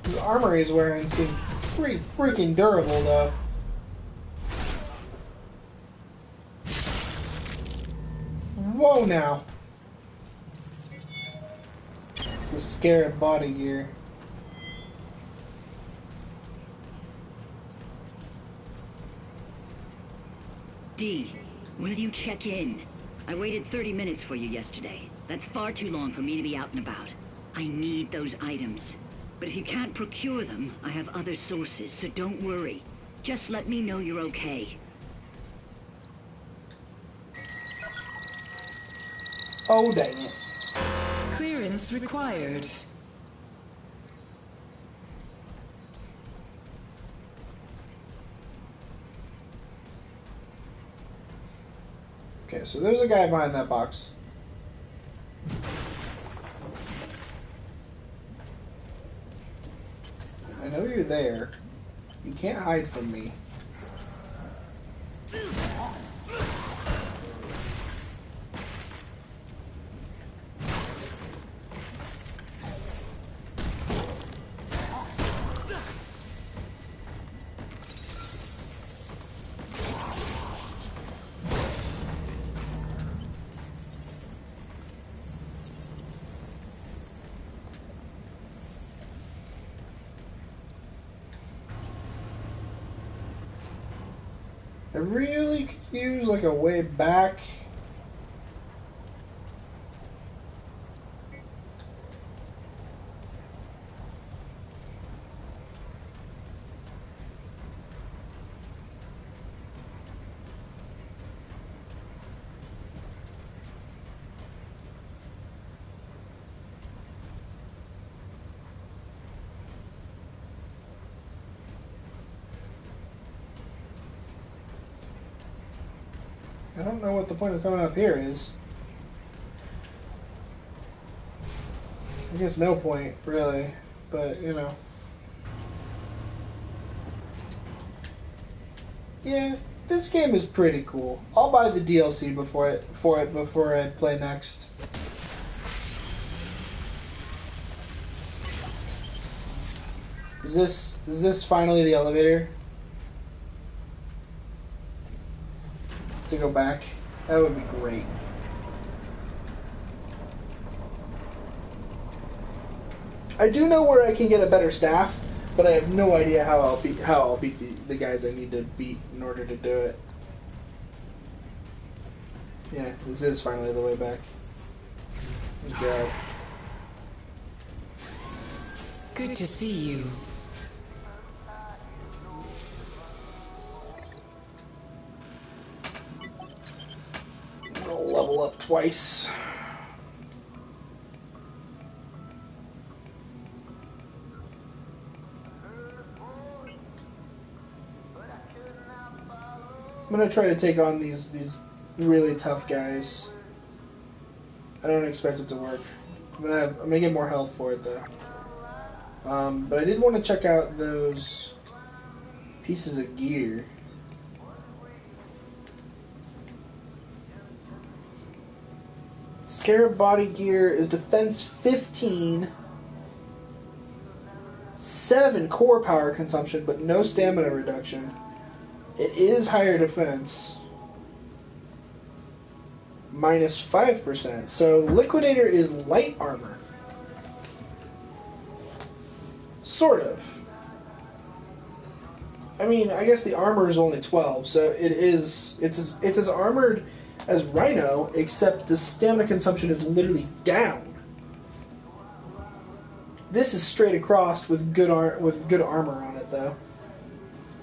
The armor he's wearing seems pretty freaking durable, though. Whoa, now. It's the Scarab body gear. D, will you check in? I waited 30 minutes for you yesterday. That's far too long for me to be out and about. I need those items. But if you can't procure them, I have other sources, so don't worry. Just let me know you're okay. Oh, dang it. Clearance required. Okay, so there's a guy behind that box. I know you're there. You can't hide from me. I really could use like a way back. I don't know what the point of coming up here is. I guess no point, really. But, you know. Yeah, this game is pretty cool. I'll buy the DLC before I play next. Is this finally the elevator? To go back? That would be great. I do know where I can get a better staff, but I have no idea how I'll beat the guys I need to beat in order to do it. Yeah, this is finally the way back. Thank God. Good to see you. I'll level up twice. I'm gonna try to take on these really tough guys. I don't expect it to work. I'm gonna get more health for it though. But I did want to check out those pieces of gear. Scarab body gear is defense 15, 7 core power consumption, but no stamina reduction. It is higher defense, minus 5%. So Liquidator is light armor. Sort of. I mean, I guess the armor is only 12, so it's as armored as Rhino, except the stamina consumption is literally down. This is straight across with good armor on it, though.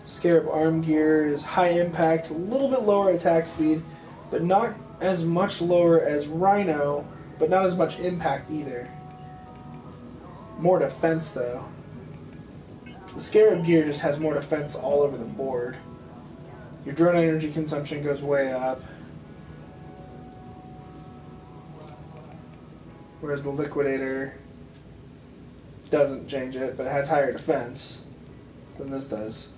Scarab arm gear is high impact, a little bit lower attack speed, but not as much lower as Rhino, but not as much impact either. More defense, though. The Scarab gear just has more defense all over the board. Your drone energy consumption goes way up. Whereas the Liquidator doesn't change it, but it has higher defense than this does.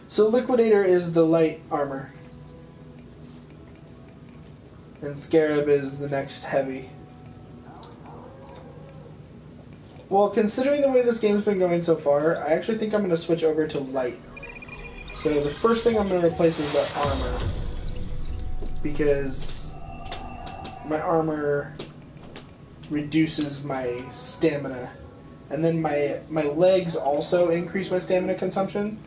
So Liquidator is the light armor. And Scarab is the next heavy. Well, considering the way this game's been going so far, I actually think I'm going to switch over to light. So the first thing I'm going to replace is the armor. Because my armor reduces my stamina. And then my legs also increase my stamina consumption.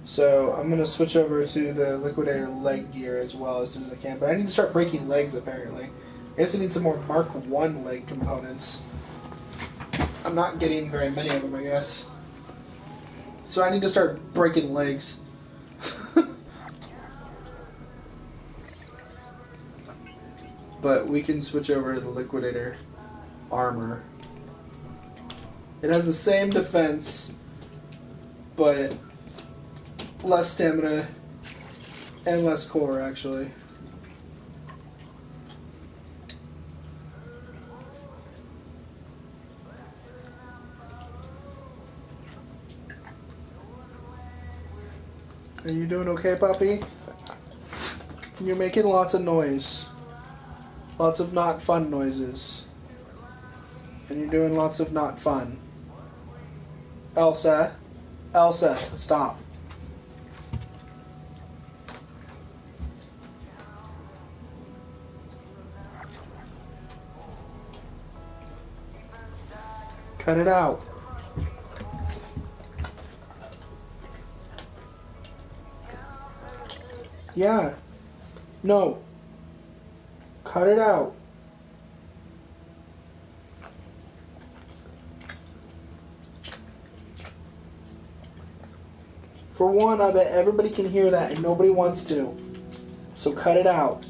So I'm going to switch over to the Liquidator leg gear as well as soon as I can. But I need to start breaking legs, apparently. I guess I need some more Mark 1 leg components. I'm not getting very many of them, I guess. So I need to start breaking legs. But we can switch over to the Liquidator armor. It has the same defense, but less stamina and less core, actually. Are you doing okay, puppy? You're making lots of noise. Lots of not fun noises. And you're doing lots of not fun. Elsa. Elsa, stop. Cut it out. Yeah. No. Cut it out. For one, I bet everybody can hear that and nobody wants to. So cut it out.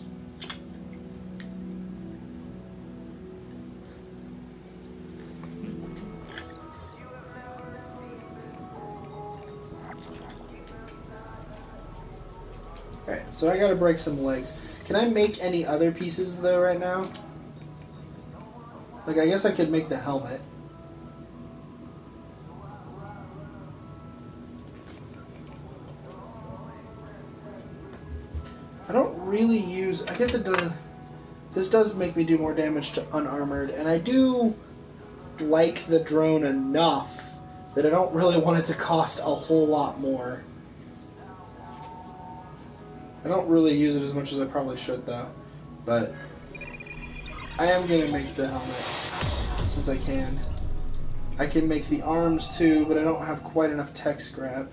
Alright, so I gotta break some legs. Can I make any other pieces though right now? Like, I guess I could make the helmet. I don't really use... I guess it does... This does make me do more damage to unarmored, and I do like the drone enough that I don't really want it to cost a whole lot more. I don't really use it as much as I probably should, though. But I am going to make the helmet. since I can. I can make the arms too, but I don't have quite enough tech scrap.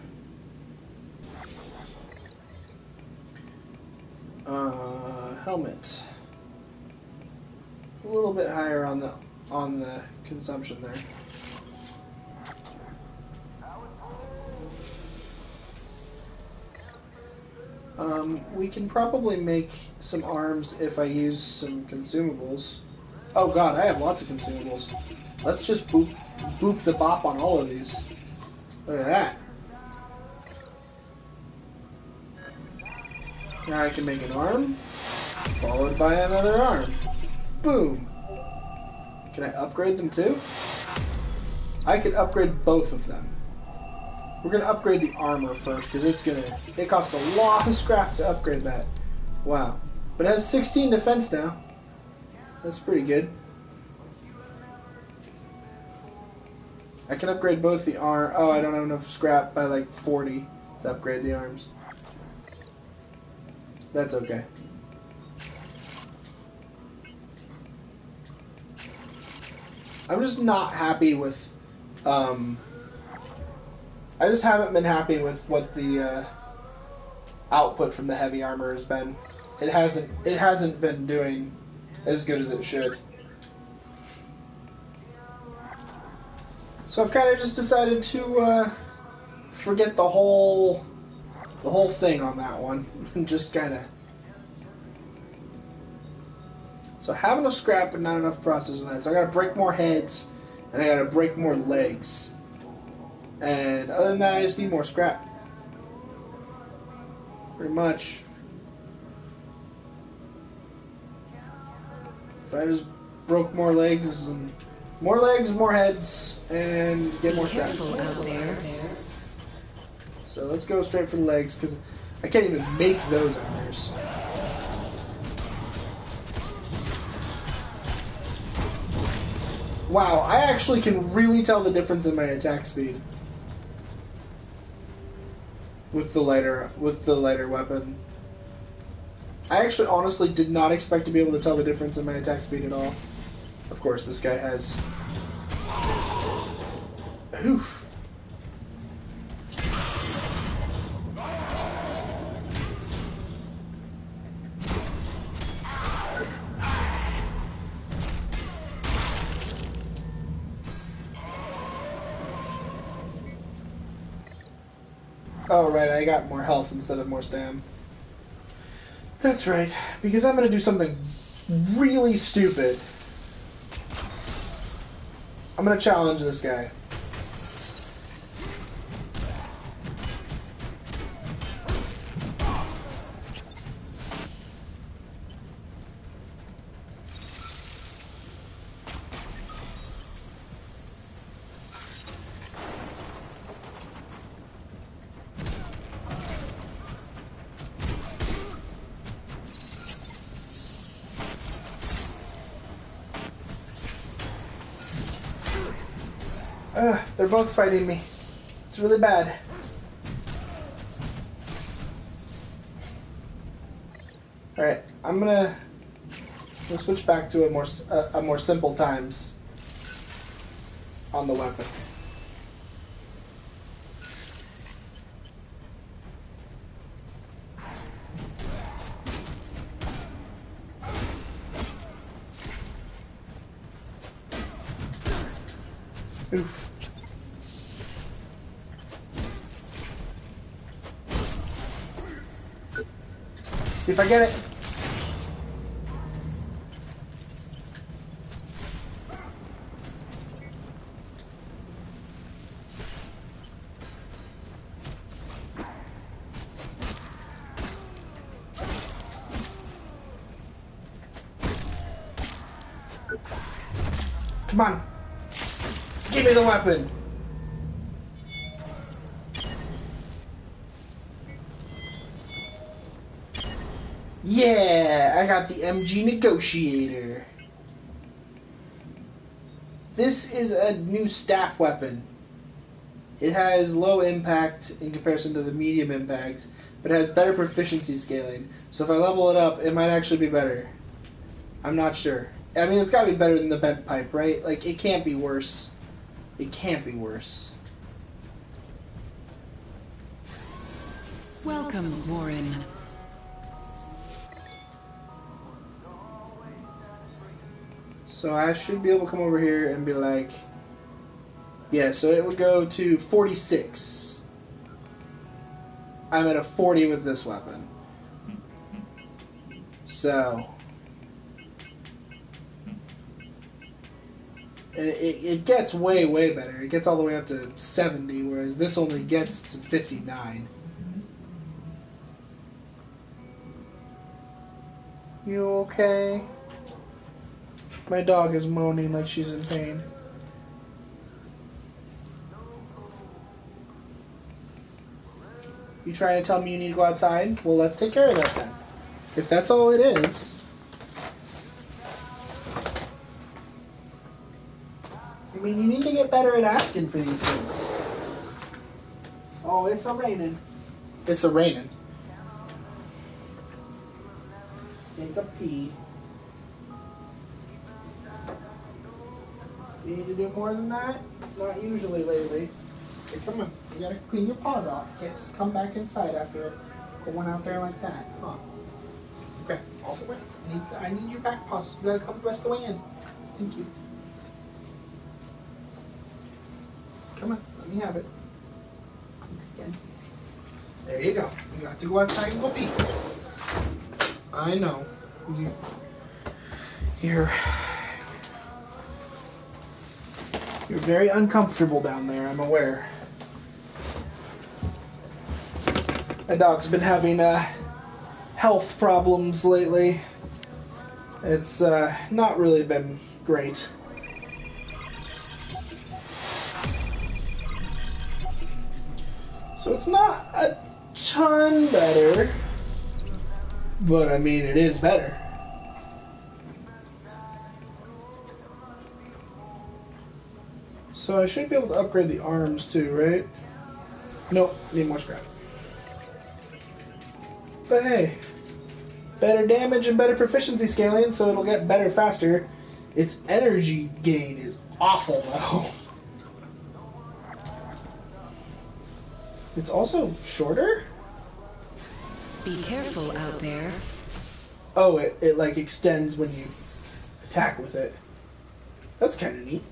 Helmet. A little bit higher on the consumption there. We can probably make some arms if I use some consumables. Oh god, I have lots of consumables. Let's just boop the bop on all of these. Look at that. Now I can make an arm, followed by another arm. Boom. Can I upgrade them too? I could upgrade both of them. We're gonna upgrade the armor first, because it costs a lot of scrap to upgrade that. Wow. But it has 16 defense now. That's pretty good. I can upgrade both the arm. Oh, I don't have enough scrap by like 40 to upgrade the arms. That's okay. I'm just not happy with, I just haven't been happy with what the output from the heavy armor has been. It hasn't been doing as good as it should. So I've kind of just decided to forget the whole thing on that one and just kind of. So I have enough scrap but not enough process of that. So I gotta break more heads and I gotta break more legs. And other than that, I just need more scrap. Pretty much. If I just broke more legs, more heads, and get more scrap. Careful out there. So let's go straight for the legs, because I can't even make those armors. Wow, I actually can really tell the difference in my attack speed with the lighter weapon. I actually honestly did not expect to be able to tell the difference in my attack speed at all. Of course, this guy has. Oof. Oh, right, I got more health instead of more stam. That's right, because I'm gonna do something really stupid. I'm gonna challenge this guy. They're both fighting me. It's really bad. Alright, I'm gonna switch back to a more simple times on the weapon. Oof. See if I get it. Come on. Give me the weapon. Yeah, I got the MG Negotiator. This is a new staff weapon. It has low impact in comparison to the medium impact, but it has better proficiency scaling. So if I level it up, it might actually be better. I'm not sure. I mean, it's got to be better than the bent pipe, right? Like, it can't be worse. It can't be worse. Welcome, Warren. So I should be able to come over here and be like, yeah, so it would go to 46. I'm at a 40 with this weapon. So, and it gets way, way better. It gets all the way up to 70, whereas this only gets to 59. You okay? My dog is moaning like she's in pain. You trying to tell me you need to go outside? Well, let's take care of that then. If that's all it is. I mean, you need to get better at asking for these things. Oh, it's a-raining. It's a-raining. Take a pee. You need to do more than that? Not usually lately. Hey, come on. You gotta clean your paws off. You can't just come back inside after going out there like that. Huh. Okay, all the way. I need your back paws. You gotta come the rest of the way in. Thank you. Come on, let me have it. Thanks again. There you go. You got to go outside and go pee. I know. You're very uncomfortable down there, I'm aware. My dog's been having health problems lately. It's not really been great. So it's not a ton better, but I mean, it is better. So I should be able to upgrade the arms too, right? Nope, need more scrap. But hey, better damage and better proficiency scaling, so it'll get better faster. Its energy gain is awful though. It's also shorter? Be careful out there. Oh, it like extends when you attack with it. That's kind of neat.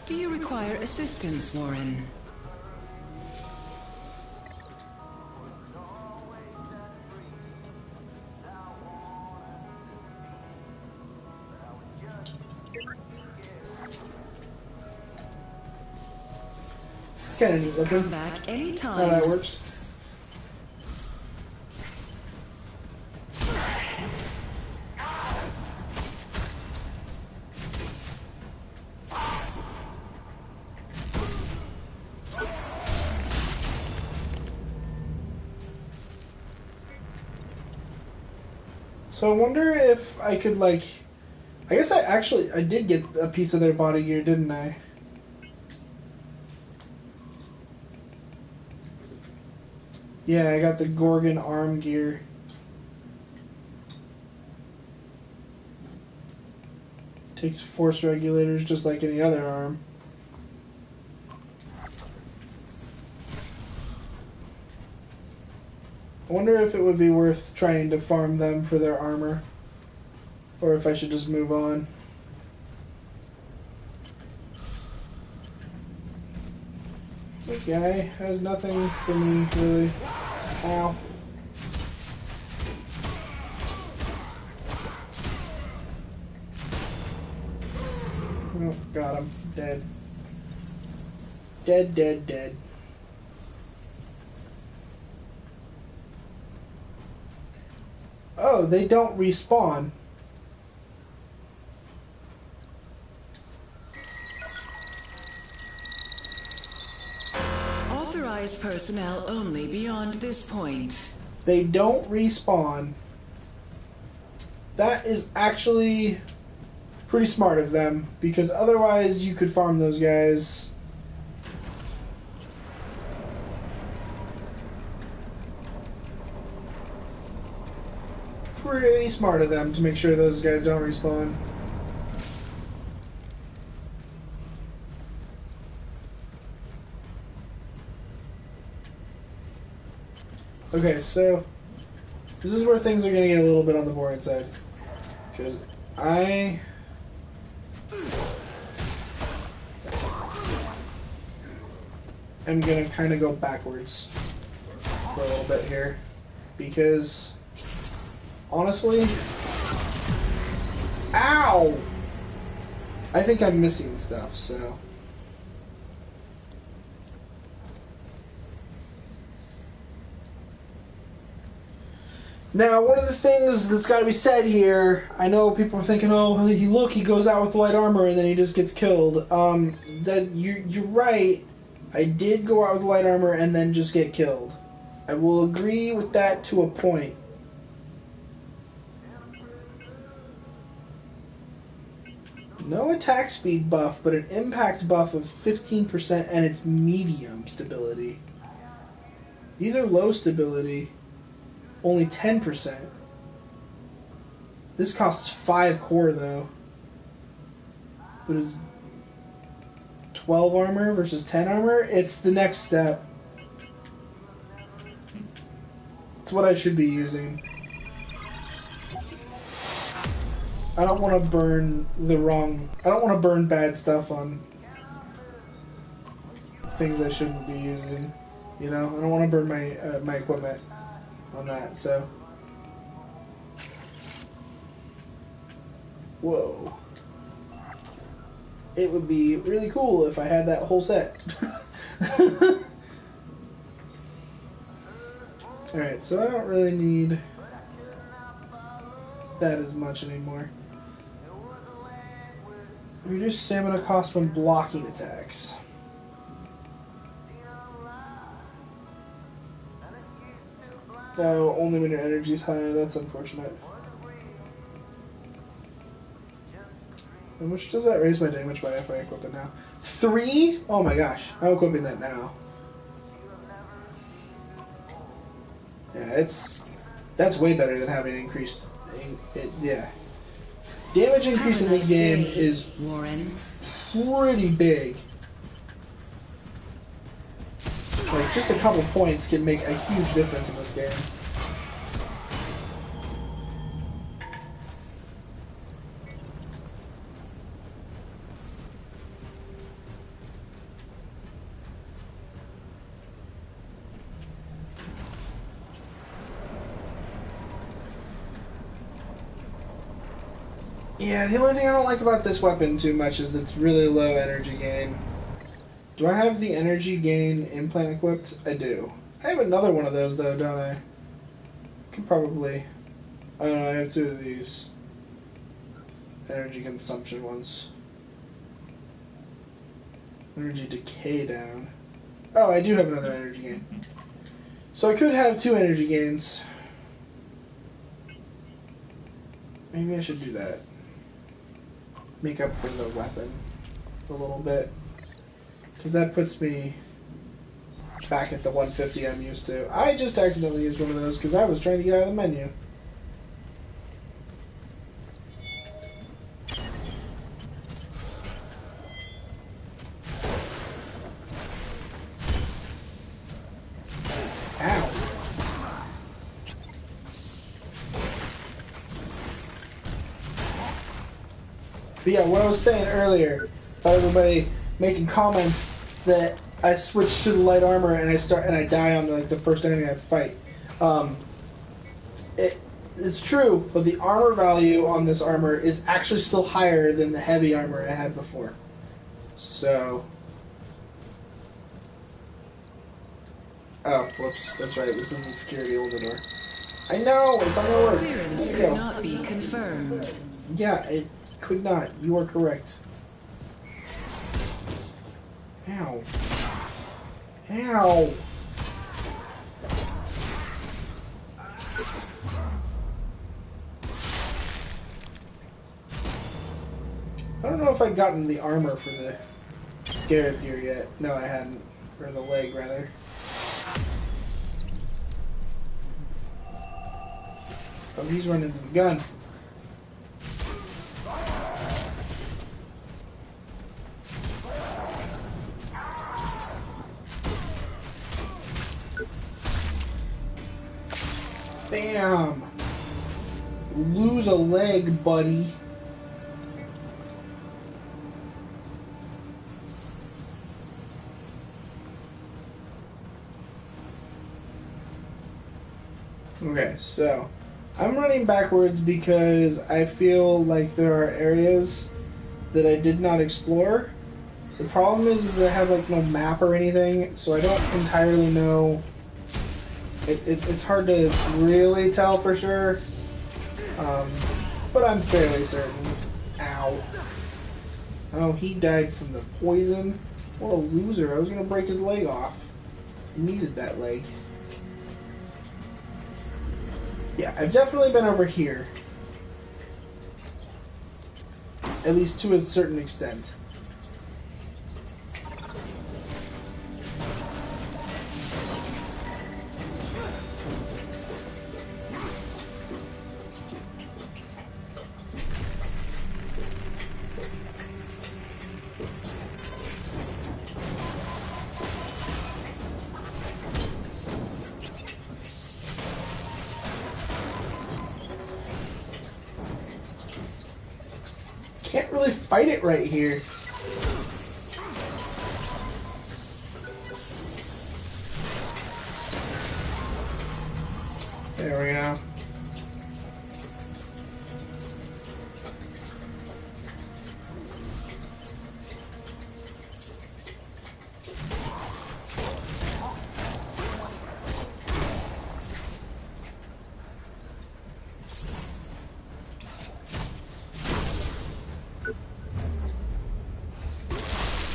Do you require assistance, Warren? It's kind of neat looking. Come back anytime. How that works. So I wonder if I could, like... I guess I did get a piece of their body gear, didn't I? Yeah, I got the Gorgon arm gear. Takes force regulators just like any other arm. I wonder if it would be worth trying to farm them for their armor. Or if I should just move on. This guy has nothing for me, really. Ow. Oh, got him. Dead. Dead, dead, dead. Oh, they don't respawn. Authorized personnel only beyond this point. They don't respawn. That is actually pretty smart of them, because otherwise you could farm those guys. pretty smart of them to make sure those guys don't respawn. Okay, so this is where things are going to get a little bit on the boring side. Because I am going to kind of go backwards for a little bit here. Because, honestly, ow! I think I'm missing stuff, so. Now, one of the things that's got to be said here, I know people are thinking, oh, look, he goes out with the light armor and then he just gets killed. That you're right. I did go out with light armor and then just get killed. I will agree with that to a point. No attack speed buff, but an impact buff of 15% and it's medium stability. These are low stability. Only 10%. This costs 5 core though. But it's 12 armor versus 10 armor. It's the next step. It's what I should be using. I don't want to burn the wrong... I don't want to burn bad stuff on things I shouldn't be using. You know? I don't want to burn my my equipment on that, so... Whoa. It would be really cool if I had that whole set. Alright, so I don't really need that as much anymore. Reduce stamina cost when blocking attacks. Oh, only when your energy is high. That's unfortunate. How much does that raise my damage by if I equip it now? 3? Oh my gosh. I'm equipping that now. Yeah, that's way better than having increased... yeah. Damage increase in this game is pretty big. Like, just a couple points can make a huge difference in this game. Yeah, the only thing I don't like about this weapon too much is it's really low energy gain. Do I have the energy gain implant equipped? I do. I have another one of those though, don't I? Could probably... I don't know, I have 2 of these. Energy consumption ones. Energy decay down. Oh, I do have another energy gain. So I could have 2 energy gains. Maybe I should do that. Make up for the weapon a little bit. Because that puts me back at the 150 I'm used to. I just accidentally used one of those because I was trying to get out of the menu. Ow. But yeah, what I was saying earlier about everybody making comments that I switch to the light armor and I die on like the first enemy I fight. It's true, but the armor value on this armor is actually still higher than the heavy armor I had before. So, oh, whoops, that's right. This is the security over the door. I know it's not gonna work. Clearance could not be confirmed. Yeah, it could not. You are correct. Ow. Ow. I don't know if I've gotten the armor for the scarab here yet. No, I hadn't. Or the leg, rather. Oh, he's running to the gun. Bam! Lose a leg, buddy. Okay, so I'm running backwards because I feel like there are areas that I did not explore. The problem is that I have like no map or anything, so I don't entirely know. It's hard to really tell for sure, but I'm fairly certain. Ow. Oh, he died from the poison? What a loser. I was going to break his leg off. He needed that leg. Yeah, I've definitely been over here. At least to a certain extent. Can't really fight it right here. There we go.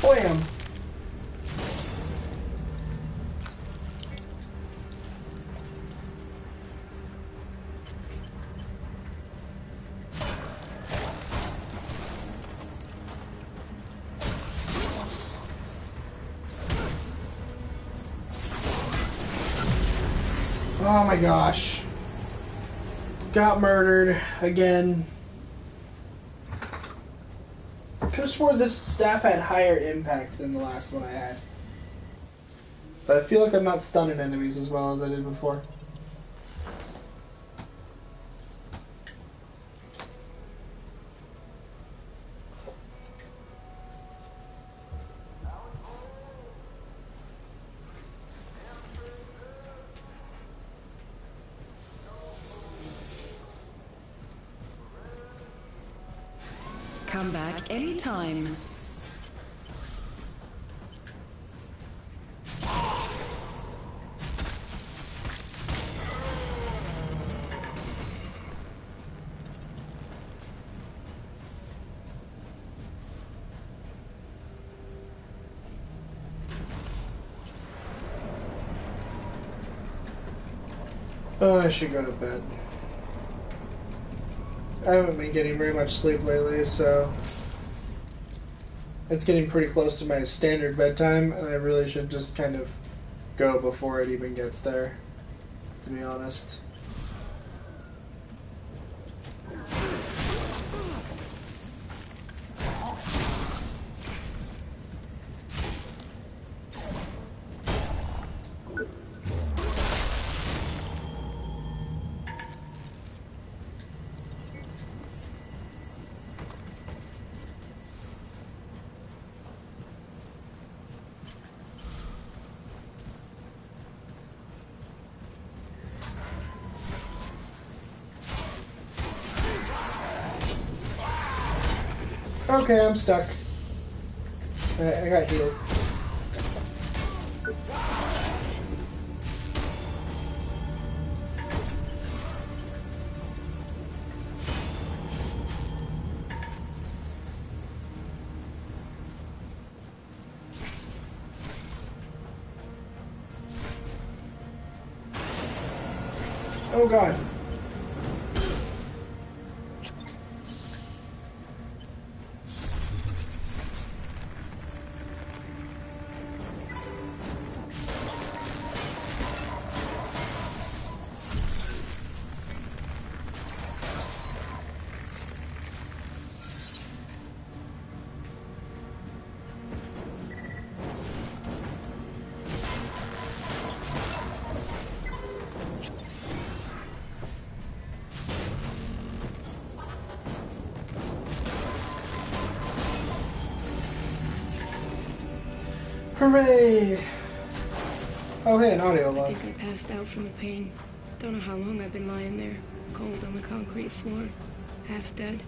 Blam! Oh my gosh. Got murdered again. Could have swore this staff had higher impact than the last one I had. But I feel like I'm not stunning enemies as well as I did before. Come back anytime. Oh, I should go to bed. I haven't been getting very much sleep lately, so it's getting pretty close to my standard bedtime, and I really should just kind of go before it even gets there, to be honest. Okay, I'm stuck. I got healed. Oh god. Hooray! Oh, hey, an audio I log. think I passed out from the pain. Don't know how long I've been lying there, cold on the concrete floor, half dead,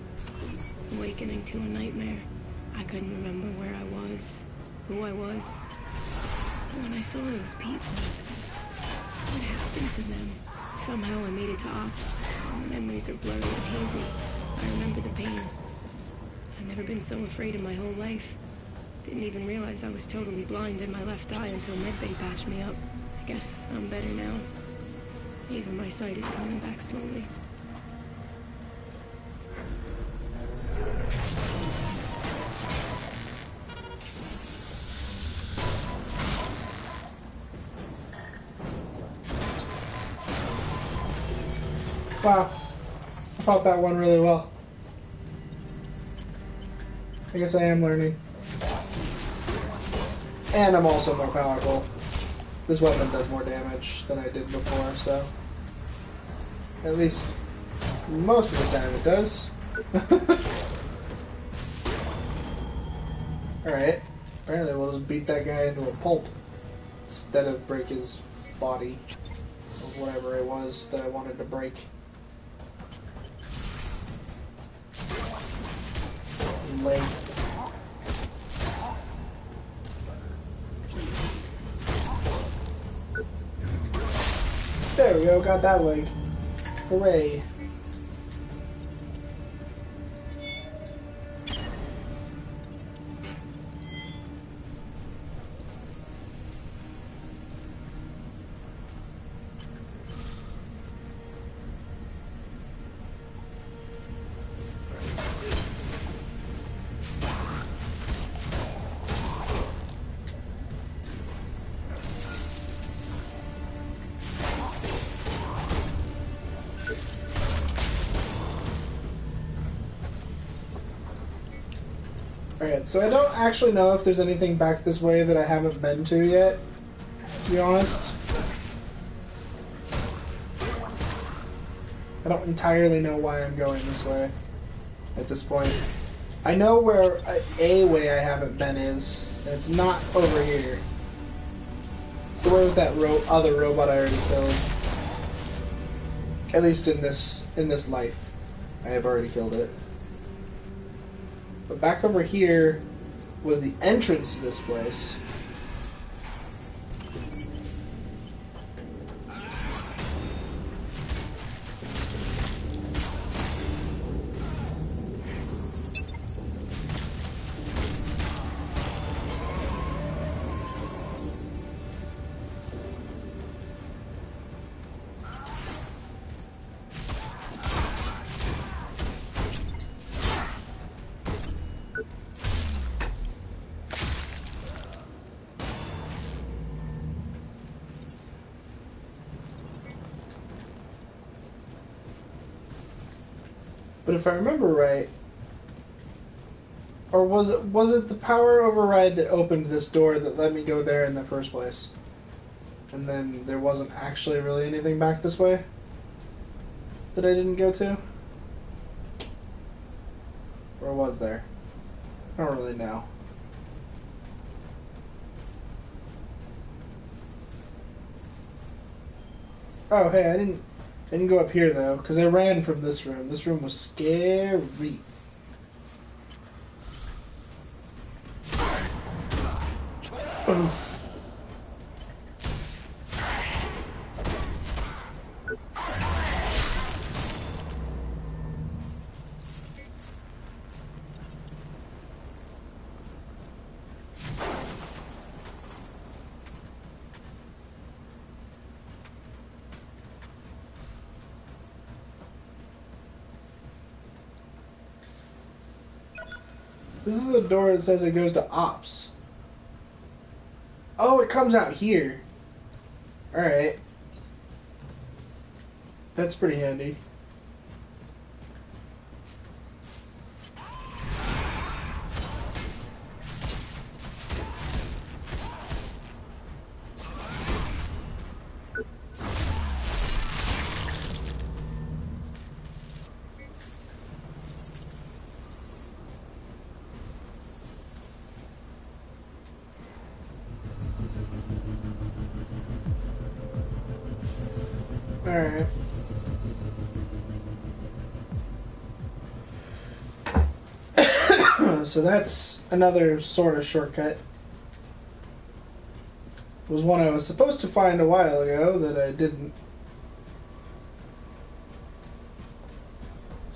awakening to a nightmare. I couldn't remember where I was, who I was. But when I saw those people, what happened to them? Somehow I made it to Ops. The memories are blurry and hazy. I remember the pain. I've never been so afraid in my whole life. Didn't even realize I was totally blind in my left eye until medbay patched me up. I guess I'm better now. Even my sight is coming back slowly. Wow. I fought that one really well. I guess I am learning. And I'm also more powerful. This weapon does more damage than I did before, so... At least most of the time it does. Alright. Apparently we'll just beat that guy into a pulp instead of break his body. Or whatever it was that I wanted to break. Leg. There we go, got that leg. Hooray. Alright, so I don't actually know if there's anything back this way that I haven't been to yet, to be honest. I don't entirely know why I'm going this way at this point. I know where a way I haven't been is, and it's not over here. It's the way with that other robot I already killed. At least in this life, I have already killed it. But back over here was the entrance to this place. But if I remember right, or was it the power override that opened this door that let me go there in the first place? And then there wasn't actually really anything back this way that I didn't go to? Or was there? I don't really know. Oh, hey, I didn't go up here though, because I ran from this room. This room was scary. This is a door that says it goes to Ops. Oh, it comes out here. Alright. That's pretty handy. Alright. So that's another sort of shortcut. It was one I was supposed to find a while ago that I didn't.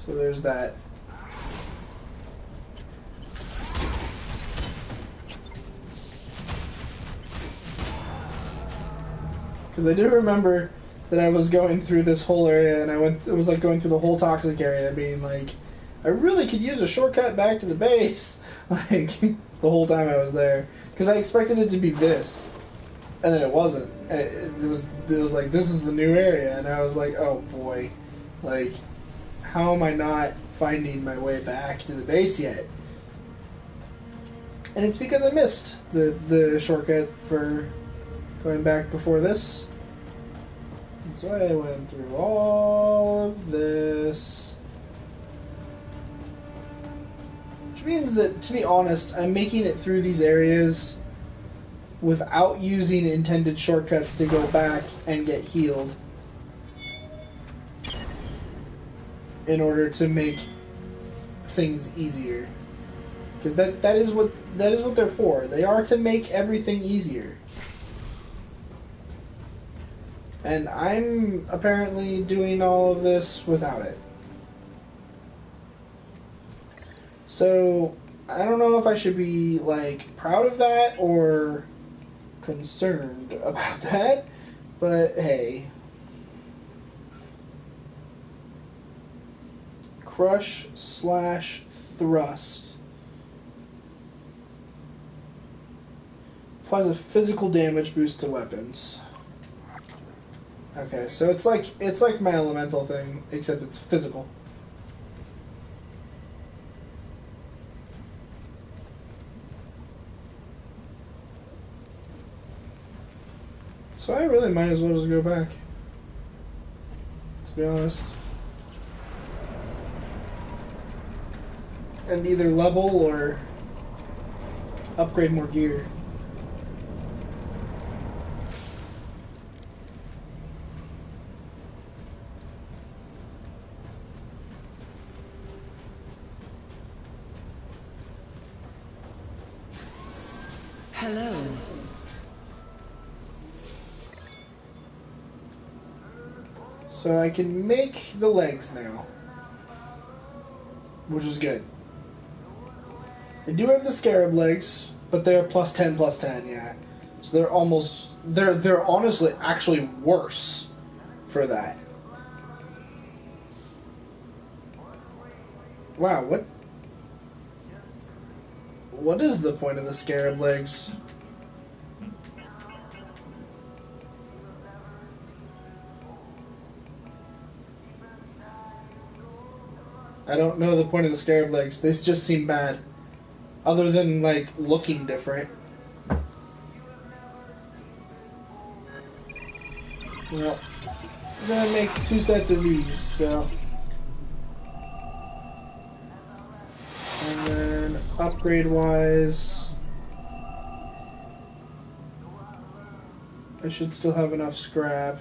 So there's that. Because I do remember that I was going through this whole area, and it was like going through the whole toxic area, being like, I really could use a shortcut back to the base, like, the whole time I was there. Because I expected it to be this, and then it wasn't. It was like, this is the new area, and I was like, oh boy, like, how am I not finding my way back to the base yet? And it's because I missed the shortcut for going back before this. And so I went through all of this. Which means that, to be honest, I'm making it through these areas without using intended shortcuts to go back and get healed. In order to make things easier. Because that is what they're for. They are to make everything easier. And I'm apparently doing all of this without it. So, I don't know if I should be, like, proud of that or concerned about that, but hey. Crush / thrust. Applies a physical damage boost to weapons. Okay, so it's like my elemental thing, except it's physical. So I really might as well just go back, to be honest. And either level or upgrade more gear. Hello. So I can make the legs now, which is good. I do have the scarab legs, but they're +10/+10, yeah. So they're honestly actually worse for that. Wow, what is the point of the scarab legs? I don't know the point of the scarab legs. They just seem bad. Other than, like, looking different. Well, I'm gonna make 2 sets of these, so. And then, upgrade-wise, I should still have enough scrap.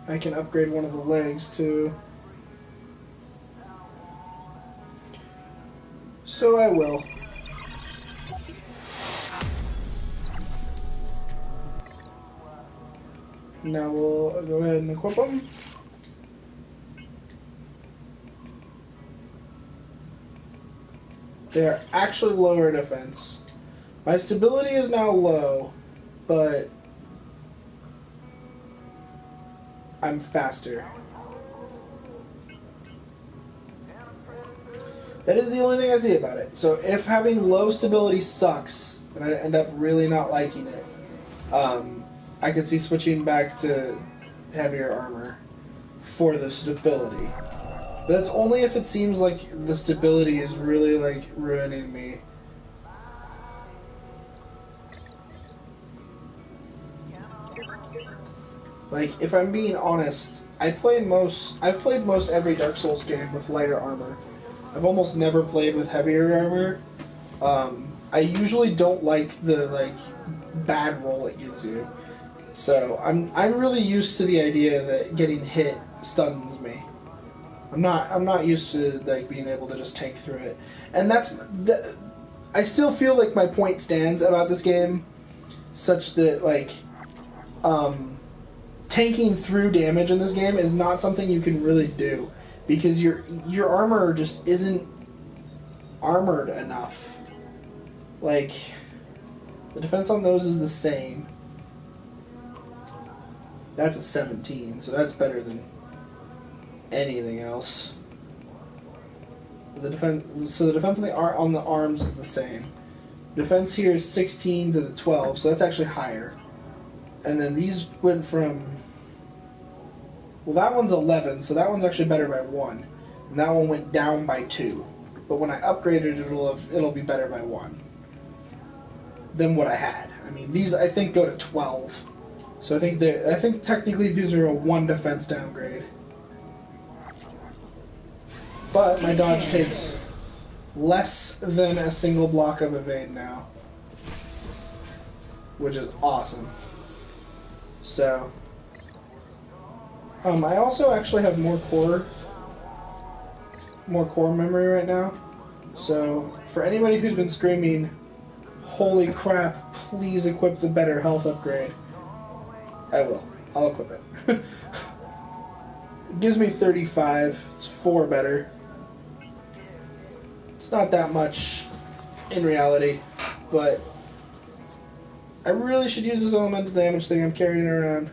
I can upgrade one of the legs too. So I will. Now we'll go ahead and equip them. They are actually lower defense. My stability is now low, but I'm faster. That is the only thing I see about it. So if having low stability sucks, and I end up really not liking it, I could see switching back to heavier armor for the stability. But that's only if it seems like the stability is really, like, ruining me. Like, if I'm being honest, I've played most every Dark Souls game with lighter armor. I've almost never played with heavier armor. I usually don't like the bad roll it gives you. So I'm really used to the idea that getting hit stuns me. I'm not used to being able to just tank through it. And I still feel like my point stands about this game, such that tanking through damage in this game is not something you can really do, because your armor just isn't armored enough. Like, the defense on those is the same. That's a 17, so that's better than anything else. The defense on the arms is the same. Defense here is 16 to the 12, so that's actually higher. And then these went from, well, that one's 11, so that one's actually better by 1, and that one went down by 2. But when I upgraded it, it'll be better by 1 than what I had. I mean, these I think go to 12. So I think technically these are a 1 defense downgrade. But my dodge takes less than a single block of evade now, which is awesome. So I also actually have more core memory right now. So for anybody who's been screaming, "Holy crap, please equip the better health upgrade," I will. I'll equip it. It gives me 35. It's 4 better. It's not that much in reality, but I really should use this elemental damage thing I'm carrying around.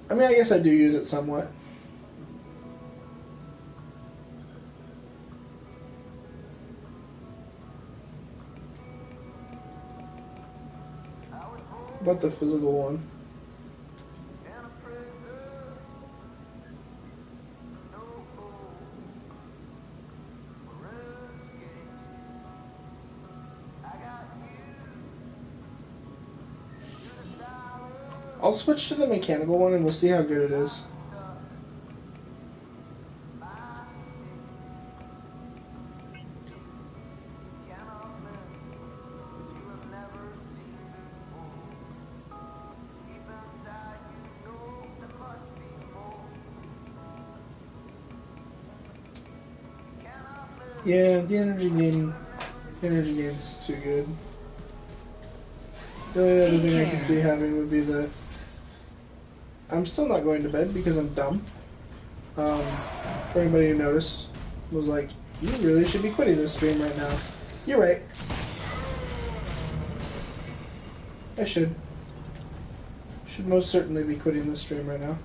I mean, I guess I do use it somewhat. What about the physical one? I'll switch to the mechanical one and we'll see how good it is. Yeah, the energy gain's too good. The only other thing I can see having would be the... I'm still not going to bed because I'm dumb. For anybody who noticed, was like, you really should be quitting this stream right now. You're right. I should. Should most certainly be quitting this stream right now.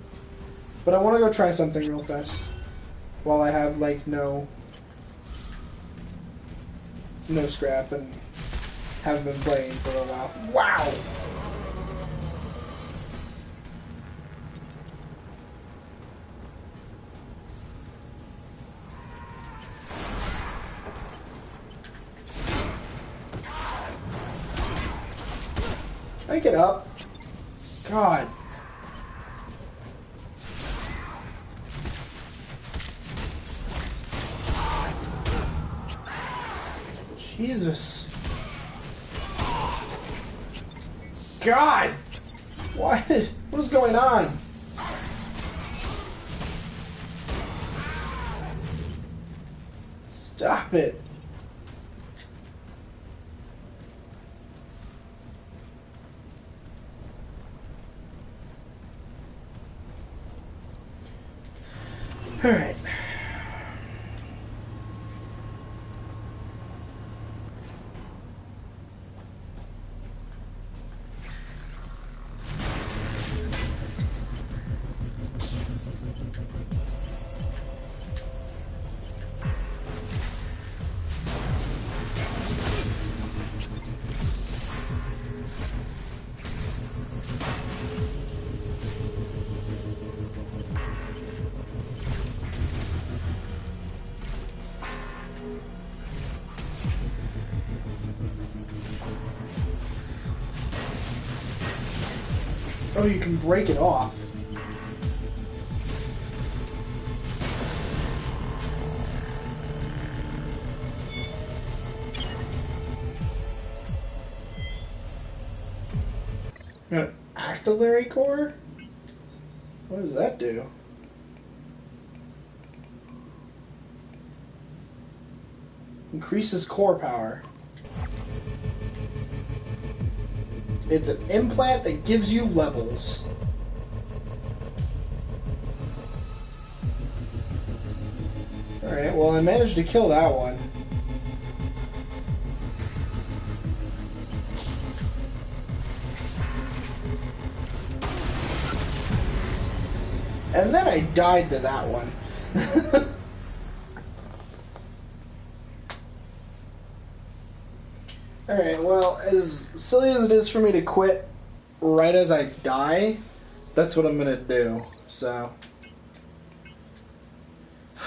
But I want to go try something real fast. While I have, no scrap and haven't been playing for a while. Wow! Can I get up? God. Jesus. God! What is going on? Stop it. All right. Oh, you can break it off. An artillery core? What does that do? Increases core power. It's an implant that gives you levels. Alright, well I managed to kill that one. And then I died to that one. Alright, well, as silly as it is for me to quit right as I die, that's what I'm gonna do, so.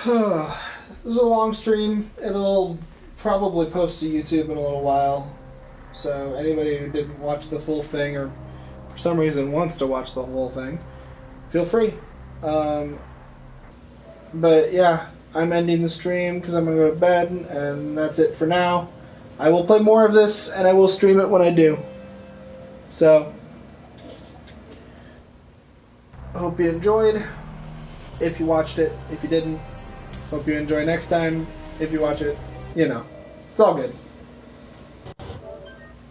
This is a long stream. It'll probably post to YouTube in a little while. So anybody who didn't watch the full thing or for some reason wants to watch the whole thing, feel free. But yeah, I'm ending the stream because I'm going to go to bed, and that's it for now. I will play more of this, and I will stream it when I do. So, I hope you enjoyed, if you watched it. If you didn't, hope you enjoy next time. If you watch it, you know, it's all good.